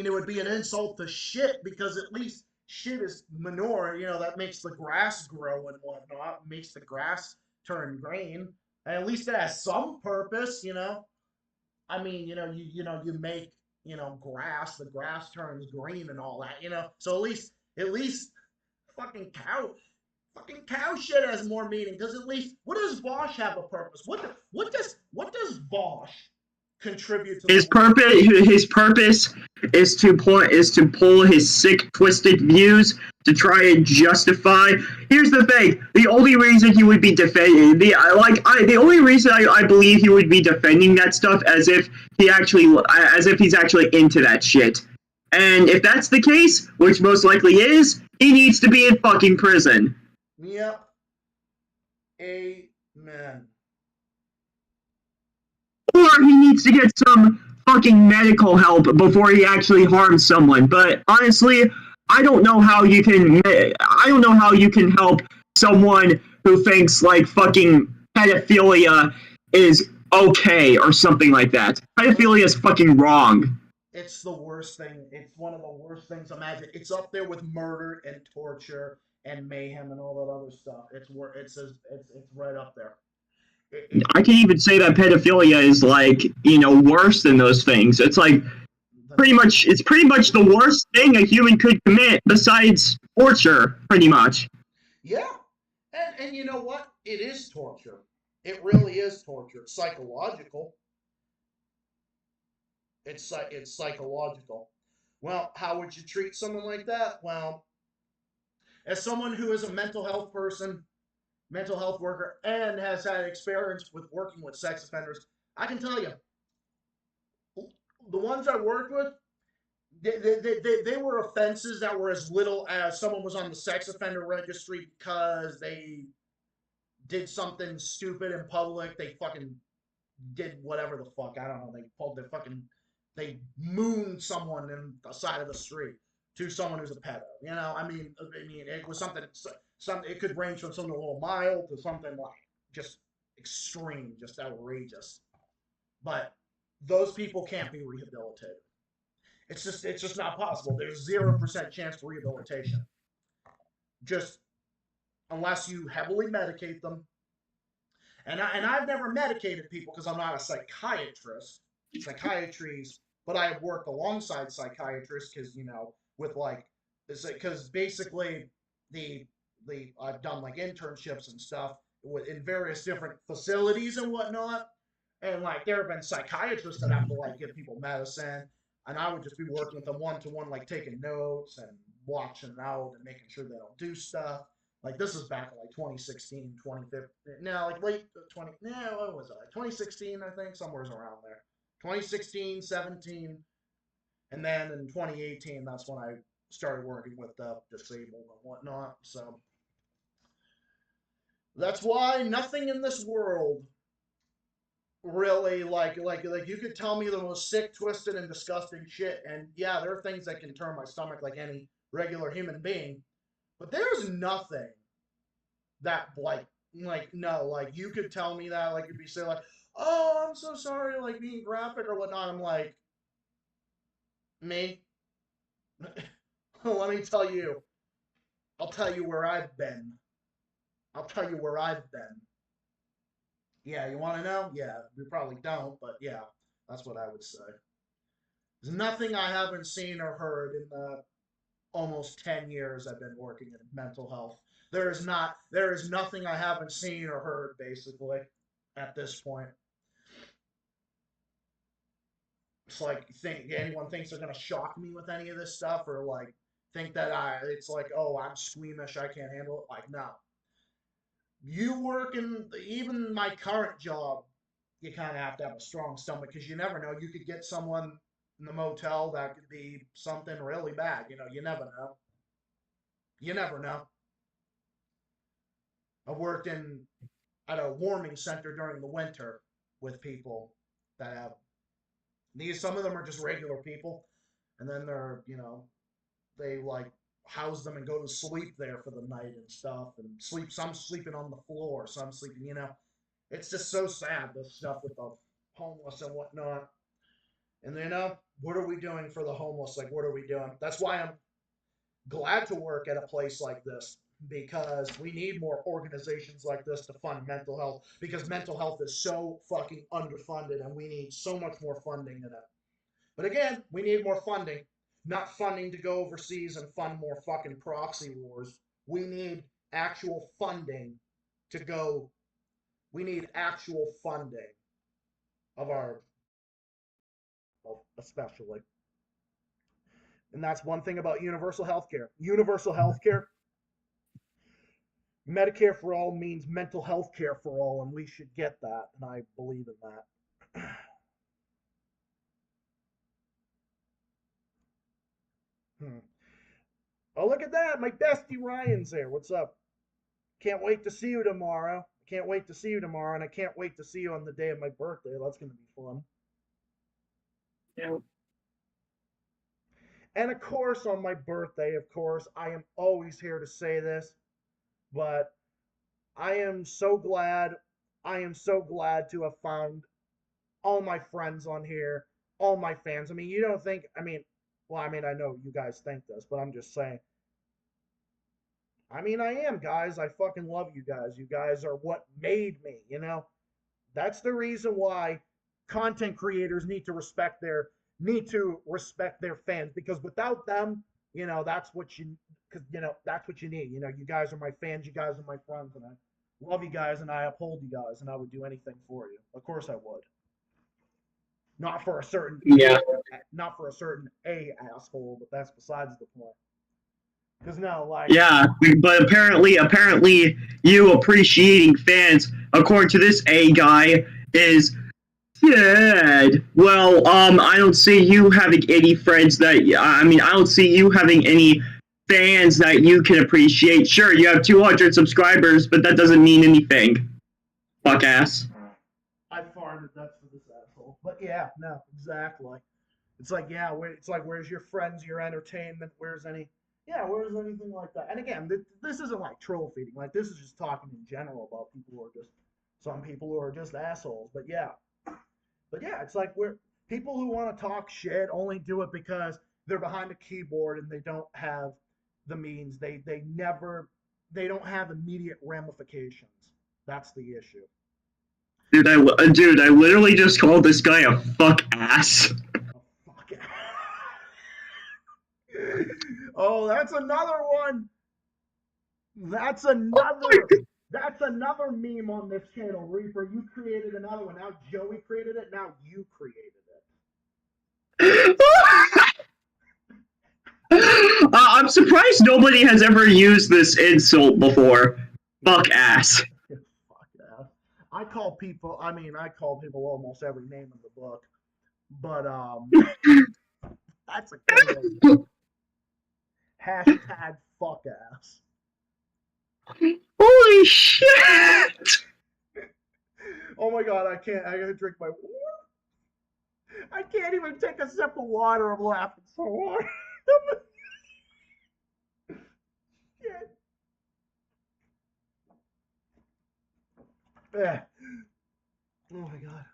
it would be an insult to shit, because at least shit is manure, that makes the grass grow and whatnot, makes the grass turn green. And at least it has some purpose, I mean, you make, grass, the grass turns green and all that, So at least fucking cow shit has more meaning, because at least, what does Vosh have a purpose? What does Vosh contribute to his purpose is to pull his sick, twisted views to try and justify. Here's the thing: the only reason he would be defending the only reason I believe he would be defending that stuff as if he's actually into that shit. And if that's the case, which most likely is, he needs to be in fucking prison. Yep. Amen. Or he needs to get some fucking medical help before he actually harms someone. But honestly, I don't know how you can help someone who thinks like fucking pedophilia is okay or something like that. Pedophilia is fucking wrong. It's the worst thing. It's one of the worst things imagined. It's up there with murder and torture and mayhem and all that other stuff. It's right up there. I can even say that pedophilia is like, worse than those things. It's like pretty much the worst thing a human could commit besides torture, pretty much. Yeah. And you know what? It is torture. It really is torture. It's psychological. It's psychological. Well, how would you treat someone like that? Well, as someone who is a mental health person, mental health worker, and has had experience with working with sex offenders, I can tell you, the ones I worked with, they were offenses that were as little as someone was on the sex offender registry because they did something stupid in public. They fucking did whatever the fuck. I don't know. They mooned someone in the side of the street to someone who's a pedo. I mean, it was something. It could range from something a little mild to something like just extreme, just outrageous. But those people can't be rehabilitated. It's just not possible. There's 0% chance for rehabilitation. Just unless you heavily medicate them. And I've never medicated people because I'm not a psychiatrist. Psychiatries, but I have worked alongside psychiatrists because because basically I've done like internships and stuff in various different facilities and whatnot, and like there have been psychiatrists that have to like give people medicine, and I would just be working with them one-to-one, like taking notes and watching out and making sure they don't do stuff. Like this is back in like 2016, 2015, no, like late 20, no, what was it, like 2016, I think, somewhere's around there. 2016, 17, and then in 2018, that's when I started working with the disabled and whatnot. So that's why nothing in this world really like you could tell me the most sick, twisted, and disgusting shit, and yeah, there are things that can turn my stomach like any regular human being, but there's nothing that like you could tell me that like you'd be saying like, oh, I'm so sorry, like being graphic or whatnot. I'm like, Me? Let me tell you. I'll tell you where I've been. I'll tell you where I've been. Yeah, you want to know? Yeah, you probably don't, but yeah, that's what I would say. There's nothing I haven't seen or heard in the almost 10 years I've been working in mental health. There is nothing I haven't seen or heard basically at this point. It's like think anyone thinks they're gonna shock me with any of this stuff or like think that it's like, oh, I'm squeamish, I can't handle it. Like, no. You work in even my current job, you kind of have to have a strong stomach because you never know. You could get someone in the motel that could be something really bad. You never know. You never know. I worked at a warming center during the winter with people that have these. Some of them are just regular people, and then they like house them and go to sleep there for the night and stuff, and sleep. Some sleeping on the floor, some sleeping. It's just so sad this stuff with the homeless and whatnot. And what are we doing for the homeless? Like, what are we doing? That's why I'm glad to work at a place like this because we need more organizations like this to fund mental health because mental health is so fucking underfunded and we need so much more funding in it. But again, we need more funding, not funding to go overseas and fund more fucking proxy wars. We need actual funding to go. We need actual funding of our, especially. And that's one thing about universal health care. Universal health care, Medicare for all means mental health care for all, and we should get that, and I believe in that. Oh, look at that. My bestie Ryan's there. What's up? Can't wait to see you tomorrow. Can't wait to see you tomorrow, and I can't wait to see you on the day of my birthday. That's going to be fun. Yeah. And of course, on my birthday, of course, I am always here to say this, but I am so glad. I am so glad to have found all my friends on here, all my fans. I mean, you don't think, I know you guys think this, but I'm just saying. I mean, I am, guys. I fucking love you guys. You guys are what made me, That's the reason why content creators need to respect their fans because without them, that's what that's what you need. You guys are my fans, you guys are my friends, and I love you guys and I uphold you guys and I would do anything for you. Of course I would. Not for a certain Yeah. not for a certain asshole, but that's besides the point. Because no, like Yeah, but apparently, you appreciating fans, according to this A guy, is dead. Well, I don't see you having any friends that. I don't see you having any fans that you can appreciate. Sure, you have 200 subscribers, but that doesn't mean anything. Fuck ass. I farted. That's for this asshole. But yeah, no, exactly. It's like where's your friends, your entertainment? Where's anything like that? And again, this isn't like troll feeding. Like this is just talking in general about some people who are just assholes. But yeah, it's like people who want to talk shit only do it because they're behind a keyboard and they don't have the means. They don't have immediate ramifications. That's the issue. Dude, I literally just called this guy a fuck ass. Fuck. Oh, that's another one. That's another meme on this channel, Reaper. You created another one. Now Joey created it. Now you created it. I'm surprised nobody has ever used this insult before. Fuck ass. Fuck yeah. I call people almost every name in the book. But that's a good one. Hashtag fuck ass. Holy shit! Oh my god, I gotta drink my water. I can't even take a sip of water. I'm laughing so hard. Yeah. Oh my god.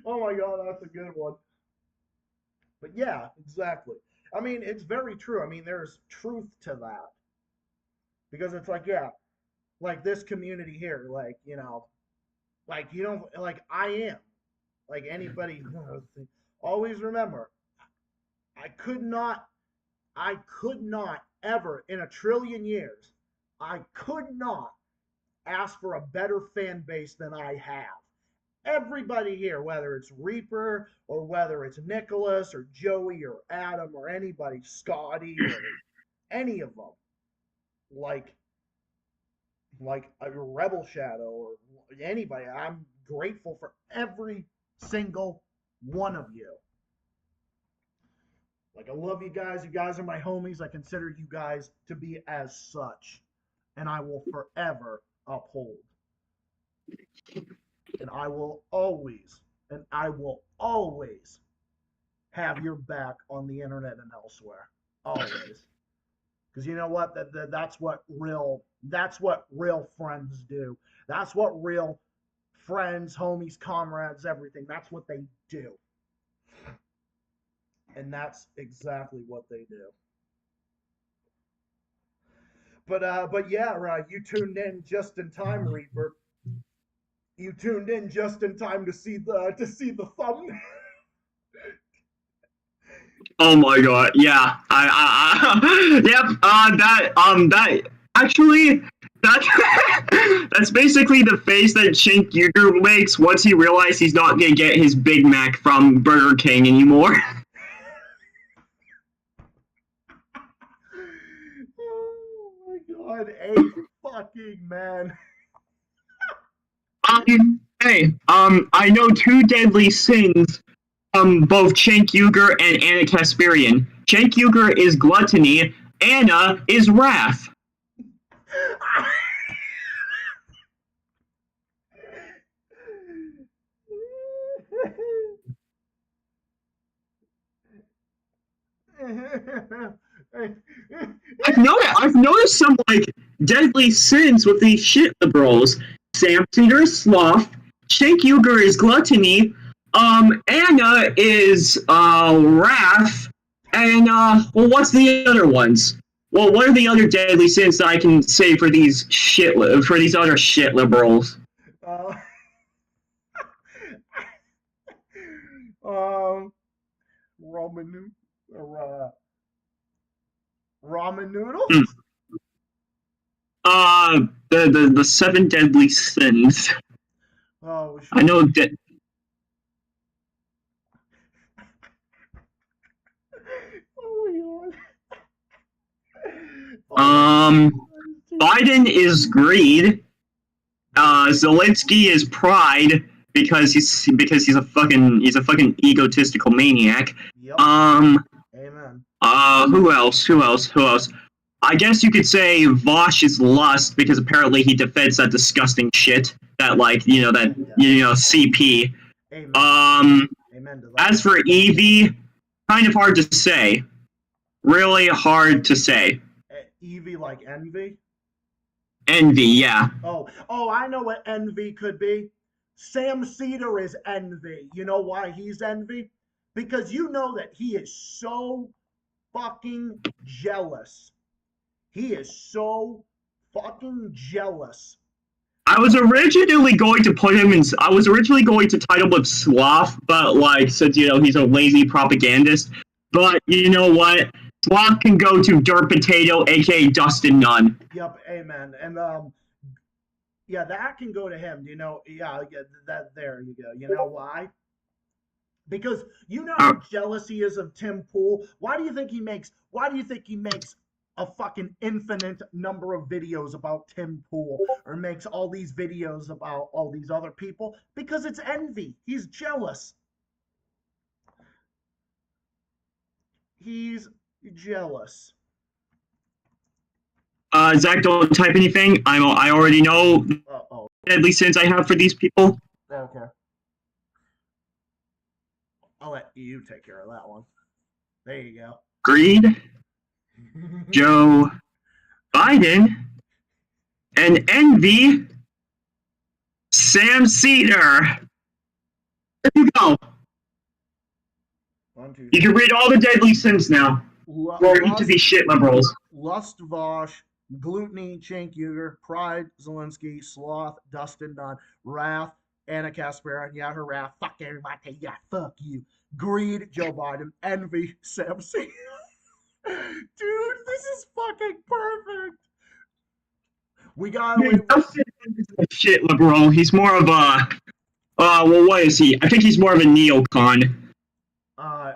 Oh my God, that's a good one. But yeah, exactly. I mean, it's very true. I mean, there's truth to that because it's like, yeah, like this community here, like like you don't like I am like anybody. Always remember, I could not, I could not ever in a trillion years, I could not ask for a better fan base than I have. Everybody here, whether it's Reaper or whether it's Nicholas or Joey or Adam or anybody, Scotty or any of them, like a Rebel Shadow or anybody, I'm grateful for every single one of you. Like, I love you guys. You guys are my homies. I consider you guys to be as such. And I will forever uphold. And I will always have your back on the internet and elsewhere. Always. Because you know what? That's what real friends do. That's what real friends, homies, comrades, everything. That's what they do. And that's exactly what they do. But yeah, right. You tuned in just in time, Reaper. You tuned in just in time to see the thumbnail. Oh my god, yeah. Yep, that actually, that's basically the face that Cenk Uygur makes once he realizes he's not gonna get his Big Mac from Burger King anymore. Oh my god, a fucking man. Hey, I know two deadly sins both Cenk Uygur and Anna Kasparian. Cenk Uygur is gluttony, Anna is wrath. I've noticed some like deadly sins with these shit liberals. Sam Cedar is sloth, Cenk Uygur is gluttony, Anna is wrath, and well, what's the other ones? Well, what are the other deadly sins that I can say for these other shit liberals? Ramen noodles. The seven deadly sins. Oh, I know that. Oh my god. Biden is greed. Zelensky is pride because he's a fucking egotistical maniac. Yep. Amen. Who else? I guess you could say Vosh is lust because apparently he defends that disgusting shit that CP. Amen. Amen to that. As for Evie, kind of hard to say. Really hard to say. Evie like envy? Envy, yeah. Oh, I know what envy could be. Sam Cedar is envy. You know why he's envy? Because you know that he is so fucking jealous. He is so fucking jealous. I was originally going to title him Sloth, but like, since he's a lazy propagandist. But you know what? Sloth can go to Dirt Potato, aka Dustin Nunn. Yep, amen. And yeah, that can go to him. That there you go. You know why? Because you know how jealous he is of Tim Pool. Why do you think he makes a fucking infinite number of videos about Tim Pool or makes all these videos about all these other people? Because it's envy. He's jealous. He's jealous. Zach, don't type anything. I already know deadly sins I have for these people. Okay. I'll let you take care of that one. There you go. Greed, Joe Biden, and envy, Sam Cedar. There you go. 1, 2, You can read all the deadly sins now. Or eat to these shit liberals. Lustvosh, Glutny, Cenk Uygur, Pride, Zelensky, Sloth, Dustin Dunn, Wrath, Anna Kasparian, yeah, hurrah, fuck everybody, yeah, fuck you. Greed, Joe Biden, Envy, Samson. Dude, this is fucking perfect. We got Dustin is a shit liberal. He's more of a well, what is he? I think he's more of a neocon.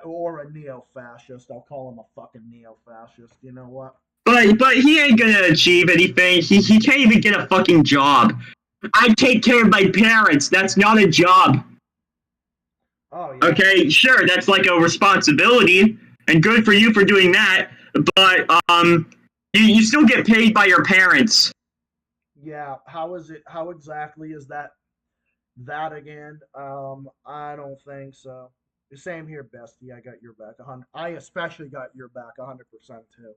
or a neo-fascist. I'll call him a fucking neo-fascist. You know what? But he ain't gonna achieve anything. He can't even get a fucking job. I take care of my parents. That's not a job. Oh yeah. Okay, sure, that's like a responsibility, and good for you for doing that. But you still get paid by your parents. Yeah. How is it? How exactly is that? That again? I don't think so. The same here, bestie. I got your back 100. I especially got your back 100% too.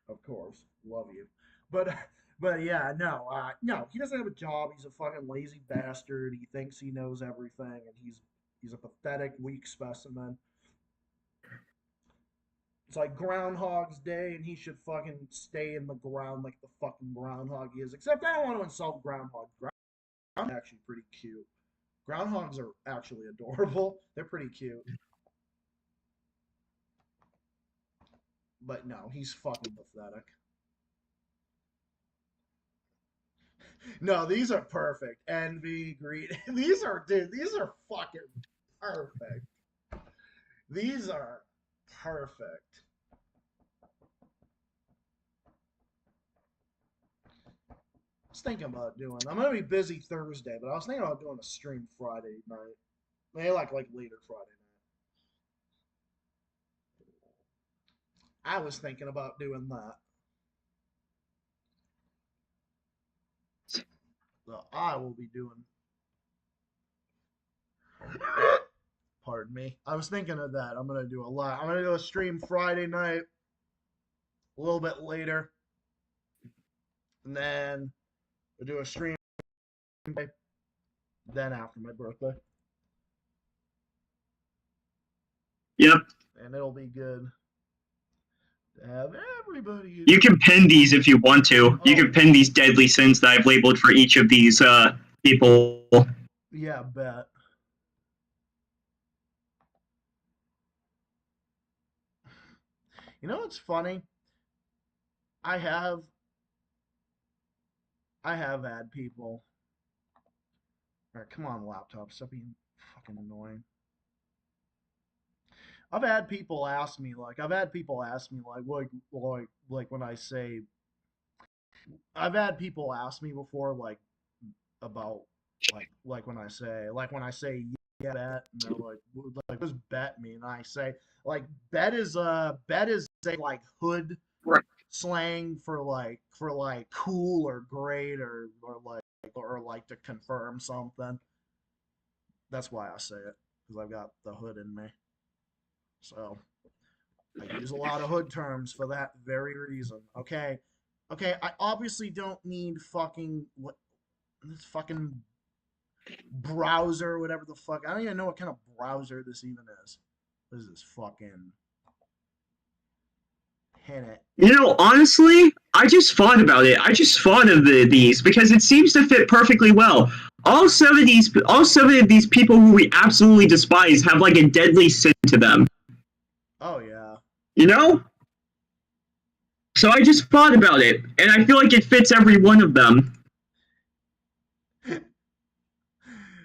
Of course, love you. But yeah, no, no. He doesn't have a job. He's a fucking lazy bastard. He thinks he knows everything, and he's a pathetic, weak specimen. It's like Groundhog's Day, and he should fucking stay in the ground like the fucking groundhog he is. Except I don't want to insult groundhogs. Groundhogs are actually pretty cute. Groundhogs are actually adorable. They're pretty cute. But no, he's fucking pathetic. No, these are perfect. Envy, greed. These are fucking perfect. These are perfect. I was thinking about doing. I'm gonna be busy Thursday, but I was thinking about doing a stream Friday night. Maybe like later Friday night. I was thinking about doing that. So I will be doing. Pardon me. I was thinking of that. I'm gonna do a lot. I'm gonna do a stream Friday night, a little bit later, and then we'll do a stream then after my birthday. Yep. And it'll be good to have everybody. You can pin these if you want to. You can pin these deadly sins that I've labeled for each of these people. Yeah, bet. You know what's funny? I have had people. All right, come on, laptop. Stop being fucking annoying. I've had people ask me like when I say I've had people ask me before like about like when I say yeah bet, and they're like what does bet mean? And I say like bet is a like hood slang for like cool or great or like to confirm something. That's why I say it, because I've got the hood in me. So I use a lot of hood terms for that very reason. Okay. I obviously don't need fucking this fucking browser, whatever the fuck. I don't even know what kind of browser this even is. This is fucking hit it. You know, honestly, I just thought about it. I just thought of these because it seems to fit perfectly well. All seven of these people who we absolutely despise have like a deadly sin to them. Oh yeah. You know? So I just thought about it, and I feel like it fits every one of them.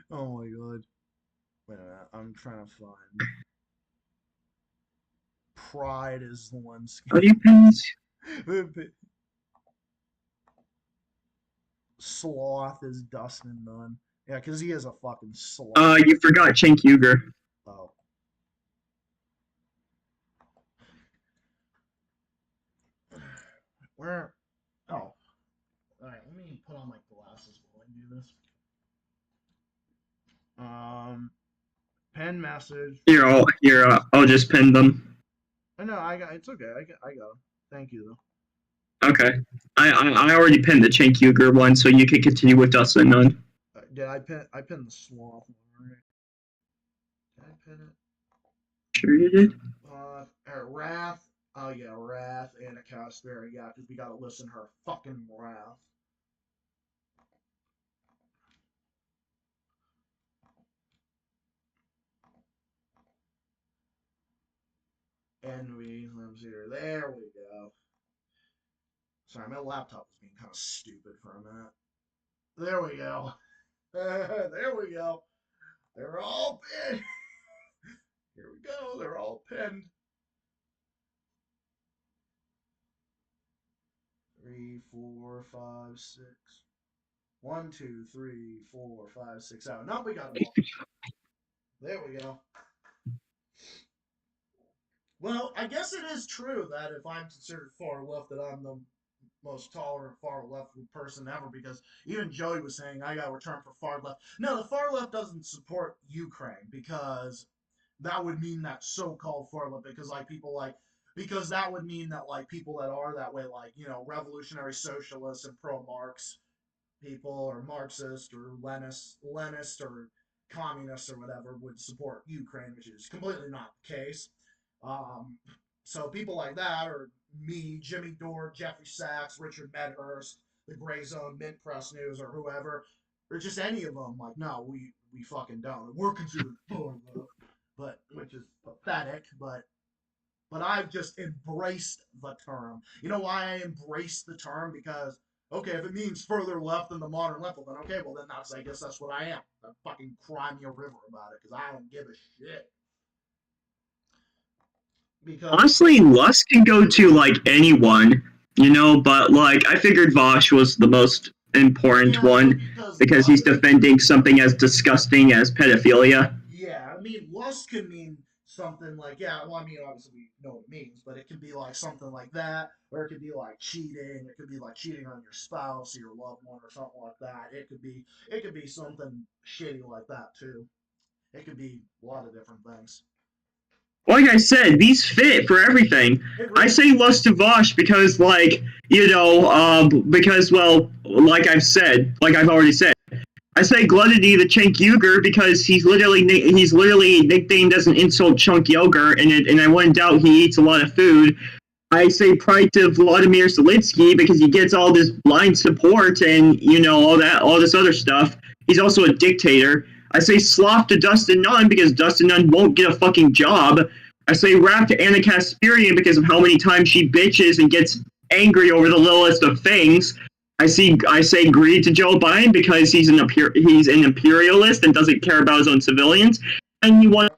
Oh my god. Wait a minute, I'm trying to find. Pride is the one. Are you pins? Sloth is Dustin Nunn. Yeah, because he is a fucking sloth. You forgot Cenk Uygur. Oh. Where? Oh. All right, let me put on my glasses while I do this. Pen message. Here, I'll just pin them. No, I got. It's okay. I got them. Thank you though. Okay. I already pinned the Cenk Uygur one, so you can continue with Dustin Nunn. Did I pin the sloth one, right? Did I pin it? Sure you did. Wrath. Oh yeah, Wrath, Anna Castberry. Yeah, because we gotta listen to her fucking Wrath. Envy. Let me see here. There we go. Sorry, my laptop was being kind of stupid for a minute. There we go. There we go. They're all pinned. Here we go. They're all pinned. 3, 4, 5, 6. 1, 2, 3, 4, 5, 6, 7. No, we got them all. There we go. Well, I guess it is true that if I'm considered far left, that I'm the most tolerant far left person ever, because even Joey was saying I got to return for far left. No, the far left doesn't support Ukraine, because that would mean that so-called far left, because like people like, because that would mean that like people that are that way, like, you know, revolutionary socialists and pro-Marx people, or Marxist or Leninist or communists or whatever, would support Ukraine, which is completely not the case. So people like that, or me, Jimmy Dore, Jeffrey Sachs, Richard Medhurst, the Gray Zone, Mint Press News, or whoever, or just any of them, like, no, we fucking don't. We're considered far left, but which is pathetic. But I've just embraced the term. You know why I embraced the term? Because okay, if it means further left than the modern left, well then okay, well then I guess that's what I am. I fucking cry me a river about it, because I don't give a shit. Because Honestly, Lust can go to like anyone, you know, but like I figured Vosh was the most important one because he's defending something as disgusting as pedophilia. Yeah, I mean, lust can mean something like, yeah, well, I mean, obviously we know what it means, but it can be like something like that, or it could be like cheating, it could be like cheating on your spouse or your loved one or something like that. It could be something shitty like that too. It could be a lot of different things. Like I said, these fit for everything. I say Lust to Vosh because, like, you know, because, well, like I've already said, I say Gluttony to Cenk Uygur because he's literally nicknamed as an insult chunk yogurt, and I wouldn't doubt he eats a lot of food. I say pride to Vladimir Zelensky because he gets all this blind support and, you know, all this other stuff. He's also a dictator. I say sloth to Dustin Nunn because Dustin Nunn won't get a fucking job. I say rap to Anna Kasparian because of how many times she bitches and gets angry over the littlest of things. I say greed to Joe Biden because he's an imperialist and doesn't care about his own civilians, and he wants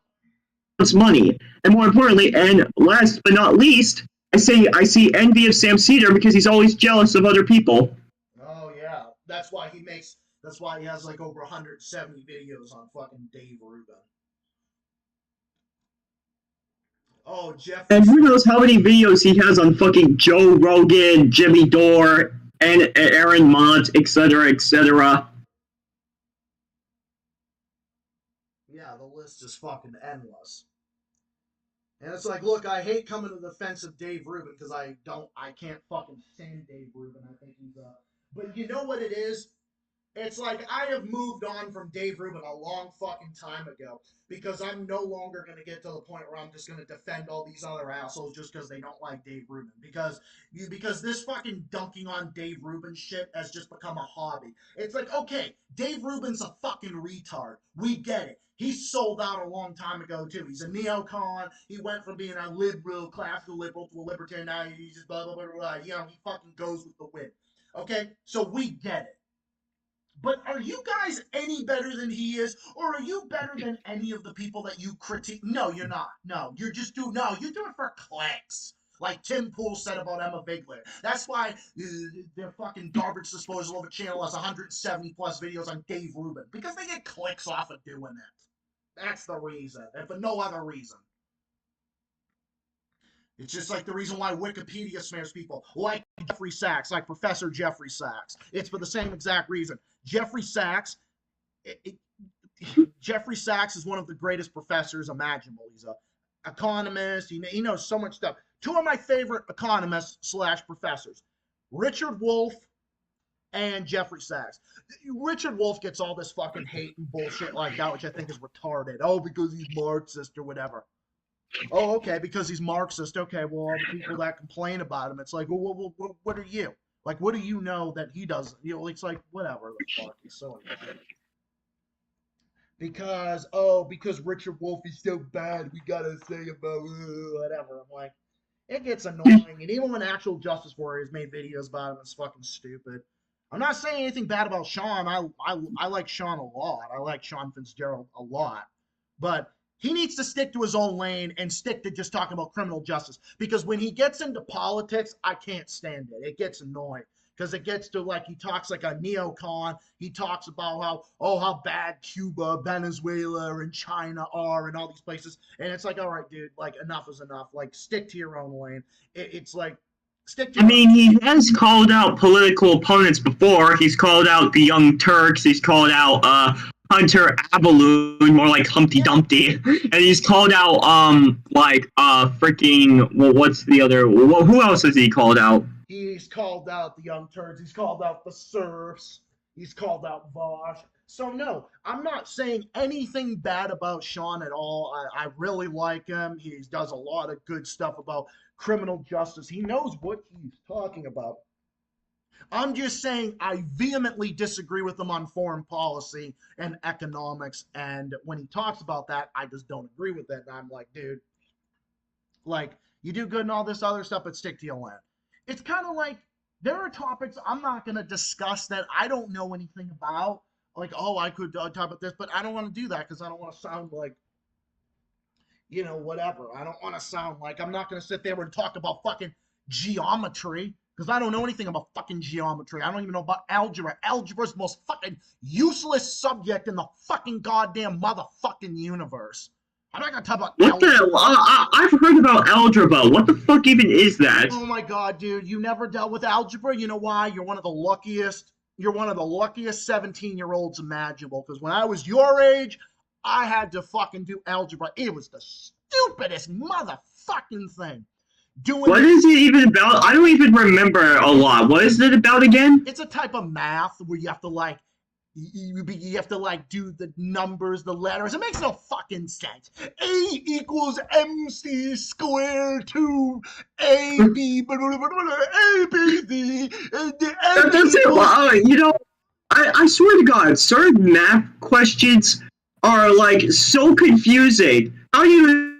money. And more importantly, and last but not least, I see envy of Sam Cedar because he's always jealous of other people. Oh yeah, that's why he has like over 170 videos on fucking Dave Rubin. Oh, Jeffrey. And who knows how many videos he has on fucking Joe Rogan, Jimmy Dore, and Aaron Mott, etc., etc. Yeah, the list is fucking endless. And it's like, look, I hate coming to the defense of Dave Rubin because I can't fucking stand Dave Rubin. I think he's but you know what it is? It's like I have moved on from Dave Rubin a long fucking time ago, because I'm no longer going to get to the point where I'm just going to defend all these other assholes just because they don't like Dave Rubin. Because this fucking dunking on Dave Rubin shit has just become a hobby. It's like, okay, Dave Rubin's a fucking retard. We get it. He sold out a long time ago too. He's a neocon. He went from being a liberal, classical liberal, to a libertarian. Now he's just blah, blah, blah, blah. You know, he fucking goes with the wind. Okay? So we get it. But are you guys any better than he is? Or are you better than any of the people that you critique? No, you're not. No, you do it for clicks. Like Tim Pool said about Emma Bigler. That's why their fucking garbage disposal of a channel has 170 plus videos on Dave Rubin. Because they get clicks off of doing it. That's the reason. And for no other reason. It's just like the reason why Wikipedia smears people, like Jeffrey Sachs, like Professor Jeffrey Sachs. It's for the same exact reason. Jeffrey Sachs is one of the greatest professors imaginable. He's an economist. He knows so much stuff. Two of my favorite economists / professors, Richard Wolff and Jeffrey Sachs. Richard Wolff gets all this fucking hate and bullshit like that, which I think is retarded. Oh, because he's Marxist or whatever. Oh, okay, because he's Marxist. Okay, well, all the people that complain about him, it's like, well, what are you? Like, what do you know that he doesn't? You know, it's like, whatever the fuck. He's so annoying. Because Richard Wolff is so bad, we gotta say about whatever. I'm like, it gets annoying. And even when actual Justice Warriors made videos about him, it's fucking stupid. I'm not saying anything bad about Sean. I like Sean a lot. I like Sean Fitzgerald a lot. But he needs to stick to his own lane and stick to just talking about criminal justice. Because when he gets into politics, I can't stand it. It gets annoying. Because it gets to like he talks like a neocon. He talks about how bad Cuba, Venezuela, and China are, and all these places. And it's like, all right, dude, like enough is enough. Like stick to your own lane. It's like stick to. I mean, he has called out political opponents before. He's called out the Young Turks. He's called out Hunter Avaloon, more like Humpty Dumpty, and he's called out freaking what's the other? Who else has he called out? He's called out the Young Turks. He's called out the Serfs. He's called out Vosh. So no, I'm not saying anything bad about Sean at all. I really like him. He does a lot of good stuff about criminal justice. He knows what he's talking about. I'm just saying I vehemently disagree with him on foreign policy and economics. And when he talks about that, I just don't agree with it. And I'm like, dude, like, you do good and all this other stuff, but stick to your land. It's kind of like there are topics I'm not going to discuss that I don't know anything about. Like, oh, I could talk about this, but I don't want to do that because I don't want to sound like, whatever. I don't want to sound like I'm not going to sit there and talk about fucking geometry because I don't know anything about fucking geometry. I don't even know about algebra. Algebra is the most fucking useless subject in the fucking goddamn motherfucking universe. I'm not gonna talk about what algebra. I've heard about algebra. What the fuck even is that? Oh my god, dude! You never dealt with algebra. You know why? You're one of the luckiest. You're one of the luckiest 17-year-olds imaginable. Because when I was your age, I had to fucking do algebra. It was the stupidest motherfucking thing. What is it even about? I don't even remember a lot. What is it about again? It's a type of math where you have to like do the numbers, the letters. It makes no fucking sense. A equals MC squared to AB, ABV. That's it. Well, I swear to God, certain math questions are like so confusing. How do you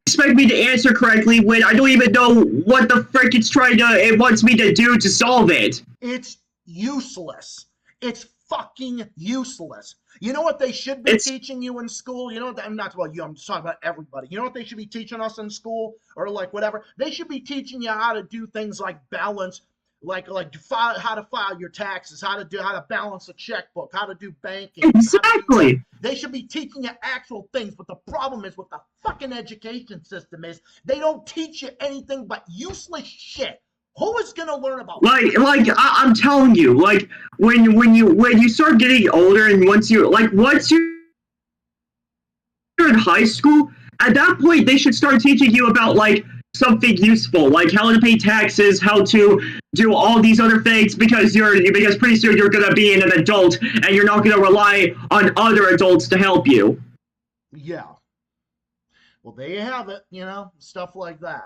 expect me to answer correctly when I don't even know what the frick it wants me to do to solve it? It's useless. It's fucking useless. You know what they should be teaching you in school? You know what? I'm not talking about you. I'm just talking about everybody. You know what they should be teaching us in school or like whatever? They should be teaching you how to do things like balance, like how to file your taxes, how to balance a checkbook, how to do banking. Exactly. They should be teaching you actual things. But the problem is with the fucking education system is they don't teach you anything but useless shit. Who is gonna learn about I'm telling you, like when you start getting older and once you're in high school, at that point they should start teaching you about like something useful, like how to pay taxes, how to do all these other things because pretty soon you're gonna be an adult and you're not gonna rely on other adults to help you. Yeah. Well, there you have it, stuff like that.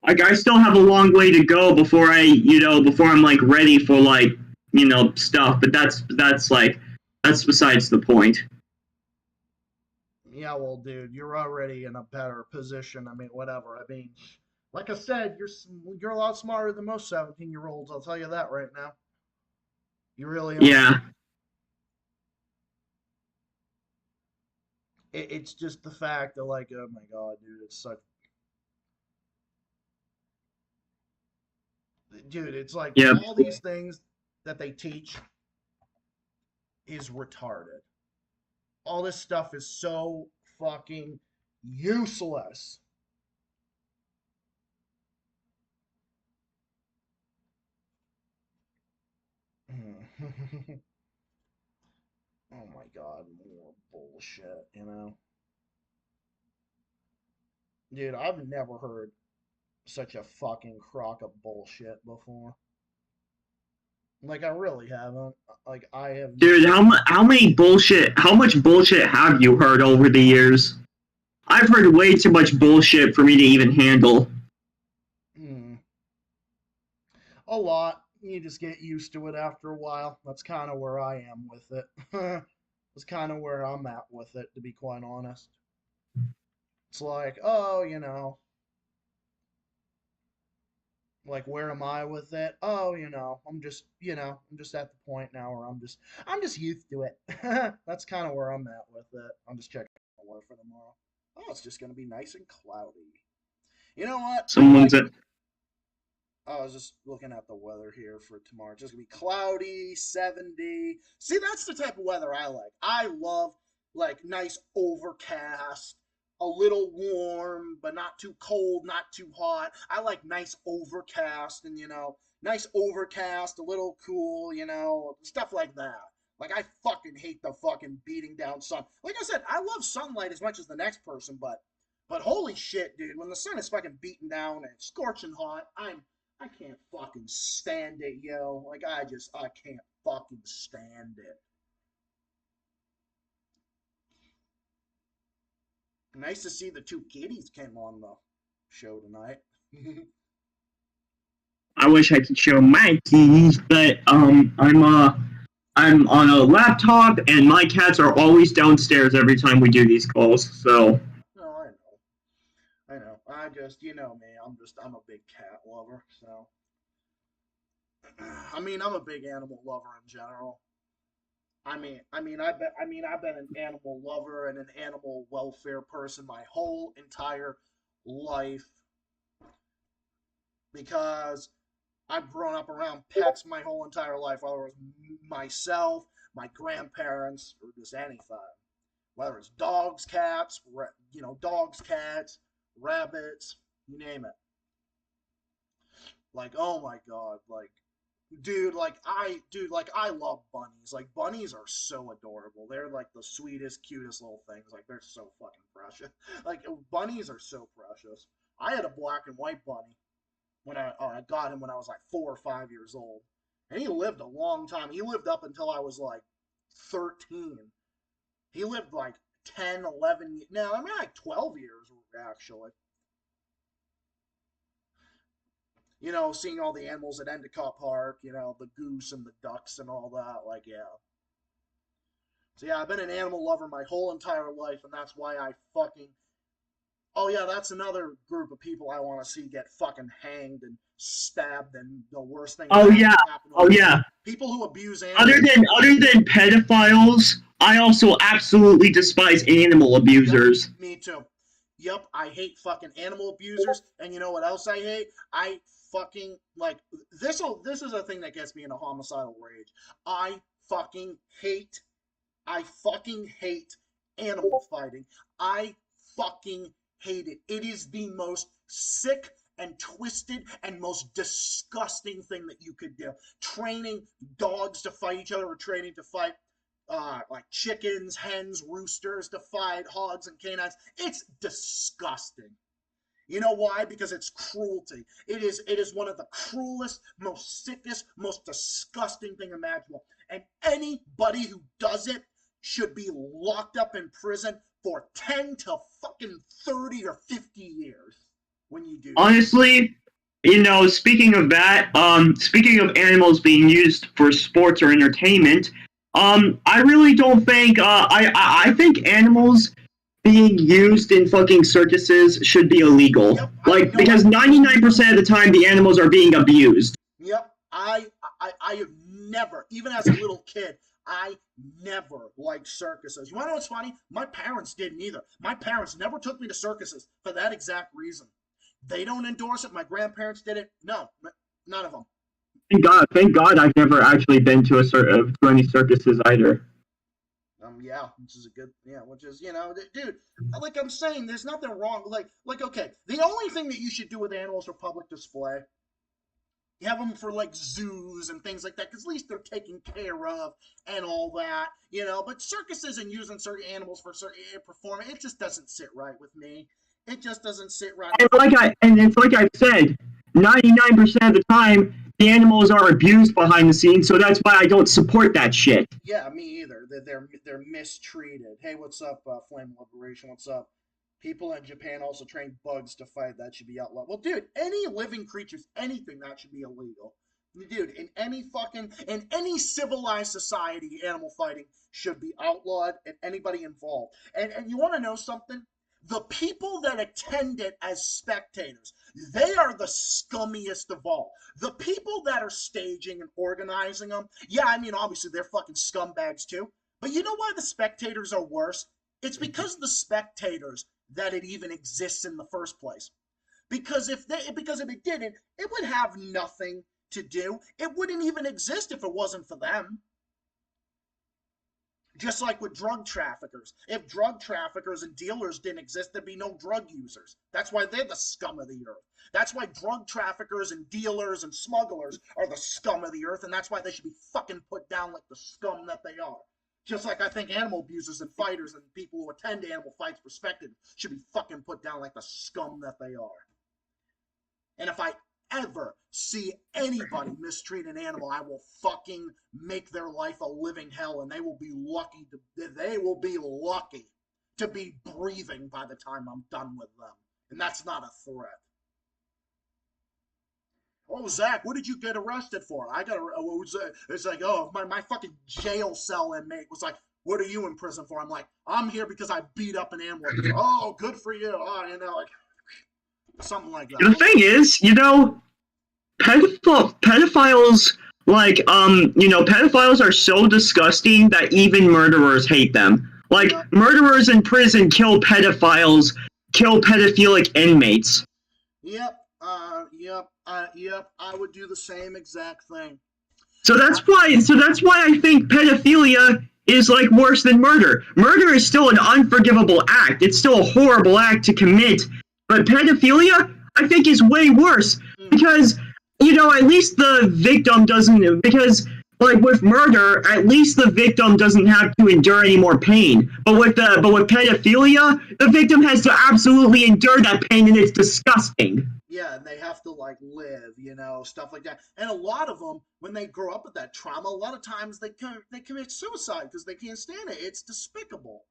Like I still have a long way to go before I'm like ready for like, stuff, but that's besides the point. Yeah, well, dude, you're already in a better position. I mean, whatever. I mean, like I said, you're a lot smarter than most 17-year-olds. I'll tell you that right now. You really are. Yeah. It's just the fact that, like, oh my god, dude, it's such. Dude, it's like all these things that they teach is retarded. All this stuff is so fucking useless. Oh my god, more bullshit, Dude, I've never heard such a fucking crock of bullshit before. Like, I really haven't. Like, I have. Dude, how much bullshit have you heard over the years? I've heard way too much bullshit for me to even handle. A lot. You just get used to it after a while. That's kind of where I am with it. That's kind of where I'm at with it, to be quite honest. It's like, oh, like, where am I with it? Oh, I'm just at the point now where I'm just used to it. That's kind of where I'm at with it. I'm just checking the weather for tomorrow. Oh, it's just gonna be nice and cloudy. You know what? I was just looking at the weather here for tomorrow. It's just gonna be cloudy, 70. See, that's the type of weather I like. I love like nice overcast, a little warm, but not too cold, not too hot. I like nice overcast and nice overcast, a little cool, stuff like that. Like, I fucking hate the fucking beating down sun. Like I said, I love sunlight as much as the next person, but holy shit, dude, when the sun is fucking beating down and it's scorching hot, I can't fucking stand it, yo. Like, I can't fucking stand it. Nice to see the two kitties came on the show tonight. I wish I could show my keys, but I'm on a laptop and my cats are always downstairs every time we do these calls. So. Oh, I know. I just, me, I'm a big cat lover. So, I mean, I'm a big animal lover in general. I've been an animal lover and an animal welfare person my whole entire life because I've grown up around pets my whole entire life, whether it was myself, my grandparents, or just anything. Whether it's dogs, cats, rabbits, you name it. Like, oh my god, like, I love bunnies. Like, bunnies are so adorable. They're like the sweetest, cutest little things. Like, they're so fucking precious. Like, bunnies are so precious. I had a black and white bunny when I got him when I was like 4 or 5 years old, and he lived a long time. He lived up until I was like 13. He lived like 10, 11. No, I mean like 12 years actually. Seeing all the animals at Endicott Park, the goose and the ducks and all that, like, yeah. So, yeah, I've been an animal lover my whole entire life, and that's why I fucking... Oh, yeah, that's another group of people I want to see get fucking hanged and stabbed, and the worst thing... Oh, yeah. Oh, yeah. People who abuse animals... Other than pedophiles, I also absolutely despise animal abusers. Yep, me too. Yep, I hate fucking animal abusers, and you know what else I hate? I fucking, like, this is a thing that gets me in a homicidal rage. I fucking hate animal fighting. I fucking hate it. It is the most sick and twisted and most disgusting thing that you could do. Training dogs to fight each other or training to fight like chickens, hens, roosters to fight, hogs and canines. It's disgusting. You know why? Because it's cruelty. It is one of the cruelest, most sickest, most disgusting thing imaginable. And anybody who does it should be locked up in prison for 10 to fucking 30 or 50 years when you do that. Honestly, speaking of that, speaking of animals being used for sports or entertainment, I really don't think, I think animals being used in fucking circuses should be illegal. Yep, because 99% of the time the animals are being abused. Yep, I have never, even as a little kid, I never liked circuses. You want to know what's funny? My parents didn't either. My parents never took me to circuses for that exact reason. They don't endorse it. My grandparents did it. No, none of them. Thank God I've never actually been to any circuses either. Yeah, which is, dude, like I'm saying, there's nothing wrong. Like, okay, the only thing that you should do with animals for public display, you have them for like zoos and things like that, because at least they're taken care of and all that, but circuses and using certain animals for certain performance, it just doesn't sit right with me. It just doesn't sit right. And it's like I said, 99% of the time, the animals are abused behind the scenes, so that's why I don't support that shit. Yeah, me either. They're mistreated. Hey, what's up, Flame Liberation? What's up? People in Japan also train bugs to fight. That should be outlawed. Well, dude, any living creatures, anything that should be illegal. Dude, in any civilized society, animal fighting should be outlawed and anybody involved. And you want to know something? The people that attend it as spectators, they are the scummiest of all. The people that are staging and organizing them, yeah, I mean, obviously they're fucking scumbags too. But you know why the spectators are worse? It's because of the spectators that it even exists in the first place. Because if it didn't, it would have nothing to do. It wouldn't even exist if it wasn't for them. Just like with drug traffickers. If drug traffickers and dealers didn't exist, there'd be no drug users. That's why they're the scum of the earth. That's why drug traffickers and dealers and smugglers are the scum of the earth, and that's why they should be fucking put down like the scum that they are. Just like I think animal abusers and fighters and people who attend animal fights perspective should be fucking put down like the scum that they are. And if I ever see anybody mistreat an animal, I will fucking make their life a living hell, and they will be lucky to be breathing by the time I'm done with them. And that's not a threat. Oh, Zach, what did you get arrested for? It's like, oh, my fucking jail cell inmate was like, what are you in prison for? I'm like, I'm here because I beat up an animal. Oh, good for you. Oh, like something like that. The thing is, pedophiles, pedophiles are so disgusting that even murderers hate them. Like, murderers in prison kill pedophiles, kill pedophilic inmates. Yep, I would do the same exact thing. So that's why I think pedophilia is like worse than murder. Murder is still an unforgivable act. It's still a horrible act to commit. But pedophilia, I think, is way worse because, at least the victim doesn't, because, like, with murder, at least the victim doesn't have to endure any more pain. But with pedophilia, the victim has to absolutely endure that pain, and it's disgusting. Yeah, and they have to, like, live, stuff like that. And a lot of them, when they grow up with that trauma, a lot of times they commit suicide because they can't stand it. It's despicable.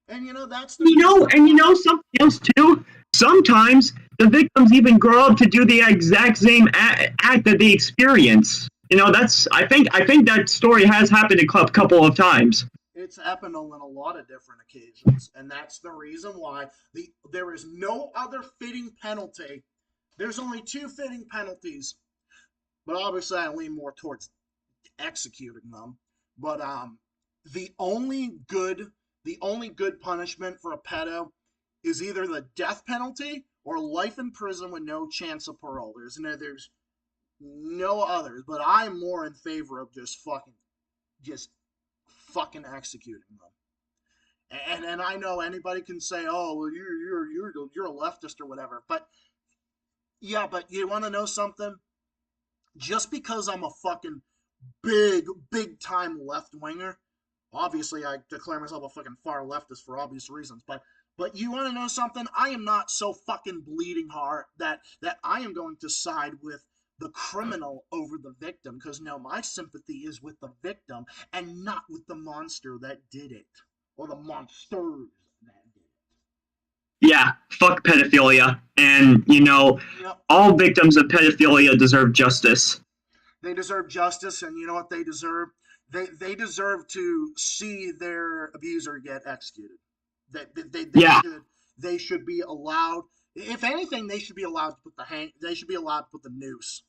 And, that's the... Something else, too? Sometimes the victims even grow up to do the exact same act that they experience. I think that story has happened a couple of times. It's happened on a lot of different occasions, and that's the reason why there is no other fitting penalty. There's only two fitting penalties, but obviously I lean more towards executing them. But the only good punishment for a pedo is either the death penalty or life in prison with no chance of parole. There's no others, but I'm more in favor of just fucking executing them. And I know anybody can say, "Oh, well, you're a leftist or whatever," but yeah, but you want to know something? Just because I'm a fucking big time left winger, obviously I declare myself a fucking far leftist for obvious reasons, but you want to know something? I am not so fucking bleeding heart that I am going to side with the criminal over the victim, because no, my sympathy is with the victim and not with the monster that did it, or the monsters that did it. Yeah, fuck pedophilia. And, all victims of pedophilia deserve justice. They deserve justice, and you know what they deserve? They deserve to see their abuser get executed. They should be allowed. If anything, they should be allowed to put the noose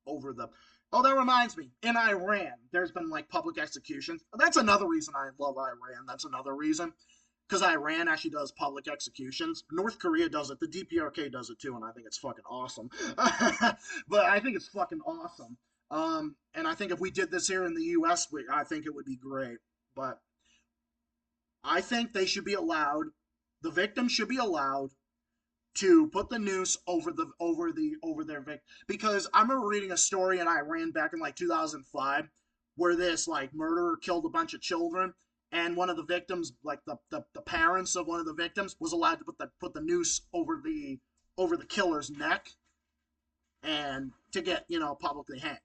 over them. Oh, that reminds me. In Iran, there's been like public executions. That's another reason I love Iran. That's another reason, because Iran actually does public executions. North Korea does it. The DPRK does it too, and I think it's fucking awesome. But I think it's fucking awesome. And I think if we did this here in the U.S., I think it would be great. But I think they should be allowed. The victim should be allowed to put the noose over their victim, because I remember reading a story in Iran back in like 2005 where this like murderer killed a bunch of children, and one of the victims, like the parents of one of the victims, was allowed to put the noose over the killer's neck, and to get, publicly hanged.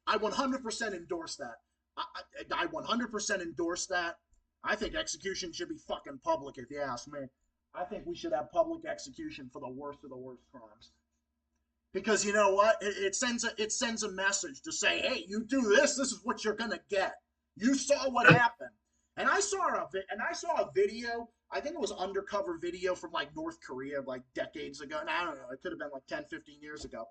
I 100% endorse that. I 100% endorse that. I think execution should be fucking public, if you ask me. I think we should have public execution for the worst of the worst crimes. Because you know what? It sends a message to say, hey, you do this, this is what you're gonna get. You saw what happened. And I saw a video, I think it was undercover video from like North Korea like decades ago. And I don't know, it could have been like 10, 15 years ago.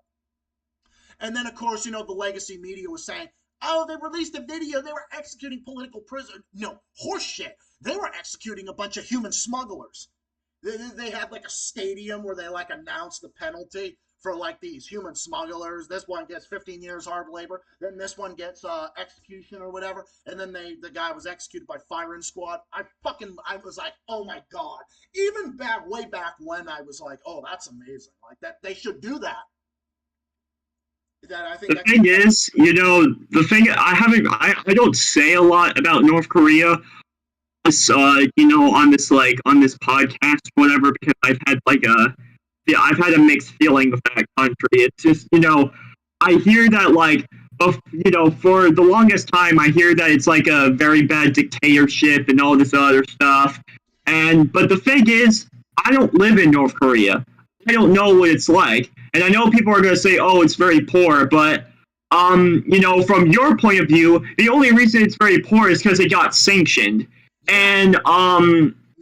And then of course, the legacy media was saying, oh, they released a video, they were executing political prisoners. No, horseshit. They were executing a bunch of human smugglers. They had like a stadium where they like announced the penalty for like these human smugglers. This one gets 15 years hard labor. Then this one gets execution or whatever. And then the guy was executed by firing squad. I was like, oh my God. Even way back when I was like, oh, that's amazing. Like that, they should do that. The thing is, I don't say a lot about North Korea. On this podcast, whatever, because I've had a mixed feeling with that country. It's just, I hear that for the longest time, I hear that it's like a very bad dictatorship and all this other stuff. But the thing is, I don't live in North Korea. I don't know what it's like. And I know people are going to say, oh, it's very poor, but from your point of view, the only reason it's very poor is because it got sanctioned. And,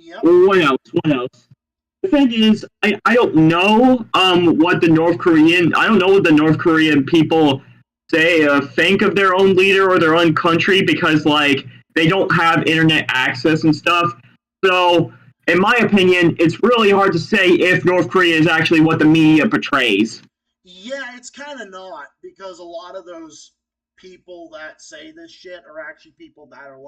Yep. What else? The thing is, I don't know what the North Korean people think of their own leader or their own country, because they don't have internet access and stuff. So in my opinion, it's really hard to say if North Korea is actually what the media portrays. Yeah, it's kind of not, because a lot of those people that say this shit are actually people that are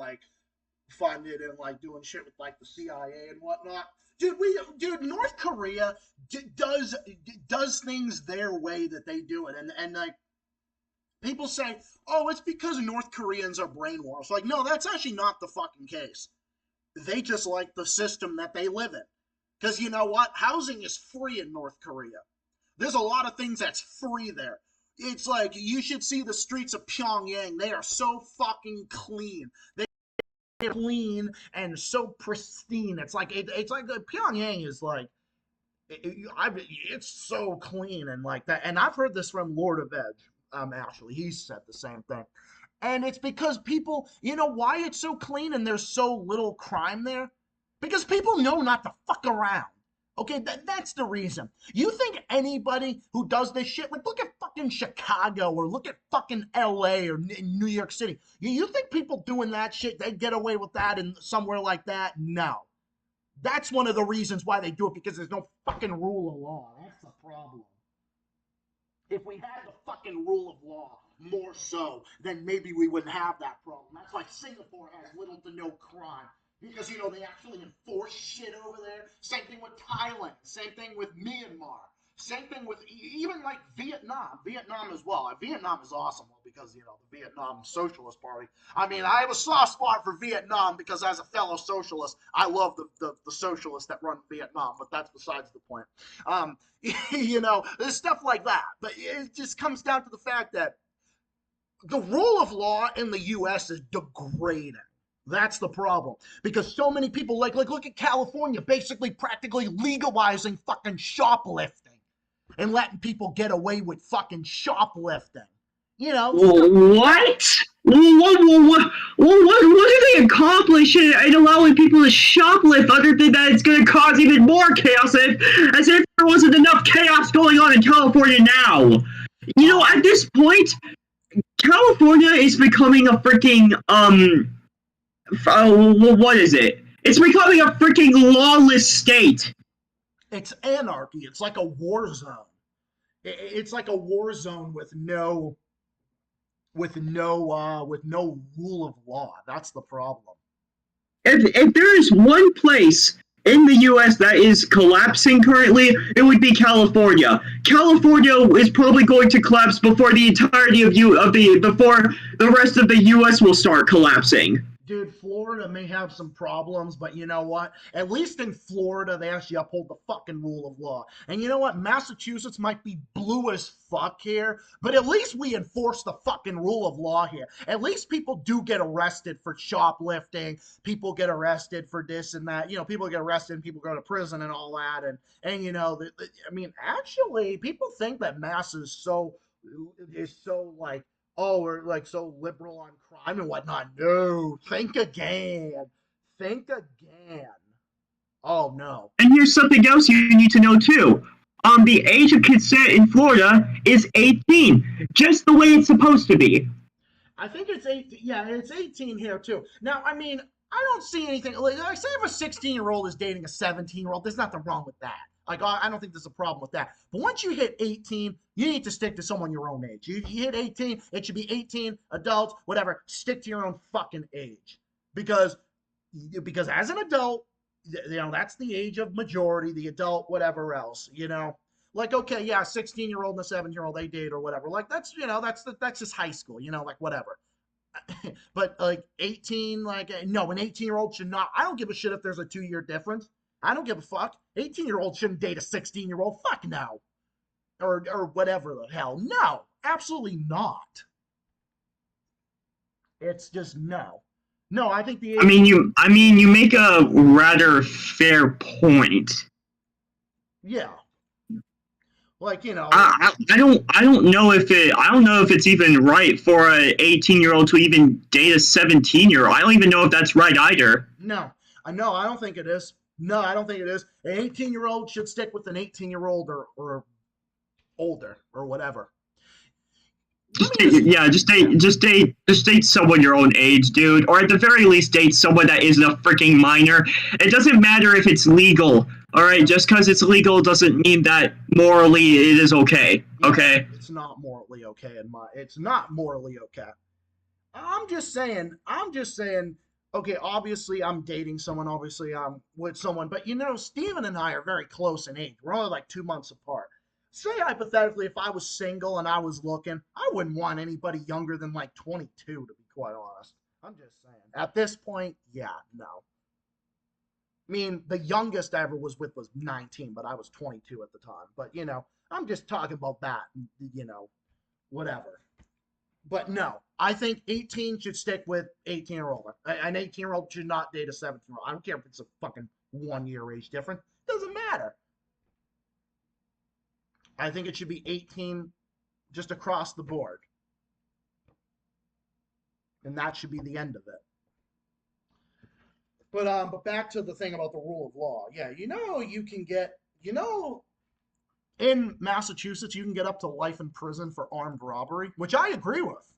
funded and doing shit with the CIA and whatnot. Dude, North Korea does things their way that they do it, and people say, oh, it's because North Koreans are brainwashed. No, that's actually not the fucking case. They just like the system that they live in. Because you know what? Housing is free in North Korea. There's a lot of things that's free there. It's you should see the streets of Pyongyang. They are so fucking clean. They're clean and so pristine. It's Pyongyang is it's so clean and like that. And I've heard this from Lord of Edge. Actually, he said the same thing. And it's because people, why it's so clean and there's so little crime there? Because people know not to fuck around. Okay, that's the reason. You think anybody who does this shit, look at fucking Chicago or look at fucking LA or New York City. You think people doing that shit, they get away with that in somewhere like that? No. That's one of the reasons why they do it, because there's no fucking rule of law. That's the problem. If we had the fucking rule of law more so, then maybe we wouldn't have that problem. That's why Singapore has little to no crime. Because, they actually enforce shit over there. Same thing with Thailand. Same thing with Myanmar. Same thing with even Vietnam. Vietnam as well. Vietnam is awesome because, the Vietnam Socialist Party. I mean, I have a soft spot for Vietnam because as a fellow socialist, I love the socialists that run Vietnam, but that's besides the point. There's stuff like that. But it just comes down to the fact that the rule of law in the U.S. is degrading. That's the problem. Because so many people, look at California, basically practically legalizing fucking shoplifting and letting people get away with fucking shoplifting. What? What do they accomplish in allowing people to shoplift, other than that it's going to cause even more chaos, as if there wasn't enough chaos going on in California now? At this point, California is becoming a freaking, what is it? It's becoming a freaking lawless state. It's anarchy. It's like a war zone. It's like a war zone with no rule of law. That's the problem. If there is one place in the U.S. that is collapsing currently, it would be California. California is probably going to collapse before the entirety before the rest of the U.S. will start collapsing. Dude, Florida may have some problems, but you know what? At least in Florida, they actually uphold the fucking rule of law. And you know what? Massachusetts might be blue as fuck here, but at least we enforce the fucking rule of law here. At least people do get arrested for shoplifting. People get arrested for this and that. You know, people get arrested and people go to prison and all that. And you know, I mean, actually, people think that Mass is so like, oh, we're like so liberal on crime and whatnot. No, think again. Think again. Oh no. And here's something else you need to know too. The age of consent in Florida is 18, just the way it's supposed to be. I think it's 18. Yeah, it's 18 here too. Now, I mean, I don't see anything. Like, I say if a 16-year-old is dating a 17-year-old, there's nothing wrong with that. Like, I don't think there's a problem with that. But once you hit 18, you need to stick to someone your own age. You hit 18, it should be 18, adults, whatever. Stick to your own fucking age. Because as an adult, you know, that's the age of majority, the adult, whatever else, you know. Like, okay, yeah, 16-year-old and a 7-year-old, they date or whatever. Like, that's, you know, that's just high school, you know, like, whatever. But, like, 18, like, no, an 18-year-old should not. I don't give a shit if there's a 2-year difference. I don't give a fuck. 18-year-old shouldn't date a 16-year-old. Fuck no. Or whatever the hell. No, absolutely not. It's just no. No, I think the I mean, you make a rather fair point. Yeah. Like, you know, I don't know if it's even right for a 18-year-old to even date a 17-year-old. I don't even know if that's right either. no. I don't think it is. No, I don't think it is. An 18-year-old should stick with an 18-year-old or older or whatever. Yeah, just date someone your own age, dude. Or at the very least, date someone that isn't a freaking minor. It doesn't matter if it's legal. All right, just because it's legal doesn't mean that morally it is okay. Okay. It's not morally okay it's not morally okay. I'm just saying, okay, obviously I'm dating someone, obviously I'm with someone, but you know, Steven and I are very close in age. We're only like 2 months apart. Say hypothetically, if I was single and I was looking, I wouldn't want anybody younger than like 22, to be quite honest. I'm just saying. At this point, yeah, no. I mean, the youngest I ever was with was 19, but I was 22 at the time. But, you know, I'm just talking about that, you know, whatever. But no, I think 18 should stick with 18 or older. An 18-year-old should not date a 17-year-old. I don't care if it's a fucking 1-year age difference. Doesn't matter. I think it should be 18 just across the board. And that should be the end of it. But back to the thing about the rule of law. Yeah, you know, you can get, you know, in Massachusetts, you can get up to life in prison for armed robbery, which I agree with.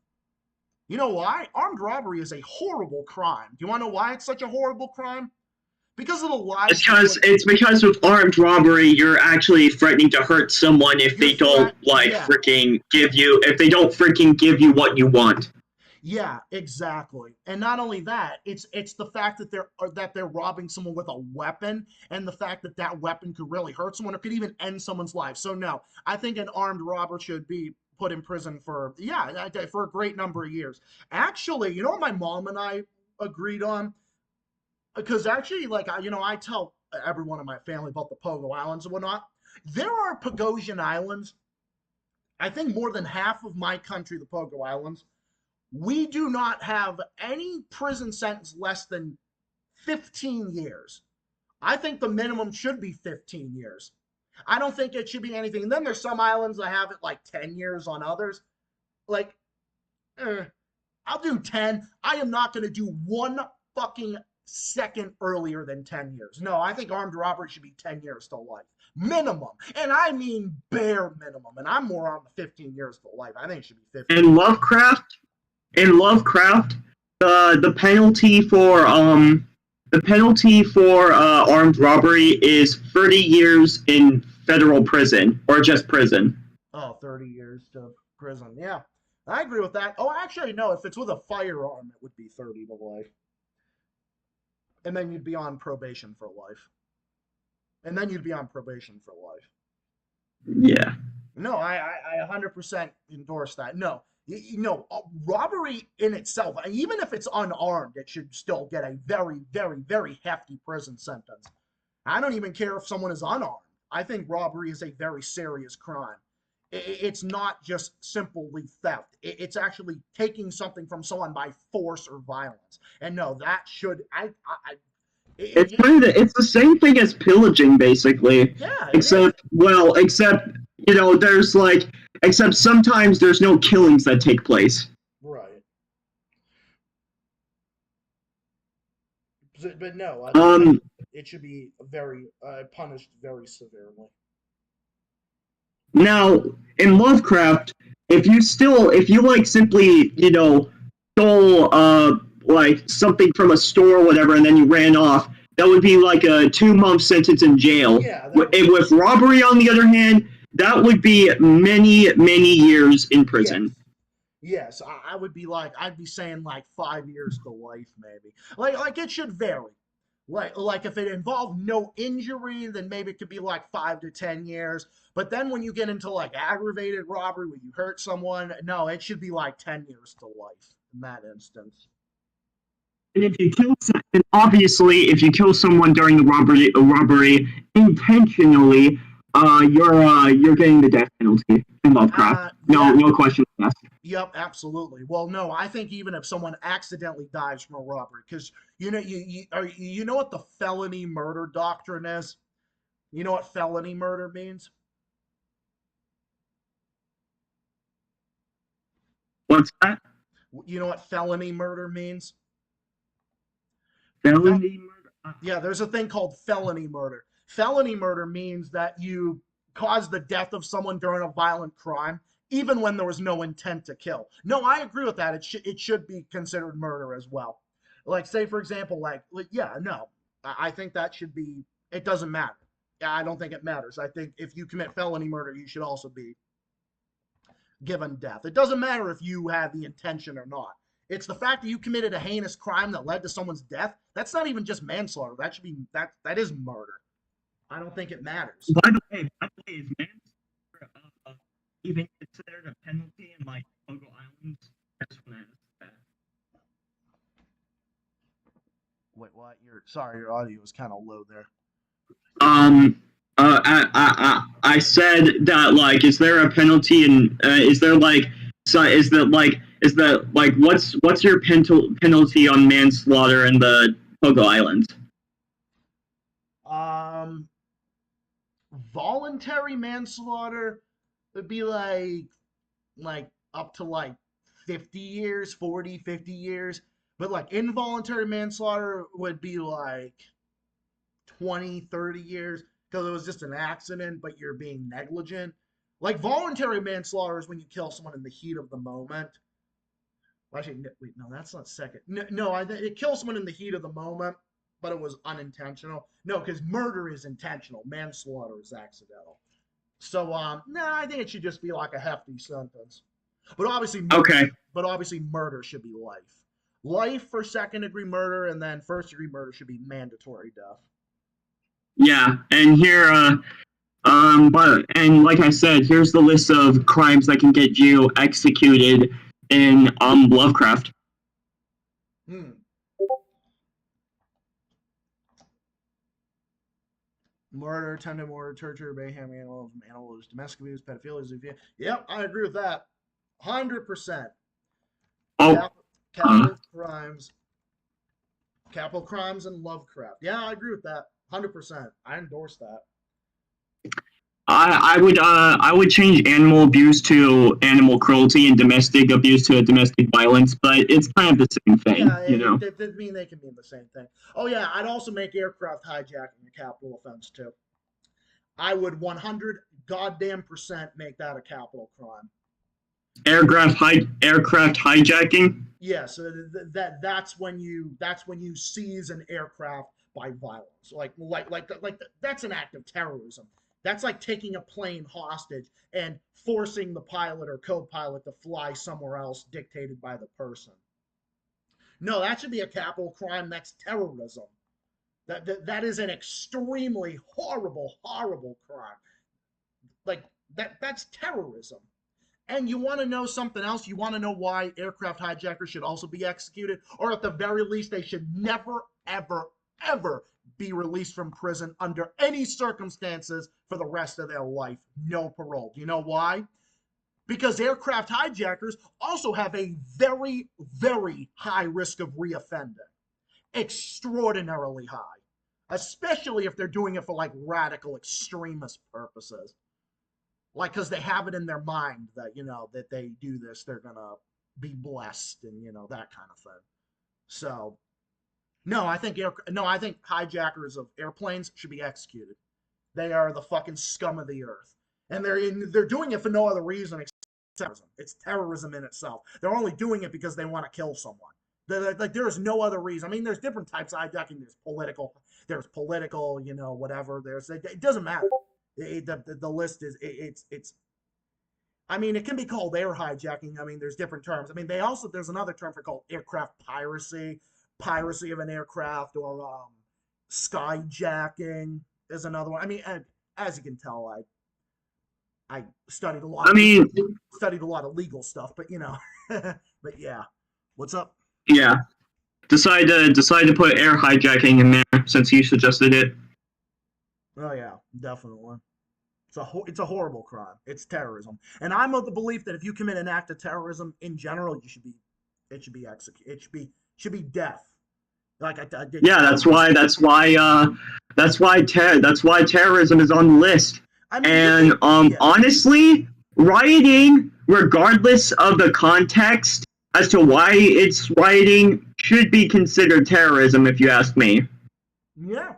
You know why? Armed robbery is a horrible crime. Do you want to know why it's such a horrible crime? Because of the lies. It's because with armed robbery, you're actually threatening to hurt someone if they don't freaking give you what you want. Yeah, exactly. And not only that, it's the fact that they're robbing someone with a weapon, and the fact that that weapon could really hurt someone or could even end someone's life. So no, I think an armed robber should be put in prison for a great number of years. Actually, you know what my mom and I agreed on? Because actually, like, you know, I tell everyone in my family about the Pogo Islands and whatnot. There are Pagosian Islands. I think more than half of my country, the Pogo Islands, we do not have any prison sentence less than 15 years. I think the minimum should be 15 years. I don't think it should be anything. And then there's some islands that have it like 10 years on others. Like, I'll do 10. I am not going to do one fucking second earlier than 10 years. No, I think armed robbery should be 10 years to life. Minimum. And I mean bare minimum. And I'm more on the 15 years to life. I think it should be 15. In Lovecraft, the penalty for armed robbery is 30 years in federal prison, or just prison. Oh, 30 years to prison. Yeah, I agree with that. Oh, actually, no. If it's with a firearm, it would be 30 to life. And then you'd be on probation for life. Yeah. No, I 100% endorse that. No, Robbery in itself, even if it's unarmed, it should still get a very, very, very hefty prison sentence. I don't even care if someone is unarmed. I think robbery is a very serious crime. It's not just simply theft. It's actually taking something from someone by force or violence. And no, that should It's the same thing as pillaging, basically. yeah, it is. Except there's except sometimes there's no killings that take place. Right. But no, I think it should be very punished very severely. Now, in Lovecraft, if you simply stole something from a store or whatever, and then you ran off, that would be like a 2-month sentence in jail. Yeah. With robbery, on the other hand, that would be many, many years in prison. Yes, I'd be saying like 5 years to life, maybe. Like it should vary. Like if it involved no injury, then maybe it could be like 5 to 10 years. But then when you get into like aggravated robbery where you hurt someone, no, it should be like 10 years to life in that instance. And obviously, if you kill someone during the robbery intentionally, you're getting the death penalty in Lovecraft. No question asked. Yep, absolutely. Well, no, I think even if someone accidentally dies from a robbery, because you know what the felony murder doctrine is? You know what felony murder means? What's that? You know what felony murder means? Felony murder? Yeah, there's a thing called felony murder. Felony murder means that you caused the death of someone during a violent crime, even when there was no intent to kill. No, I agree with that. It should be considered murder as well. Like, say, for example, I think that should be, it doesn't matter. I don't think it matters. I think if you commit felony murder, you should also be given death. It doesn't matter if you had the intention or not. It's the fact that you committed a heinous crime that led to someone's death. That's not even just manslaughter. That should be that is murder. I don't think it matters. By the way, is manslaughter even considered a penalty in like Pogo Islands? I just want to ask that. Wait, what? Your audio was kind of low there. I said that, like, is there a penalty, and what's your penalty on manslaughter in the Pogo Islands? Voluntary manslaughter would be like up to like 50 years, 40, 50 years. But like involuntary manslaughter would be like 20, 30 years because it was just an accident, but you're being negligent. Like voluntary manslaughter is when you kill someone in the heat of the moment. Well, actually, wait, no, that's not second. No, it kills someone in the heat of the moment, but it was unintentional. No, because murder is intentional. Manslaughter is accidental. So, I think it should just be like a hefty sentence. But obviously, murder should be life. Life for second-degree murder, and then first-degree murder should be mandatory death. Yeah, and here, and like I said, here's the list of crimes that can get you executed in Lovecraft. Murder, attempted murder, torture, mayhem, animals, domestic abuse, pedophilia. Yep, I agree with that. 100%. Capital crimes and Lovecraft. Yeah, I agree with that. 100%. I endorse that. I would change animal abuse to animal cruelty and domestic abuse to domestic violence, but it's kind of the same thing, Yeah, they can mean the same thing. Oh yeah, I'd also make aircraft hijacking a capital offense too. I would 100 goddamn % make that a capital crime. Aircraft hijacking? Yeah, so that's when you seize an aircraft by violence. Like that's an act of terrorism. That's like taking a plane hostage and forcing the pilot or co-pilot to fly somewhere else dictated by the person. No, that should be a capital crime. That's terrorism. That is an extremely horrible crime. Like that's terrorism. And you want to know something else? You want to know why aircraft hijackers should also be executed? Or at the very least, they should never, ever, ever be released from prison under any circumstances for the rest of their life. No parole. Do you know why? Because aircraft hijackers also have a very, very high risk of reoffending. Extraordinarily high. Especially if they're doing it for like radical extremist purposes. Like, because they have it in their mind that, you know, that they do this, they're going to be blessed and, you know, that kind of thing. So, no, I think hijackers of airplanes should be executed. They are the fucking scum of the earth. And they're doing it for no other reason except terrorism. It's terrorism in itself. They're only doing it because they want to kill someone. Like, there is no other reason. I mean, there's different types of hijacking. There's political, you know, whatever. It doesn't matter. The list is it's I mean, it can be called air hijacking. I mean, there's different terms. I mean, there's another term for called aircraft piracy of an aircraft, or skyjacking is another one. I mean, as you can tell, I studied a lot. Studied a lot of legal stuff, but you know, but yeah, what's up? Yeah. Decide to put air hijacking in there since you suggested it. Oh yeah, definitely. It's a horrible crime. It's terrorism, and I'm of the belief that if you commit an act of terrorism in general, it should be executed. It should be death. Like I did. Yeah, that's why terrorism is on the list. I mean, And yeah. honestly, rioting, regardless of the context as to why it's rioting, should be considered terrorism, if you ask me. Yeah.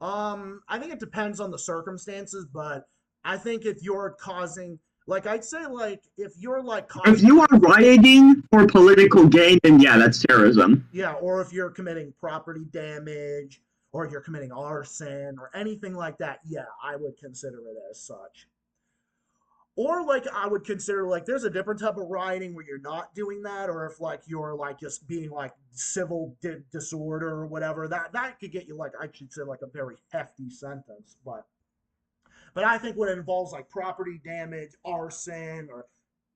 I think it depends on the circumstances, but I think if you're causing, like, I'd say, like, if you're like causing, If you are rioting for political gain, then yeah, that's terrorism. yeah, or if you're committing property damage, or you're committing arson, or anything like that, yeah, I would consider it as such. Or like I would consider, like, there's a different type of rioting where you're not doing that, or if like you're like just being like civil disorder or whatever, that could get you, like, I should say, like a very hefty sentence. But I think when it involves like property damage, arson, or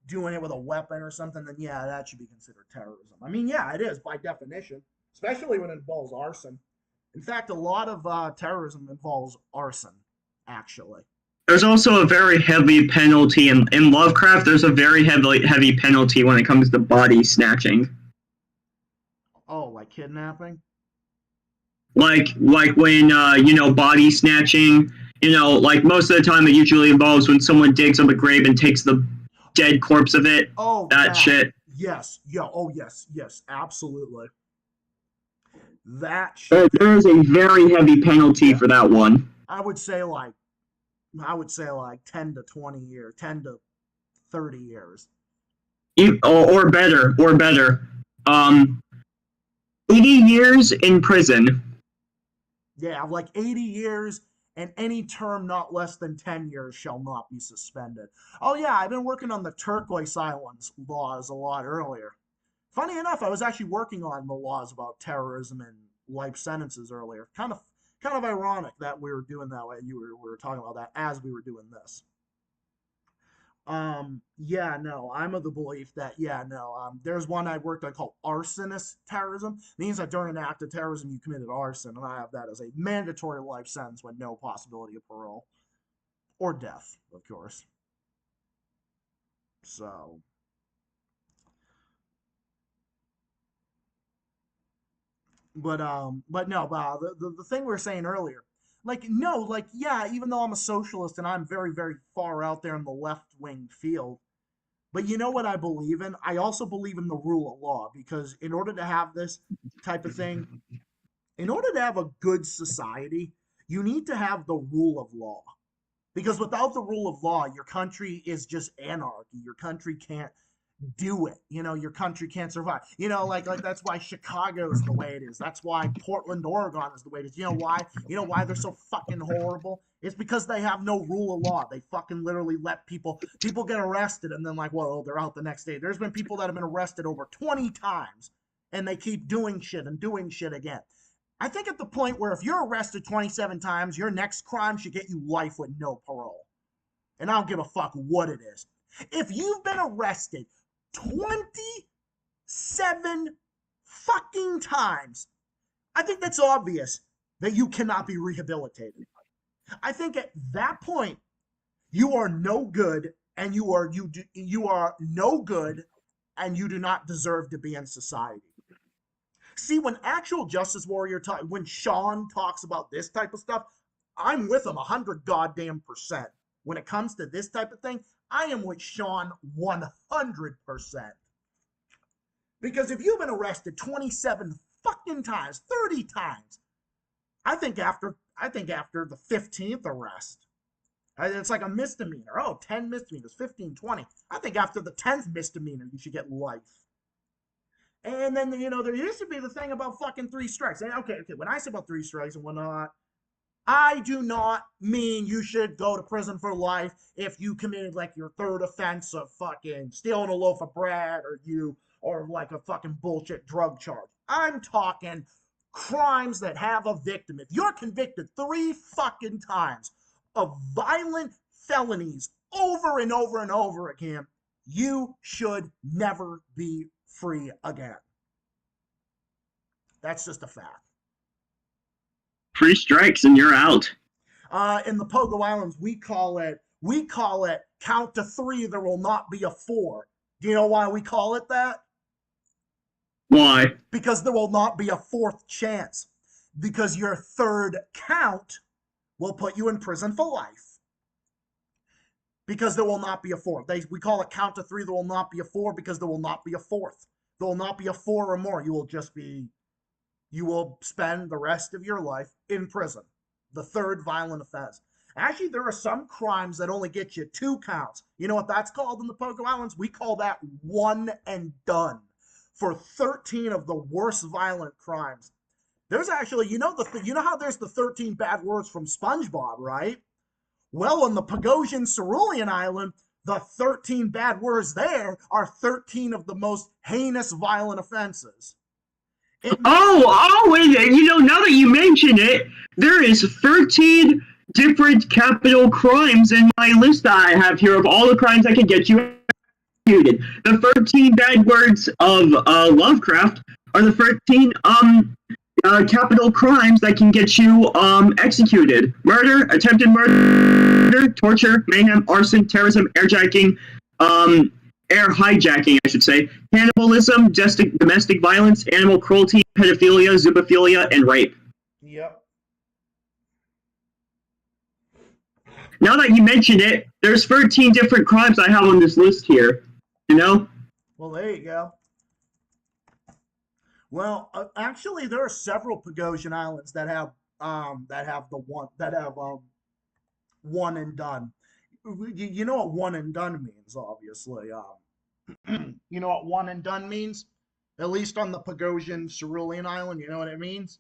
doing it with a weapon or something, then yeah, that should be considered terrorism. I mean, yeah, it is by definition, especially when it involves arson. In fact, a lot of terrorism involves arson, actually. There's also a very heavy penalty in Lovecraft. There's a very heavy penalty when it comes to body snatching. Oh, like kidnapping? Like when body snatching. Like most of the time, it usually involves when someone digs up a grave and takes the dead corpse of it. Oh, that shit. Yes. Yeah. Oh, yes. Yes. Absolutely. That shit. There is a very heavy penalty for that one. I would say like 10 to 20 years, 10 to 30 years. Or better. 80 years in prison. Yeah, like 80 years, and any term not less than 10 years shall not be suspended. Oh yeah, I've been working on the Turquoise Islands laws a lot earlier. Funny enough, I was actually working on the laws about terrorism and life sentences earlier. Kind of ironic that we were doing that way. We were talking about that as we were doing this. Yeah, no, I'm of the belief that, there's one I worked on called arsonist terrorism. It means that during an act of terrorism you committed arson, and I have that as a mandatory life sentence with no possibility of parole or death, of course. So but the thing we were saying earlier, like, no, like, yeah, even though I'm a socialist and I'm very, very far out there in the left-wing field, but you know what I believe in? I also believe in the rule of law, because in order to have this type of thing, in order to have a good society, you need to have the rule of law. Because without the rule of law, your country is just anarchy. Your country can't do it. Your country can't survive. Like that's why Chicago is the way it is. That's why Portland, Oregon is the way it is. You know why? You know why they're so fucking horrible? It's because they have no rule of law. They fucking literally let people get arrested, and then like, whoa, they're out the next day. There's been people that have been arrested over 20 times, and they keep doing shit and doing shit again. I think at the point where if you're arrested 27 times, your next crime should get you life with no parole. And I don't give a fuck what it is. If you've been arrested 27 fucking times, I think that's obvious that you cannot be rehabilitated. I think at that point, you are no good, and you are no good, and you do not deserve to be in society. See, when actual Justice Warrior when Sean talks about this type of stuff, I'm with him 100 goddamn %. When it comes to this type of thing, I am with Sean 100%. Because if you've been arrested 27 fucking times, 30 times, I think after the 15th arrest, it's like a misdemeanor. Oh, 10 misdemeanors, 15, 20. I think after the 10th misdemeanor, you should get life. And then, there used to be the thing about fucking 3 strikes. And okay, when I say about 3 strikes and whatnot, I do not mean you should go to prison for life if you committed like your 3rd offense of fucking stealing a loaf of bread or like a fucking bullshit drug charge. I'm talking crimes that have a victim. If you're convicted 3 fucking times of violent felonies over and over and over again, you should never be free again. That's just a fact. 3 strikes and you're out. In the Pogo Islands, we call it count to 3, there will not be a 4. Do you know why we call it that? Why? Because there will not be a 4th chance. Because your 3rd count will put you in prison for life. Because there will not be a 4th. We call it count to 3, there will not be a 4 because there will not be a 4th. There will not be a 4 or more. You will spend the rest of your life in prison. The 3rd violent offense. Actually, there are some crimes that only get you 2 counts. You know what that's called in the Pogo Islands? We call that one and done. For 13 of the worst violent crimes. There's actually, you know how there's the 13 bad words from SpongeBob, right? Well, on the Pagosian Cerulean Island, the 13 bad words there are 13 of the most heinous violent offenses. Wait, now that you mention it, there is 13 different capital crimes in my list that I have here of all the crimes that can get you executed. The 13 bad words of Lovecraft are the 13 capital crimes that can get you executed. Murder, attempted murder, torture, mayhem, arson, terrorism, airjacking, air hijacking, I should say, cannibalism, domestic violence, animal cruelty, pedophilia, zoophilia, and rape. Yep. Now that you mention it, there's 13 different crimes I have on this list here. You know? Well, there you go. Well, actually, there are several Pagosian Islands that have one and done. You know what one and done means, obviously. You know what one and done means? At least on the Pagosian Cerulean Island, you know what it means?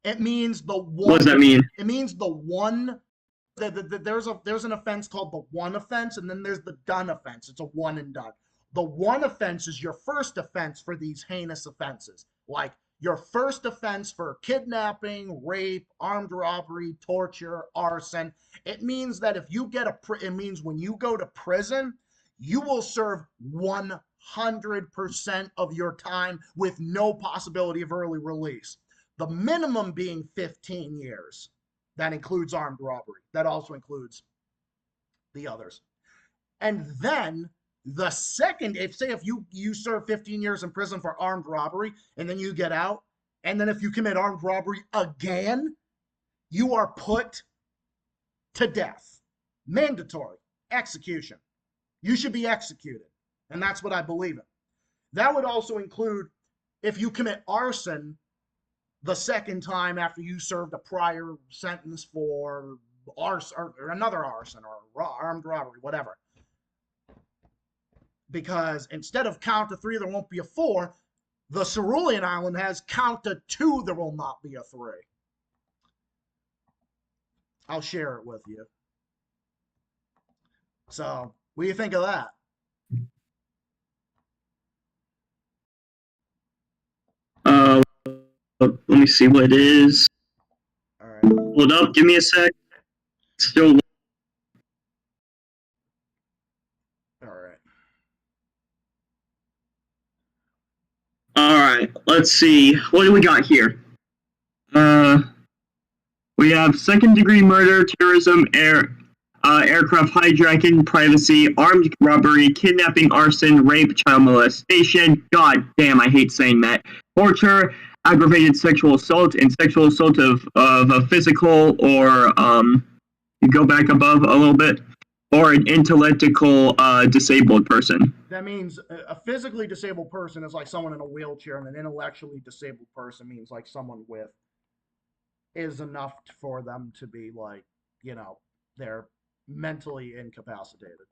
It means the one. What does that mean? It means the one. There's an offense called the one offense, and then there's the done offense. It's a one and done. The one offense is your first offense for these heinous offenses, like your first offense for kidnapping, rape, armed robbery, torture, arson. It means that if you get it means when you go to prison, you will serve 100% of your time with no possibility of early release. The minimum being 15 years. That includes armed robbery. That also includes the others. And then the second, if you serve 15 years in prison for armed robbery and then you get out, and then if you commit armed robbery again, you are put to death. Mandatory execution. You should be executed. And that's what I believe in. That would also include if you commit arson the second time after you served a prior sentence for arson or another arson or armed robbery, whatever. Because instead of count to 3, there won't be a 4. The Cerulean Island has count to 2, there will not be a 3. I'll share it with you. So, what do you think of that? Let me see what it is. All right. Hold up, give me a sec. Still All right, let's see. What do we got here? We have second-degree murder, terrorism, aircraft hijacking, privacy, armed robbery, kidnapping, arson, rape, child molestation. God damn, I hate saying that. Torture, aggravated sexual assault, and sexual assault of a physical or you go back above a little bit, or an intellectual disabled person. That means a physically disabled person is like someone in a wheelchair, and an intellectually disabled person means like someone with is enough for them to be like, they're mentally incapacitated.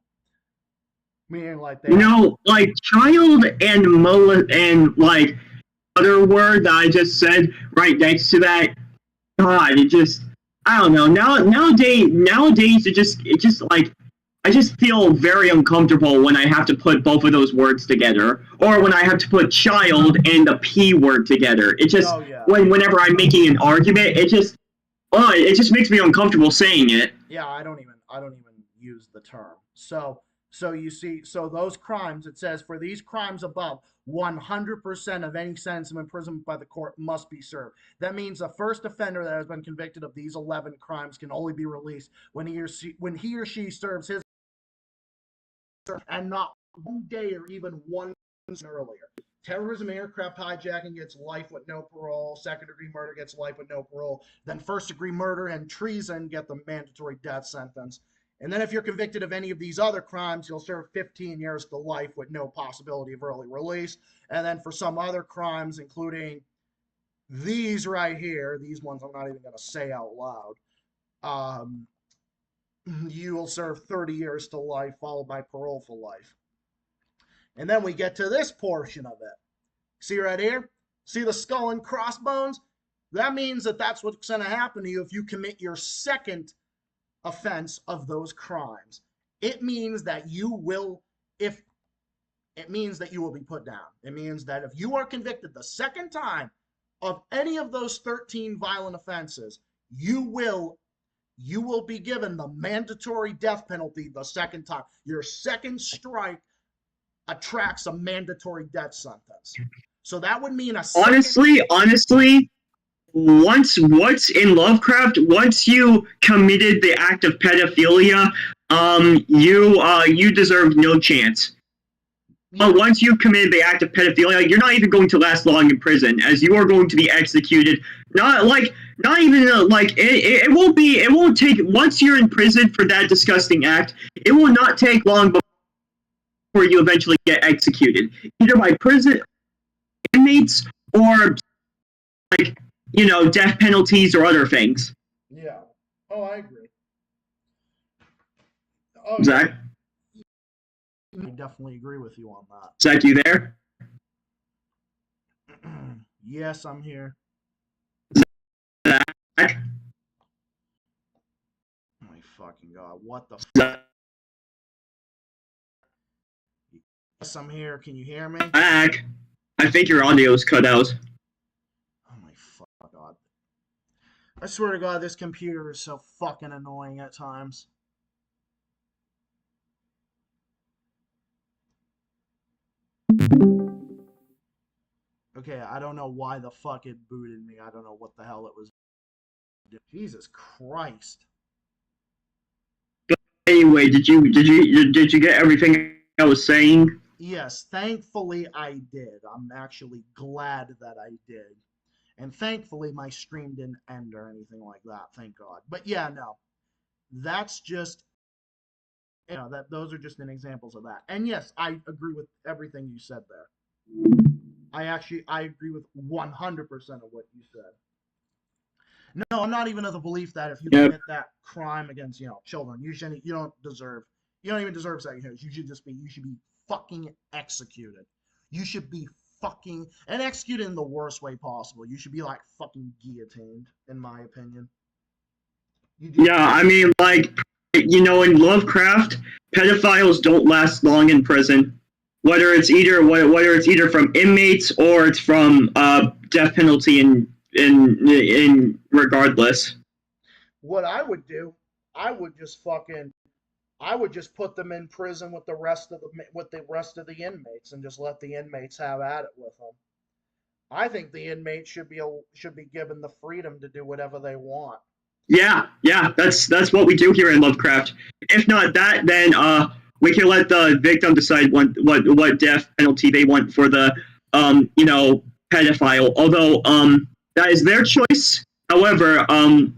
Meaning like they like child and like other word that I just said right next to that. God, it just I don't know. Nowadays it just like I just feel very uncomfortable when I have to put both of those words together, or when I have to put child and the P word together. It just whenever I'm making an argument, it just makes me uncomfortable saying it. Yeah, I don't even use the term. So you see, those crimes, it says for these crimes above, 100% of any sentence of imprisonment by the court must be served. That means a first offender that has been convicted of these 11 crimes can only be released when he or she serves his, and not 1 day or even 1 earlier. Terrorism, aircraft hijacking gets life with no parole. Second-degree murder gets life with no parole. Then first-degree murder and treason get the mandatory death sentence. And then if you're convicted of any of these other crimes, you'll serve 15 years to life with no possibility of early release. And then for some other crimes, including these right here, these ones I'm not even going to say out loud, you will serve 30 years to life, followed by parole for life. And then we get to this portion of it. See right here? See the skull and crossbones? That means that that's what's going to happen to you if you commit your second offense of those crimes. It means that you will be put down. It means that if you are convicted the second time of any of those 13 violent offenses, you will be given the mandatory death penalty the second time. Your second strike attracts a mandatory death sentence. So that would mean honestly, once in Lovecraft, once you committed the act of pedophilia, you deserve no chance. But once you committed the act of pedophilia, you're not even going to last long in prison, as you are going to be executed. It won't take, once you're in prison for that disgusting act, it will not take long before you eventually get executed, either by prison inmates or death penalties or other things. Yeah. Oh, I agree. Oh, Zach? I definitely agree with you on that. Zach, you there? Yes, I'm here. Zach? Oh my fucking God. What the fuck? Yes, I'm here. Can you hear me? Zach? I think your audio is cut out. Oh my fuck God. I swear to God, this computer is so fucking annoying at times. Okay, I don't know why the fuck it booted me. I don't know what the hell it was. Jesus Christ. Anyway, did you get everything I was saying? Yes, thankfully I did. I'm actually glad that I did. And thankfully my stream didn't end or anything like that, thank God. But yeah, no. That's just, those are just examples of that. And yes, I agree with everything you said there. I agree with 100% of what you said. No, I'm not even of the belief that if you commit that crime against, children, you don't even deserve second chance. You should be fucking executed. You should be fucking, and executed in the worst way possible. You should be like fucking guillotined, in my opinion. Yeah, I mean, in Lovecraft, pedophiles don't last long in prison. Whether it's either from inmates or it's from death penalty in regardless. What I would do, I would just put them in prison with the rest of the inmates and just let the inmates have at it with them. I think the inmates should be given the freedom to do whatever they want. Yeah, that's what we do here in Lovecraft. If not that, then we can let the victim decide what death penalty they want for the pedophile. Although that is their choice. However,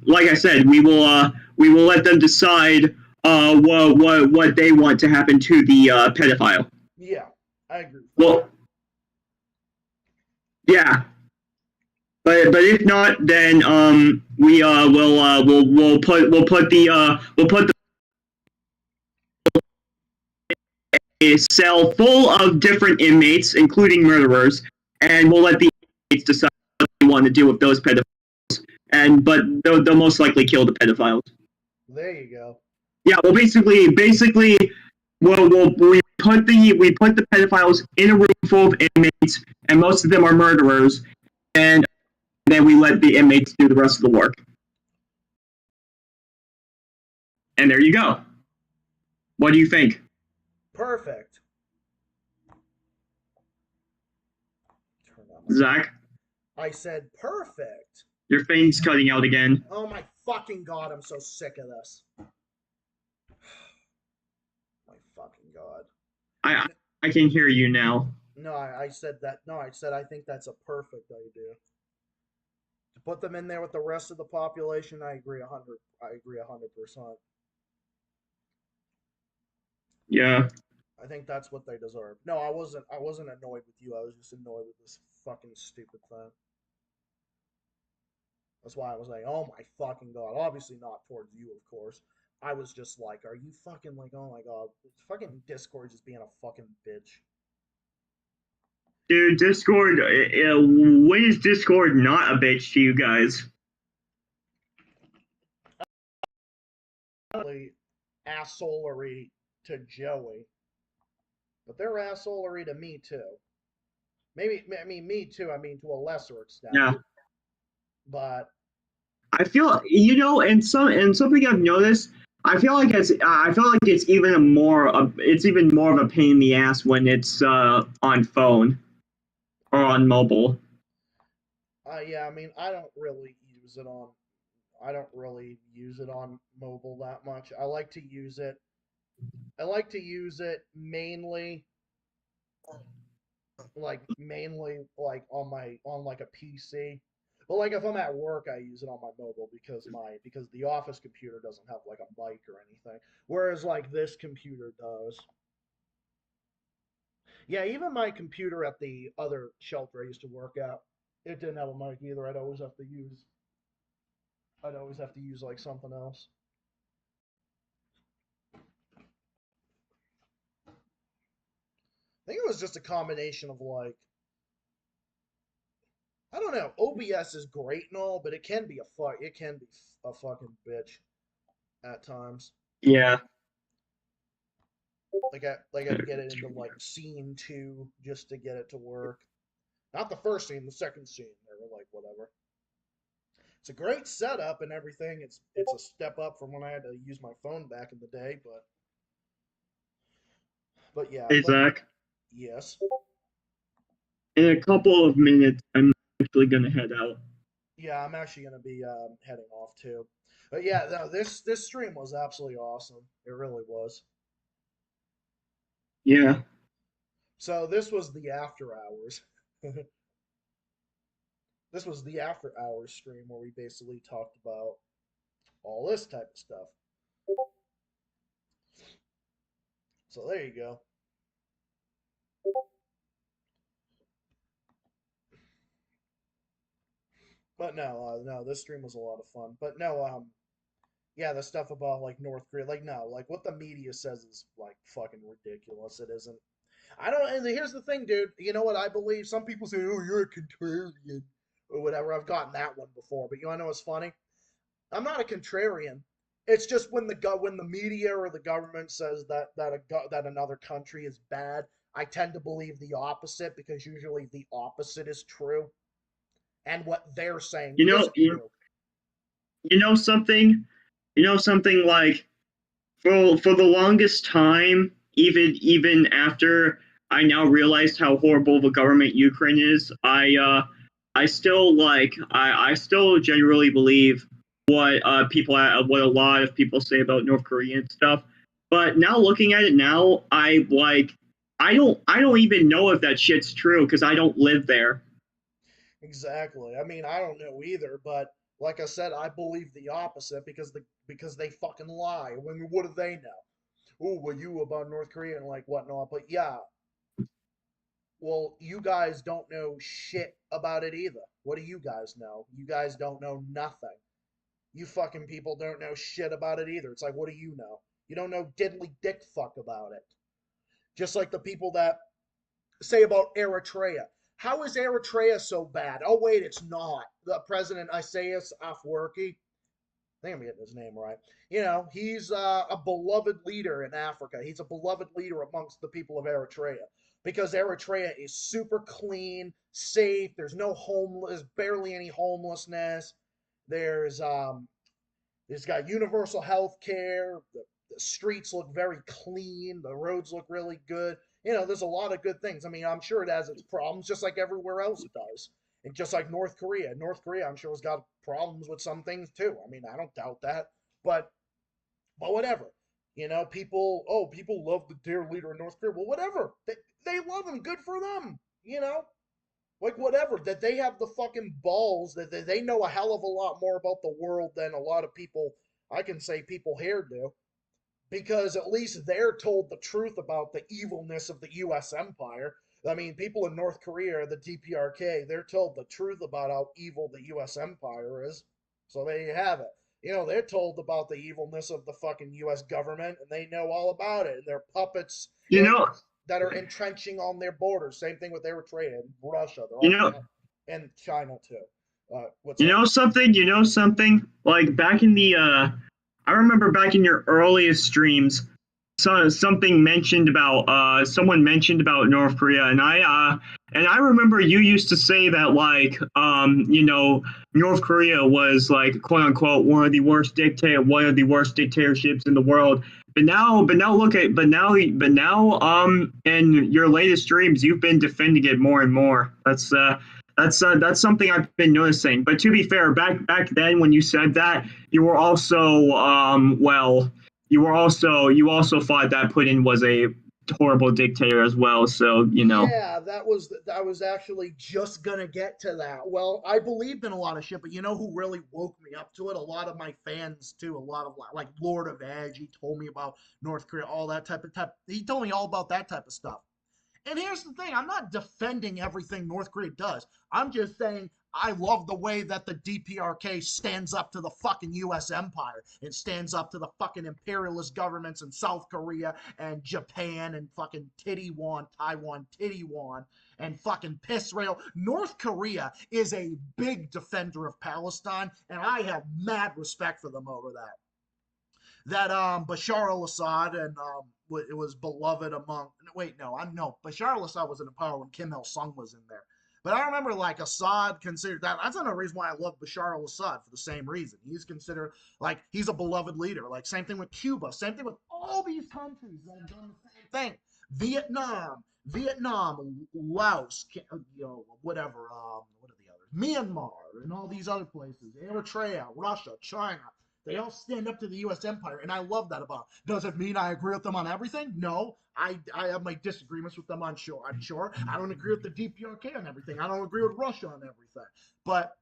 like I said, we will let them decide what they want to happen to the pedophile. Yeah, I agree. Well, yeah. But if not, then we'll put a cell full of different inmates, including murderers, and we'll let the inmates decide what they want to do with those pedophiles. But they'll most likely kill the pedophiles. There you go. Yeah. Well, basically, we put the pedophiles in a room full of inmates, and most of them are murderers, and then we let the inmates do the rest of the work. And there you go. What do you think? Perfect. Turn on Zach, I said perfect. your phone's cutting out again. Oh my fucking god, I'm so sick of this. My fucking god. I can hear you now. No, I said that. No, I said I think that's a perfect idea. To put them in there with the rest of the population, I agree 100%. Yeah. I think that's what they deserve. No, I wasn't annoyed with you. I was just annoyed with this fucking stupid thing. That's why I was like, oh my fucking god. Obviously not towards you, of course. I was just like, are you fucking like, oh my god. Fucking Discord just being a fucking bitch. Dude, Discord, when is Discord not a bitch to you guys? Really assholery to Joey. But they're assholery to me too. Me too, to a lesser extent. Yeah. But I feel, and something I've noticed, I feel like it's even more of a pain in the ass when it's on phone or on mobile. yeah, I don't really use it on mobile that much. I like to use it mainly on like a PC. But like if I'm at work, I use it on my mobile because the office computer doesn't have like a mic or anything. Whereas like this computer does. Yeah, even my computer at the other shelter I used to work at, it didn't have a mic either. I'd always have to use like something else. I think it was just a combination of like, I don't know. OBS is great and all, but it can be a fucking bitch at times. Yeah. Like I had to get it into like scene 2 just to get it to work. Not the first scene, the second scene, or like whatever. It's a great setup and everything. It's a step up from when I had to use my phone back in the day, but yeah. Hey, Zach. Yes. In a couple of minutes, I'm actually gonna head out. Yeah, I'm actually gonna be heading off too. But yeah, no, this stream was absolutely awesome. It really was. Yeah. So this was the after hours. This was the after hours stream where we basically talked about all this type of stuff. So there you go. But no, this stream was a lot of fun. But no, yeah, the stuff about like North Korea, like no, like what the media says is like fucking ridiculous. It isn't. I don't. And here's the thing, dude. You know what I believe? Some people say, "Oh, you're a contrarian," or whatever. I've gotten that one before. But you want to know what's funny? I'm not a contrarian. It's just when the media or the government says that another country is bad, I tend to believe the opposite because usually the opposite is true, and what they're saying isn't true. Something like for the longest time, even after I now realized how horrible of a government Ukraine is, I I still like I still generally believe what what a lot of people say about North Korea and stuff. But now looking at it now, I don't even know if that shit's true because I don't live there. Exactly. I mean, I don't know either, but like I said, I believe the opposite because they fucking lie. When what do they know? Oh, well, you about North Korea and like whatnot. But yeah, well, you guys don't know shit about it either. What do you guys know? You guys don't know nothing. You fucking people don't know shit about it either. It's like, what do you know? You don't know diddly dick fuck about it. Just like the people that say about Eritrea. How is Eritrea so bad? Oh, wait, it's not. The President Isaias Afwerki, I think I'm getting his name right. You know, he's a beloved leader in Africa. He's a beloved leader amongst the people of Eritrea because Eritrea is super clean, safe. There's barely any homelessness. There's got universal health care. The streets look very clean. The roads look really good. You know, there's a lot of good things. I mean, I'm sure it has its problems, just like everywhere else does. And just like North Korea. North Korea, I'm sure, has got problems with some things too. I mean, I don't doubt that. But whatever. You know, people love the dear leader in North Korea. Well, whatever. They love him. Good for them. You know? Like, whatever. That they have the fucking balls, that they know a hell of a lot more about the world than a lot of people, I can say people here do. Because at least they're told the truth about the evilness of the U.S. empire. I mean, people in North Korea, the DPRK, they're told the truth about how evil the U.S. empire is. So there you have it. You know, they're told about the evilness of the fucking U.S. government, and they know all about it. And they're puppets You know, that are entrenching on their borders. Same thing with Eritrea and Russia. They're you all know, and China too. What's you up? know something. You know something. Like back in the I remember back in your earliest streams, something mentioned about someone mentioned about North Korea, and I remember you used to say that like you know North Korea was like quote unquote one of the worst dictatorships in the world. But now in your latest streams you've been defending it more and more. That's something I've been noticing. But to be fair, back then when you said that, you were also you also thought that Putin was a horrible dictator as well. So you know. Yeah, I was actually just gonna get to that. Well, I believed in a lot of shit, but you know who really woke me up to it? A lot of my fans too. A lot of like Lord of Edge. He told me about North Korea, all that type. He told me all about that type of stuff. And here's the thing, I'm not defending everything North Korea does. I'm just saying I love the way that the DPRK stands up to the fucking US empire. It stands up to the fucking imperialist governments in South Korea and Japan and fucking Taiwan Tittywan, and fucking piss rail. North Korea is a big defender of Palestine, and I have mad respect for them over that. Bashar al-Assad and it was beloved among. Wait, no, Bashar al-Assad was in power when Kim Il Sung was in there. But I remember like Assad considered that. That's another reason why I love Bashar al-Assad for the same reason. He's considered like he's a beloved leader. Like same thing with Cuba. Same thing with all these countries that have done the same thing. Vietnam, Laos, whatever. What are the others? Myanmar and all these other places. Eritrea, Russia, China. They all stand up to the U.S. empire, and I love that about them. Does it mean I agree with them on everything? No. I have my disagreements with them on sure. I'm sure. I don't agree with the DPRK on everything. I don't agree with Russia on everything. But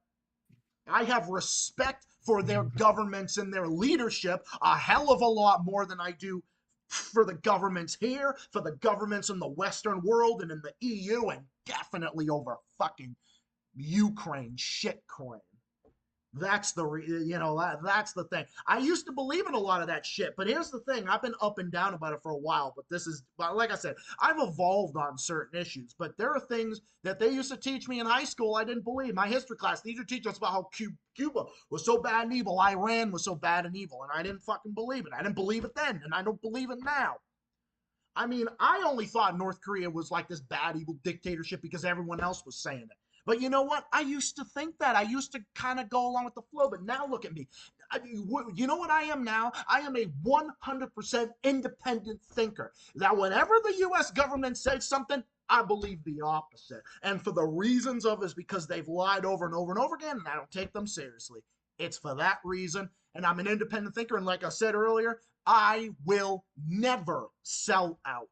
I have respect for their governments and their leadership a hell of a lot more than I do for the governments here, for the governments in the Western world and in the EU, and definitely over fucking Ukraine, shitcoin. That's that's the thing. I used to believe in a lot of that shit, but here's the thing. I've been up and down about it for a while, but like I said, I've evolved on certain issues, but there are things that they used to teach me in high school I didn't believe. My history class, they used to teach us about how Cuba was so bad and evil, Iran was so bad and evil, and I didn't fucking believe it. I didn't believe it then, and I don't believe it now. I mean, I only thought North Korea was like this bad, evil dictatorship because everyone else was saying it. But you know what? I used to think that. I used to kind of go along with the flow, but now look at me. You know what I am now? I am a 100% independent thinker. That whenever the U.S. government says something, I believe the opposite. And for the reasons of is because they've lied over and over and over again, and I don't take them seriously. It's for that reason. And I'm an independent thinker. And like I said earlier, I will never sell out.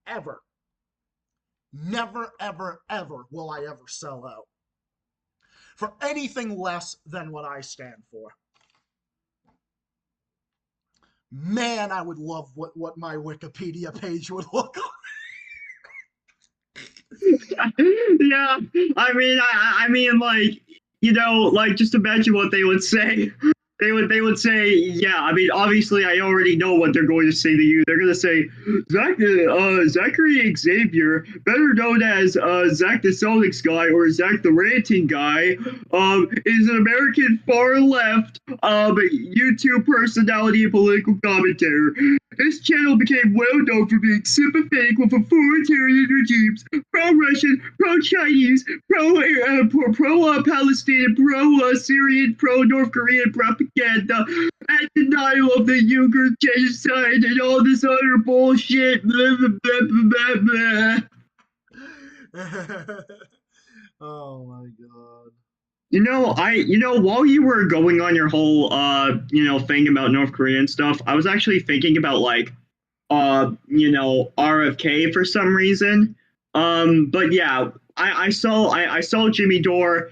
Ever. Never, ever, ever will I ever sell out for anything less than what I stand for. Man, I would love what my Wikipedia page would look like. Yeah, I mean, like, you know, like, just imagine what they would say. They would say, yeah. I mean, obviously, I already know what they're going to say to you. They're going to say, Zachary Xavier, better known as Zach the Celtics guy or Zach the ranting guy, is an American far left YouTube personality and political commentator. His channel became well known for being sympathetic with authoritarian regimes, pro-Russian, pro-Chinese, pro-Palestinian, pro-Syrian, pro-North Korean propaganda, and denial of the Uyghur genocide and all this other bullshit. Blah, blah, blah, blah, blah. Oh my god. You know, while you were going on your whole thing about North Korea and stuff, I was actually thinking about like RFK for some reason. But yeah, I saw Jimmy Dore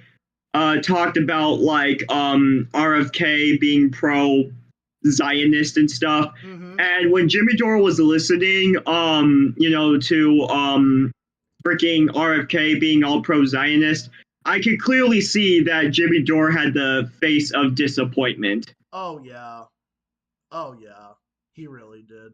talked about like RFK being pro Zionist and stuff. Mm-hmm. And when Jimmy Dore was listening to freaking RFK being all pro Zionist, I could clearly see that Jimmy Dore had the face of disappointment. Oh yeah. Oh yeah. He really did.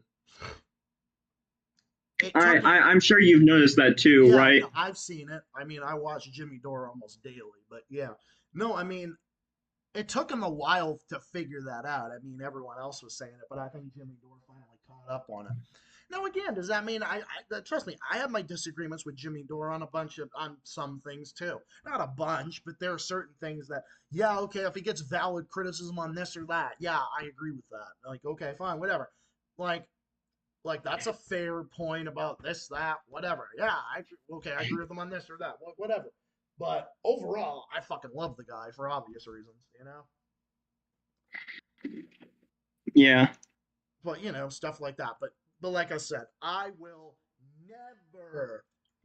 I'm sure you've noticed that too, yeah, right? No, I've seen it. I mean, I watch Jimmy Dore almost daily, but yeah. No, I mean, it took him a while to figure that out. I mean, everyone else was saying it, but I think Jimmy Dore finally caught up on it. Now, again, does that mean I trust me? I have my disagreements with Jimmy Dore on some things too. Not a bunch, but there are certain things that, yeah, okay, if he gets valid criticism on this or that, yeah, I agree with that. Like, okay, fine, whatever. Like that's a fair point about this, that, whatever. Yeah, I agree with him on this or that, whatever. But overall, I fucking love the guy for obvious reasons, you know. Yeah. But stuff like that. But like I said, I will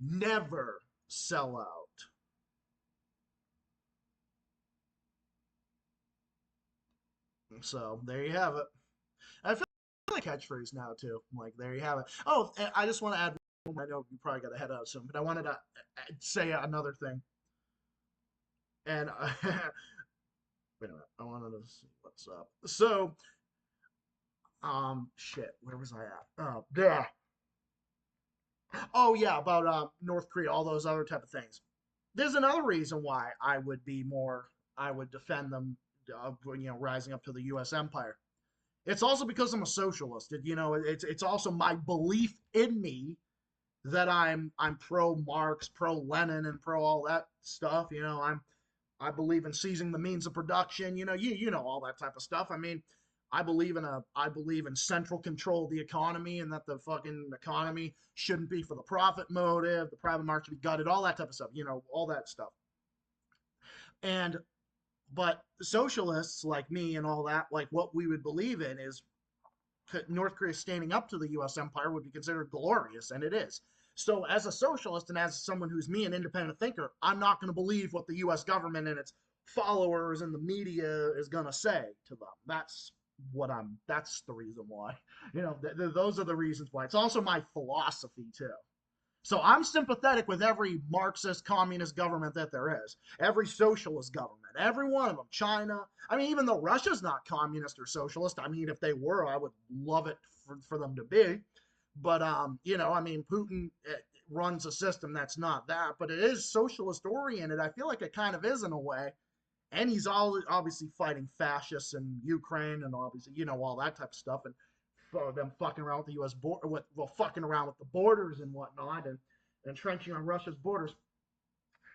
never sell out. So there you have it. I feel like catchphrase now too. Like there you have it. Oh, and I just want to add. I know you probably got to head out soon, but I wanted to say another thing. And wait a minute, I wanted to see what's up. So, shit, where was I at? Oh, yeah. Oh yeah, about North Korea, all those other type of things. There's another reason why I would defend them, rising up to the U.S. empire. It's also because I'm a socialist. It's also my belief in me that I'm pro Marx, pro Lenin, and pro all that stuff. I believe in seizing the means of production. You know all that type of stuff. I mean, I believe in central control of the economy, and that the fucking economy shouldn't be for the profit motive. The private market should be gutted. All that type of stuff. All that stuff. But socialists like me and all that, like what we would believe in is North Korea standing up to the U.S. empire would be considered glorious, and it is. So as a socialist and as someone who's me, an independent thinker, I'm not going to believe what the U.S. government and its followers and the media is going to say to them. That's the reason why. Those are the reasons why. It's also my philosophy too. So I'm sympathetic with every Marxist, communist government that there is. Every socialist government, every one of them. China. I mean, even though Russia's not communist or socialist, I mean, if they were, I would love it for them to be. But, Putin runs a system that's not that, but it is socialist oriented. I feel like it kind of is in a way. And he's obviously fighting fascists in Ukraine and obviously, all that type of stuff. And them fucking around with the U.S. border, fucking around with the borders and whatnot, and entrenching on Russia's borders.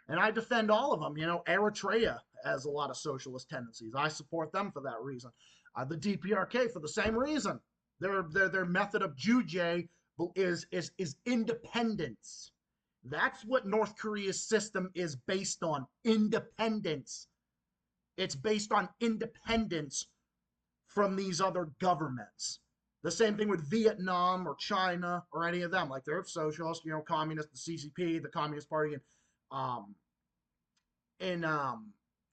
And I defend all of them. Eritrea has a lot of socialist tendencies. I support them for that reason. The DPRK for the same reason. Their method of Juche is independence. That's what North Korea's system is based on, independence. It's based on independence from these other governments. The same thing with Vietnam or China or any of them. Like they're socialist, communist, the CCP, the Communist Party, um, in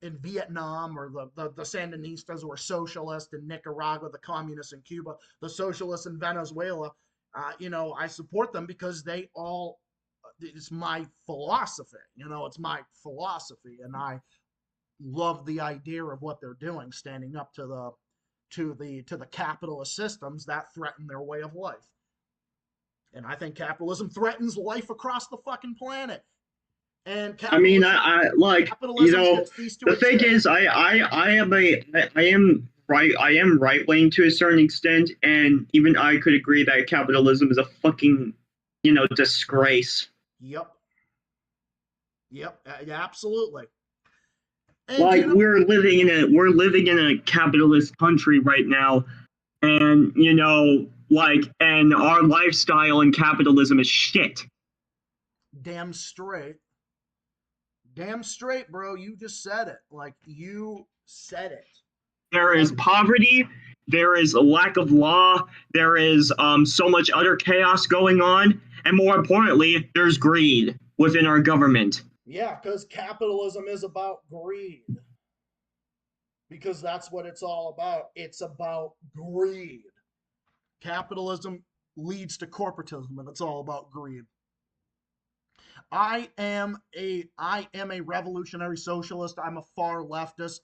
in Vietnam, or the Sandinistas who are socialist in Nicaragua, the communists in Cuba, the socialists in Venezuela. I support them because they all, it's my philosophy. It's my philosophy, and I love the idea of what they're doing, standing up to the capitalist systems that threaten their way of life. And I think capitalism threatens life across the fucking planet. And I mean, capitalism, I like, capitalism should cease to the thing exist. is, I am right wing to a certain extent, and even I could agree that capitalism is a fucking, disgrace. Yep. Absolutely. And, Like, we're living in a capitalist country right now, and and our lifestyle in capitalism is shit. Damn straight, bro. You just said it. Like, you said it. There is poverty. There is a lack of law. There is so much utter chaos going on, and more importantly, there's greed within our government. Yeah, because capitalism is about greed. Because that's what it's all about. It's about greed. Capitalism leads to corporatism, and it's all about greed. I am a revolutionary socialist. I'm a far leftist.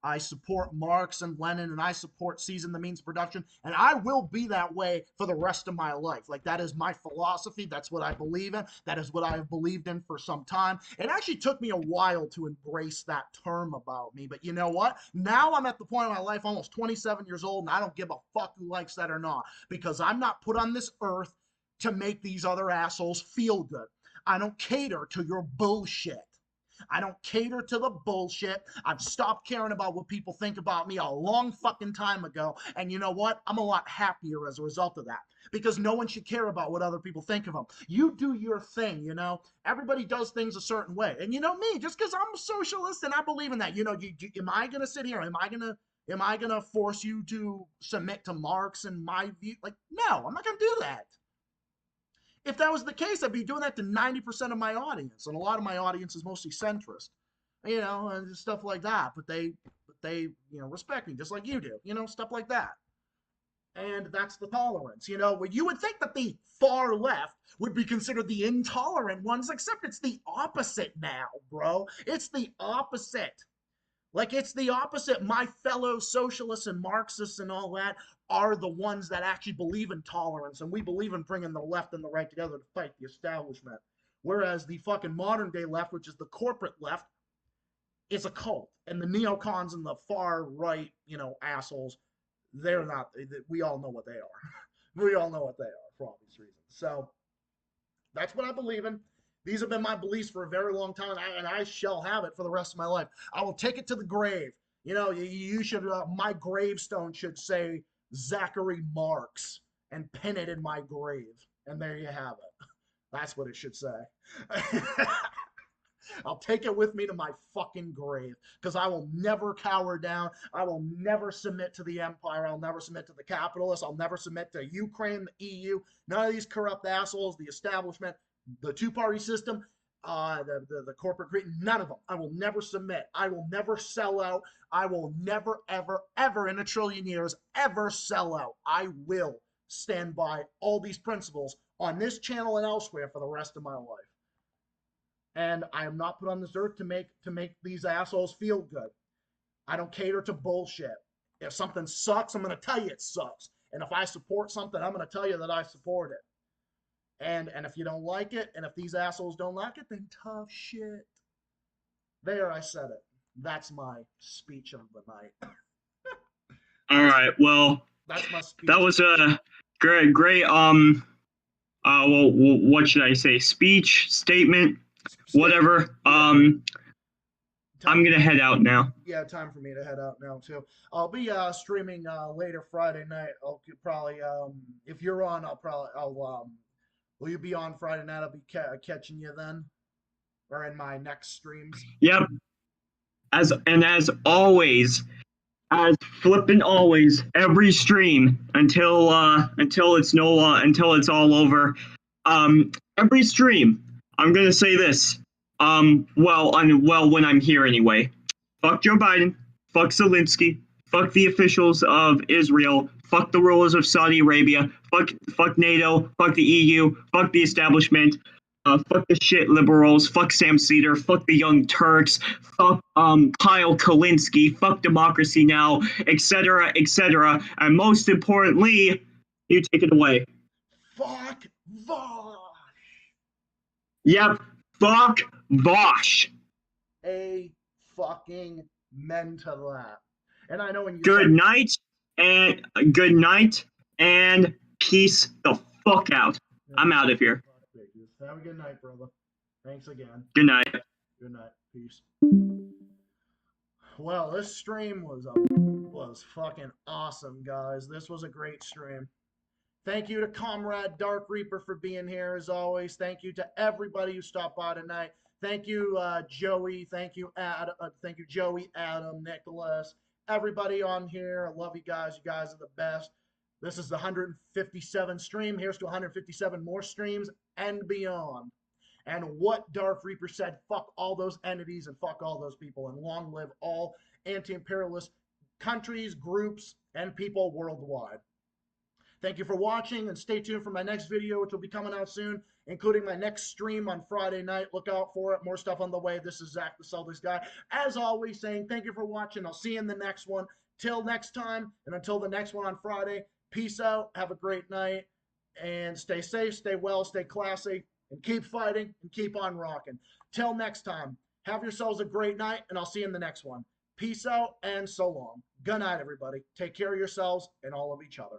I support Marx and Lenin, and I support seizing the means of production, and I will be that way for the rest of my life. Like, that is my philosophy. That's what I believe in. That is what I have believed in for some time. It actually took me a while to embrace that term about me, but you know what? Now I'm at the point in my life, almost 27 years old, and I don't give a fuck who likes that or not, because I'm not put on this earth to make these other assholes feel good. I don't cater to your bullshit. I don't cater to the bullshit. I've stopped caring about what people think about me a long fucking time ago. And you know what? I'm a lot happier as a result of that, because no one should care about what other people think of them. You do your thing, Everybody does things a certain way. And me, just because I'm a socialist and I believe in that, am I going to sit here? Am I going to force you to submit to Marx and my view? Like, no, I'm not going to do that. If that was the case, I'd be doing that to 90% of my audience, and a lot of my audience is mostly centrist, and stuff like that. But they respect me just like you do, stuff like that. And that's the tolerance, where you would think that the far left would be considered the intolerant ones, except it's the opposite now, bro. It's the opposite. Like, it's the opposite. My fellow socialists and Marxists and all that are the ones that actually believe in tolerance, and we believe in bringing the left and the right together to fight the establishment. Whereas the fucking modern day left, which is the corporate left, is a cult. And the neocons and the far right, assholes, they're not. We all know what they are. We all know what they are for obvious reasons. So that's what I believe in. These have been my beliefs for a very long time, and I shall have it for the rest of my life. I will take it to the grave. You should, my gravestone should say Zachary Marx, and pin it in my grave. And there you have it. That's what it should say. I'll take it with me to my fucking grave, because I will never cower down. I will never submit to the empire. I'll never submit to the capitalists. I'll never submit to Ukraine, the EU, none of these corrupt assholes, the establishment, the two-party system, the corporate greed, none of them. I will never submit. I will never sell out. I will never, ever, ever in a trillion years ever sell out. I will stand by all these principles on this channel and elsewhere for the rest of my life. And I am not put on this earth to make these assholes feel good. I don't cater to bullshit. If something sucks, I'm going to tell you it sucks. And if I support something, I'm going to tell you that I support it. And if you don't like it, and if these assholes don't like it, then tough shit. There, I said it. That's my speech of the night. All right. Well, that's my speech. That was a great. Well, what should I say? Speech, statement, whatever. I'm gonna head out now. Yeah, time for me to head out now too. I'll be streaming later Friday night. I'll probably if you're on, I'll Will you be on Friday night? I'll be catching you then, or in my next streams. Yep. As always, as flippin' always, every stream until it's all over. Every stream, I'm gonna say this. When I'm here anyway. Fuck Joe Biden. Fuck Zelensky. Fuck the officials of Israel. Fuck the rulers of Saudi Arabia. Fuck NATO. Fuck the EU. Fuck the establishment. Fuck the shit liberals. Fuck Sam Cedar. Fuck the Young Turks. Fuck Kyle Kalinske. Fuck Democracy Now, etc., etc. And most importantly, you take it away. Fuck Vosh. Yep. Fuck Vosh. A fucking men to that. And I know when you Good said- night and peace the fuck out. I'm out of here. Have a good night, brother. Thanks again. Good night. Good night. Peace. Well, this stream was fucking awesome, guys. This was a great stream. Thank you to Comrade Dark Reaper for being here as always. Thank you to everybody who stopped by tonight. Thank you, Joey. Thank you, Joey, Adam, Nicholas, everybody on here. I love you guys. You guys are the best. This is the 157 stream. Here's to 157 more streams and beyond. And what Darth Reaper said, fuck all those entities and fuck all those people, and long live all anti-imperialist countries, groups, and people worldwide. Thank you for watching, and stay tuned for my next video, which will be coming out soon, including my next stream on Friday night. Look out for it. More stuff on the way. This is Zach the Celtics guy. As always, saying thank you for watching. I'll see you in the next one. Till next time, and until the next one on Friday, peace out. Have a great night, and stay safe, stay well, stay classy, and keep fighting, and keep on rocking. Till next time, have yourselves a great night, and I'll see you in the next one. Peace out, and so long. Good night, everybody. Take care of yourselves and all of each other.